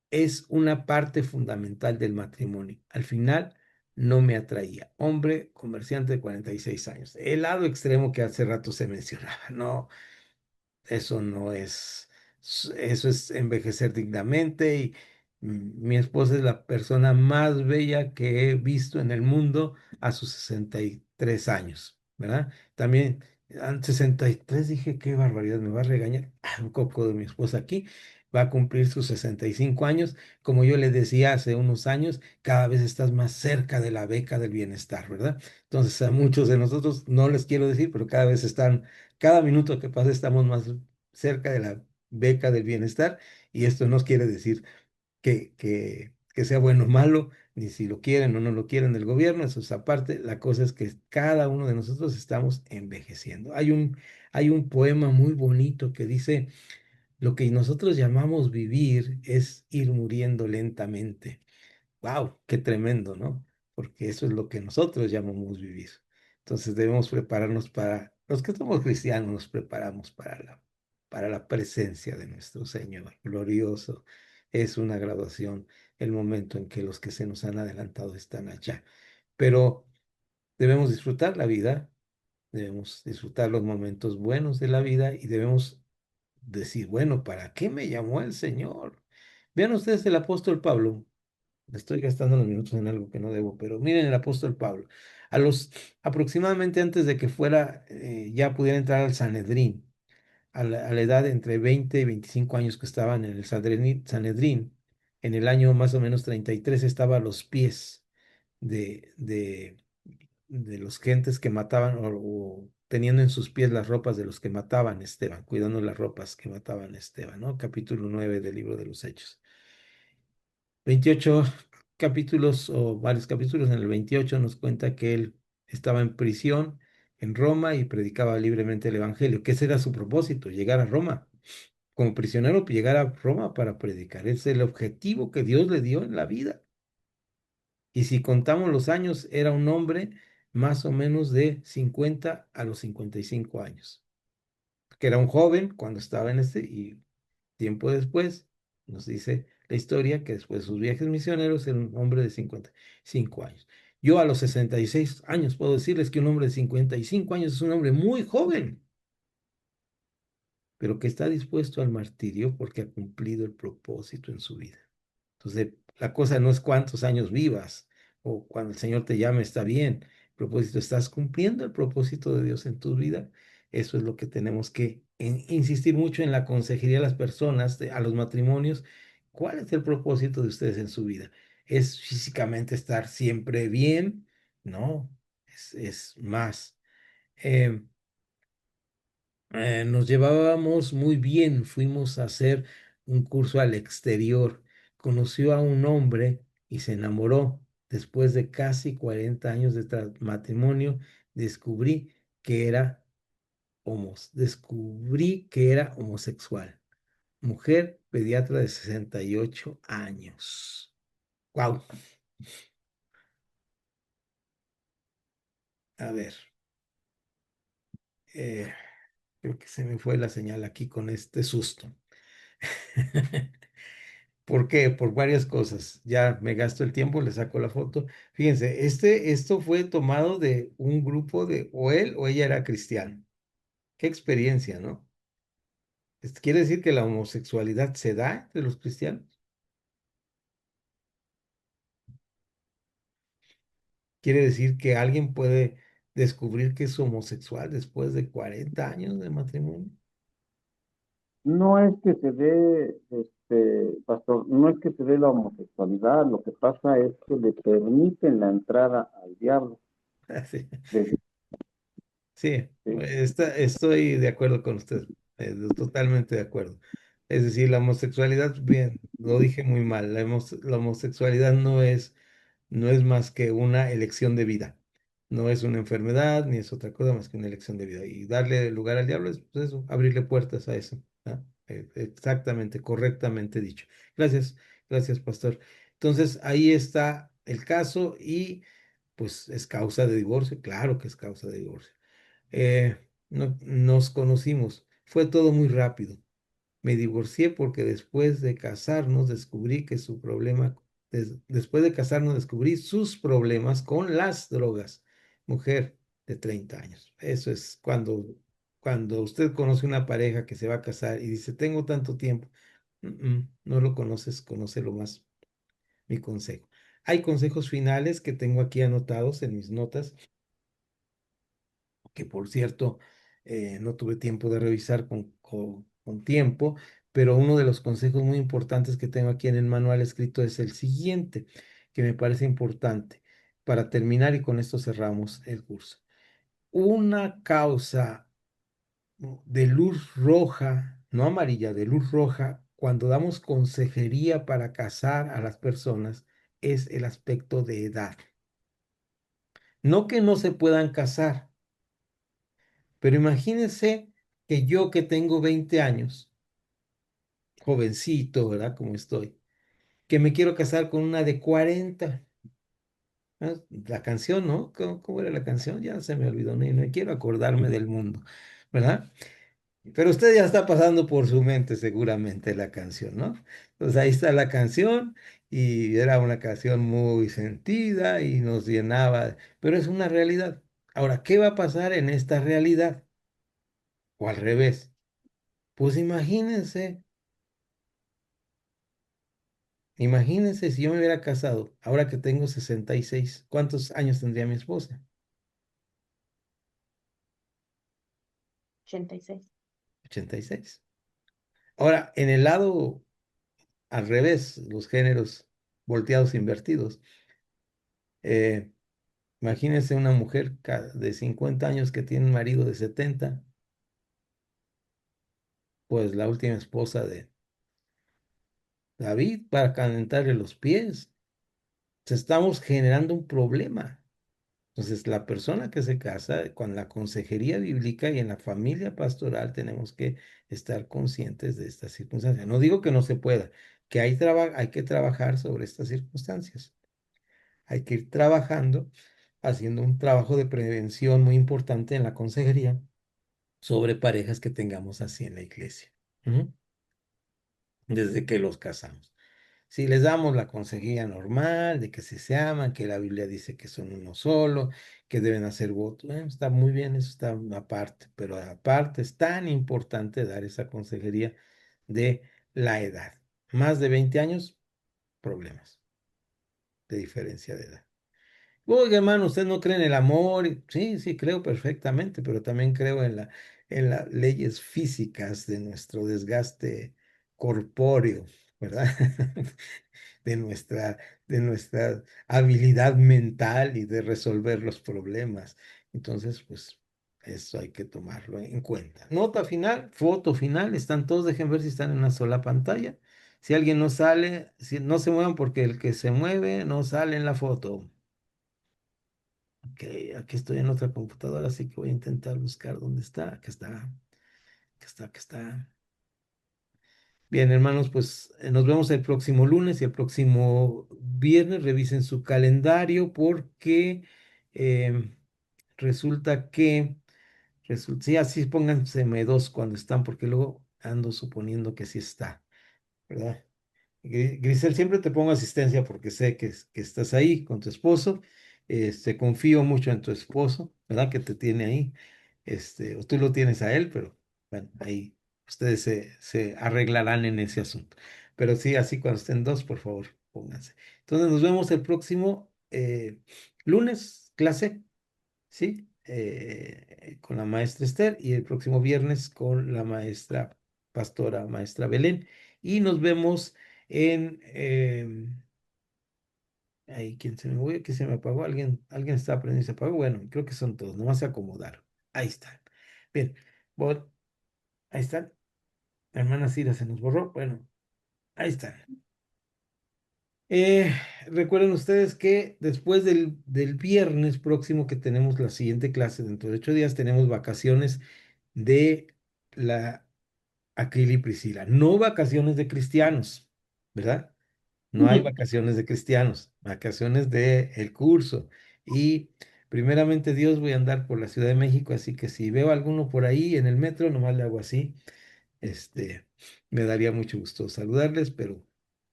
es una parte fundamental del matrimonio. Al final no me atraía. Hombre, comerciante de 46 años. El lado extremo que hace rato se mencionaba. No, eso no es Eso es envejecer dignamente y mi esposa es la persona más bella que he visto en el mundo a sus 63 años, ¿verdad? También, 63 dije, qué barbaridad, me va a regañar un coco de mi esposa aquí. Va a cumplir sus 65 años. Como yo le decía hace unos años, cada vez estás más cerca de la beca del bienestar, ¿verdad? Entonces, a muchos de nosotros, no les quiero decir, pero cada vez están, cada minuto que pasa estamos más cerca de la beca del bienestar, y esto no quiere decir que sea bueno o malo, ni si lo quieren o no lo quieren del gobierno, eso es aparte. La cosa es que cada uno de nosotros estamos envejeciendo. Hay un poema muy bonito que dice, lo que nosotros llamamos vivir es ir muriendo lentamente. ¡Wow! ¡Qué tremendo!, ¿no? Porque eso es lo que nosotros llamamos vivir. Entonces debemos prepararnos para, los que somos cristianos, nos preparamos para la presencia de nuestro Señor. Glorioso. Es una graduación el momento en que los que se nos han adelantado están allá. Pero debemos disfrutar la vida, debemos disfrutar los momentos buenos de la vida y debemos decir, bueno, ¿para qué me llamó el Señor? Vean ustedes el apóstol Pablo. Estoy gastando los minutos en algo que no debo, pero miren el apóstol Pablo. A los aproximadamente antes de que fuera, ya pudiera entrar al Sanedrín, a la edad de entre 20 y 25 años que estaban en el Sanedrín, en el año más o menos 33 estaba a los pies de, de, de los gentes que mataban o teniendo en sus pies las ropas de los que mataban a Esteban, cuidando las ropas que mataban a Esteban, ¿no? Capítulo 9 del libro de los Hechos. 28 capítulos o varios capítulos, en el 28 nos cuenta que él estaba en prisión en Roma y predicaba libremente el evangelio, que ese era su propósito, llegar a Roma. Como prisionero, llegar a Roma para predicar. Ese es el objetivo que Dios le dio en la vida. Y si contamos los años, era un hombre más o menos de 50 a los 55 años, que era un joven cuando estaba en este, y tiempo después nos dice la historia que después de sus viajes misioneros era un hombre de 55 años. Yo a los 66 años puedo decirles que un hombre de 55 años es un hombre muy joven, pero que está dispuesto al martirio porque ha cumplido el propósito en su vida. Entonces, la cosa no es cuántos años vivas o cuando el Señor te llame está bien. El propósito, ¿estás cumpliendo el propósito de Dios en tu vida? Eso es lo que tenemos que insistir mucho en la consejería a las personas, a los matrimonios. ¿Cuál es el propósito de ustedes en su vida? ¿Es físicamente estar siempre bien? No, es más. Em, nos llevábamos muy bien, fuimos a hacer un curso al exterior. Conoció a un hombre y se enamoró. Después de casi 40 años de matrimonio, descubrí que era descubrí que era homosexual. Mujer pediatra de 68 años. Wow. A ver, eh, creo que se me fue la señal aquí con este susto. ¿Por qué? Por varias cosas. Ya me gasto el tiempo, le saco la foto. Fíjense, esto fue tomado de un grupo de, o él o ella era cristiano. Qué experiencia, ¿no? ¿Quiere decir que la homosexualidad se da entre los cristianos? ¿Quiere decir que alguien puede descubrir que es homosexual después de 40 años de matrimonio? No es que se dé, pastor, no es que se dé la homosexualidad, lo que pasa es que le permiten la entrada al diablo. Sí. Desde- Sí, sí. estoy de acuerdo con usted, totalmente de acuerdo. Es decir, la homosexualidad, bien, lo dije muy mal, la homosexualidad no es más que una elección de vida, no es una enfermedad ni es otra cosa más que una elección de vida. Y darle lugar al diablo es pues eso, abrirle puertas a eso, ¿ah? Exactamente, correctamente dicho. Gracias, gracias, pastor. Entonces, ahí está el caso y pues es causa de divorcio, claro que es causa de divorcio. Nos conocimos. Fue todo muy rápido. Me divorcié porque después de casarnos descubrí que su problema, después de casarnos descubrí sus problemas con las drogas. Mujer de 30 años. Eso es cuando cuando usted conoce una pareja que se va a casar y dice, tengo tanto tiempo, no lo conoces, conócelo más, mi consejo. Hay consejos finales que tengo aquí anotados en mis notas, que por cierto, no tuve tiempo de revisar con tiempo, pero uno de los consejos muy importantes que tengo aquí en el manual escrito es el siguiente, que me parece importante para terminar y con esto cerramos el curso. Una causa de luz roja, no amarilla, de luz roja, cuando damos consejería para casar a las personas, es el aspecto de edad. No que no se puedan casar, pero imagínense que yo que tengo 20 años, jovencito, ¿verdad? Como estoy, que me quiero casar con una de 40. ¿Ah? La canción, ¿no? ¿Cómo era la canción? Ya se me olvidó, no quiero acordarme del mundo, ¿verdad? Pero usted ya está pasando por su mente seguramente la canción, ¿no? Entonces ahí está la canción y era una canción muy sentida y nos llenaba, pero es una realidad. Ahora, ¿qué va a pasar en esta realidad? O al revés. Pues imagínense si yo me hubiera casado, ahora que tengo 66, ¿cuántos años tendría mi esposa? 86. 86. Ahora, en el lado al revés, los géneros volteados invertidos. eh, Imagínense una mujer de 50 años que tiene un marido de 70, pues la última esposa de David para calentarle los pies. Estamos generando un problema. Entonces, la persona que se casa con la consejería bíblica y en la familia pastoral tenemos que estar conscientes de estas circunstancias. No digo que no se pueda, que hay que trabajar sobre estas circunstancias. Hay que ir trabajando, haciendo un trabajo de prevención muy importante en la consejería sobre parejas que tengamos así en la iglesia, ¿no? Desde que los casamos. Si les damos la consejería normal de que si se aman, que la Biblia dice que son uno solo, que deben hacer votos, bueno, está muy bien, eso está aparte, pero aparte es tan importante dar esa consejería de la edad. Más de 20 años, problemas de diferencia de edad. Oiga, hermano, ¿usted no cree en el amor? Sí, sí, creo perfectamente, pero también creo en las leyes físicas de nuestro desgaste corpóreo, ¿verdad? De nuestra, de nuestra habilidad mental y de resolver los problemas. Entonces, pues, eso hay que tomarlo en cuenta. Nota final, foto final, están todos, dejen ver si están en una sola pantalla. Si alguien no sale, si no se muevan porque el que se mueve no sale en la foto. Ok, aquí estoy en otra computadora, así que voy a intentar buscar dónde está. Aquí está, aquí está, aquí está. Bien, hermanos, pues nos vemos el próximo lunes y el próximo viernes. Revisen su calendario porque em, resulta que, sí, así pónganse M2 cuando están, porque luego ando suponiendo que sí está, ¿verdad? Grisel, siempre te pongo asistencia porque sé que estás ahí con tu esposo. Confío mucho en tu esposo, ¿verdad? Que te tiene ahí. O tú lo tienes a él, pero bueno, ahí ustedes se arreglarán en ese asunto. Pero sí, así cuando estén dos, por favor, pónganse. Entonces nos vemos el próximo lunes, clase, ¿sí? Con la maestra Esther y el próximo viernes con la maestra pastora, maestra Belén. Y nos vemos en... ahí, ¿quién se me voy? ¿Qué se me apagó? ¿Alguien está aprendiendo y se apagó? Bueno, creo que son todos, nomás se acomodaron. Ahí están. Bien, ahí están. La hermana Cira se nos borró. Bueno, ahí están. Eh, Recuerden ustedes que después del viernes próximo que tenemos la siguiente clase, dentro de 8 días tenemos vacaciones de la Aquila y Priscila. No vacaciones de cristianos, ¿verdad? No hay vacaciones de cristianos, vacaciones de el curso. Y primeramente Dios voy a andar por la Ciudad de México, así que si veo a alguno por ahí en el metro, nomás le hago así. Este, Me daría mucho gusto saludarles, pero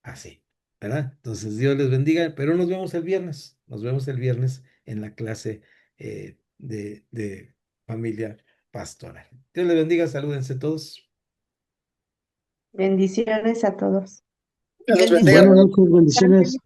así, ¿verdad? Entonces Dios les bendiga, pero nos vemos el viernes. Nos vemos el viernes en la clase de familia pastoral. Dios les bendiga, salúdense todos. Bendiciones a todos. Que los bendiga. Buenas noches, bendiciones.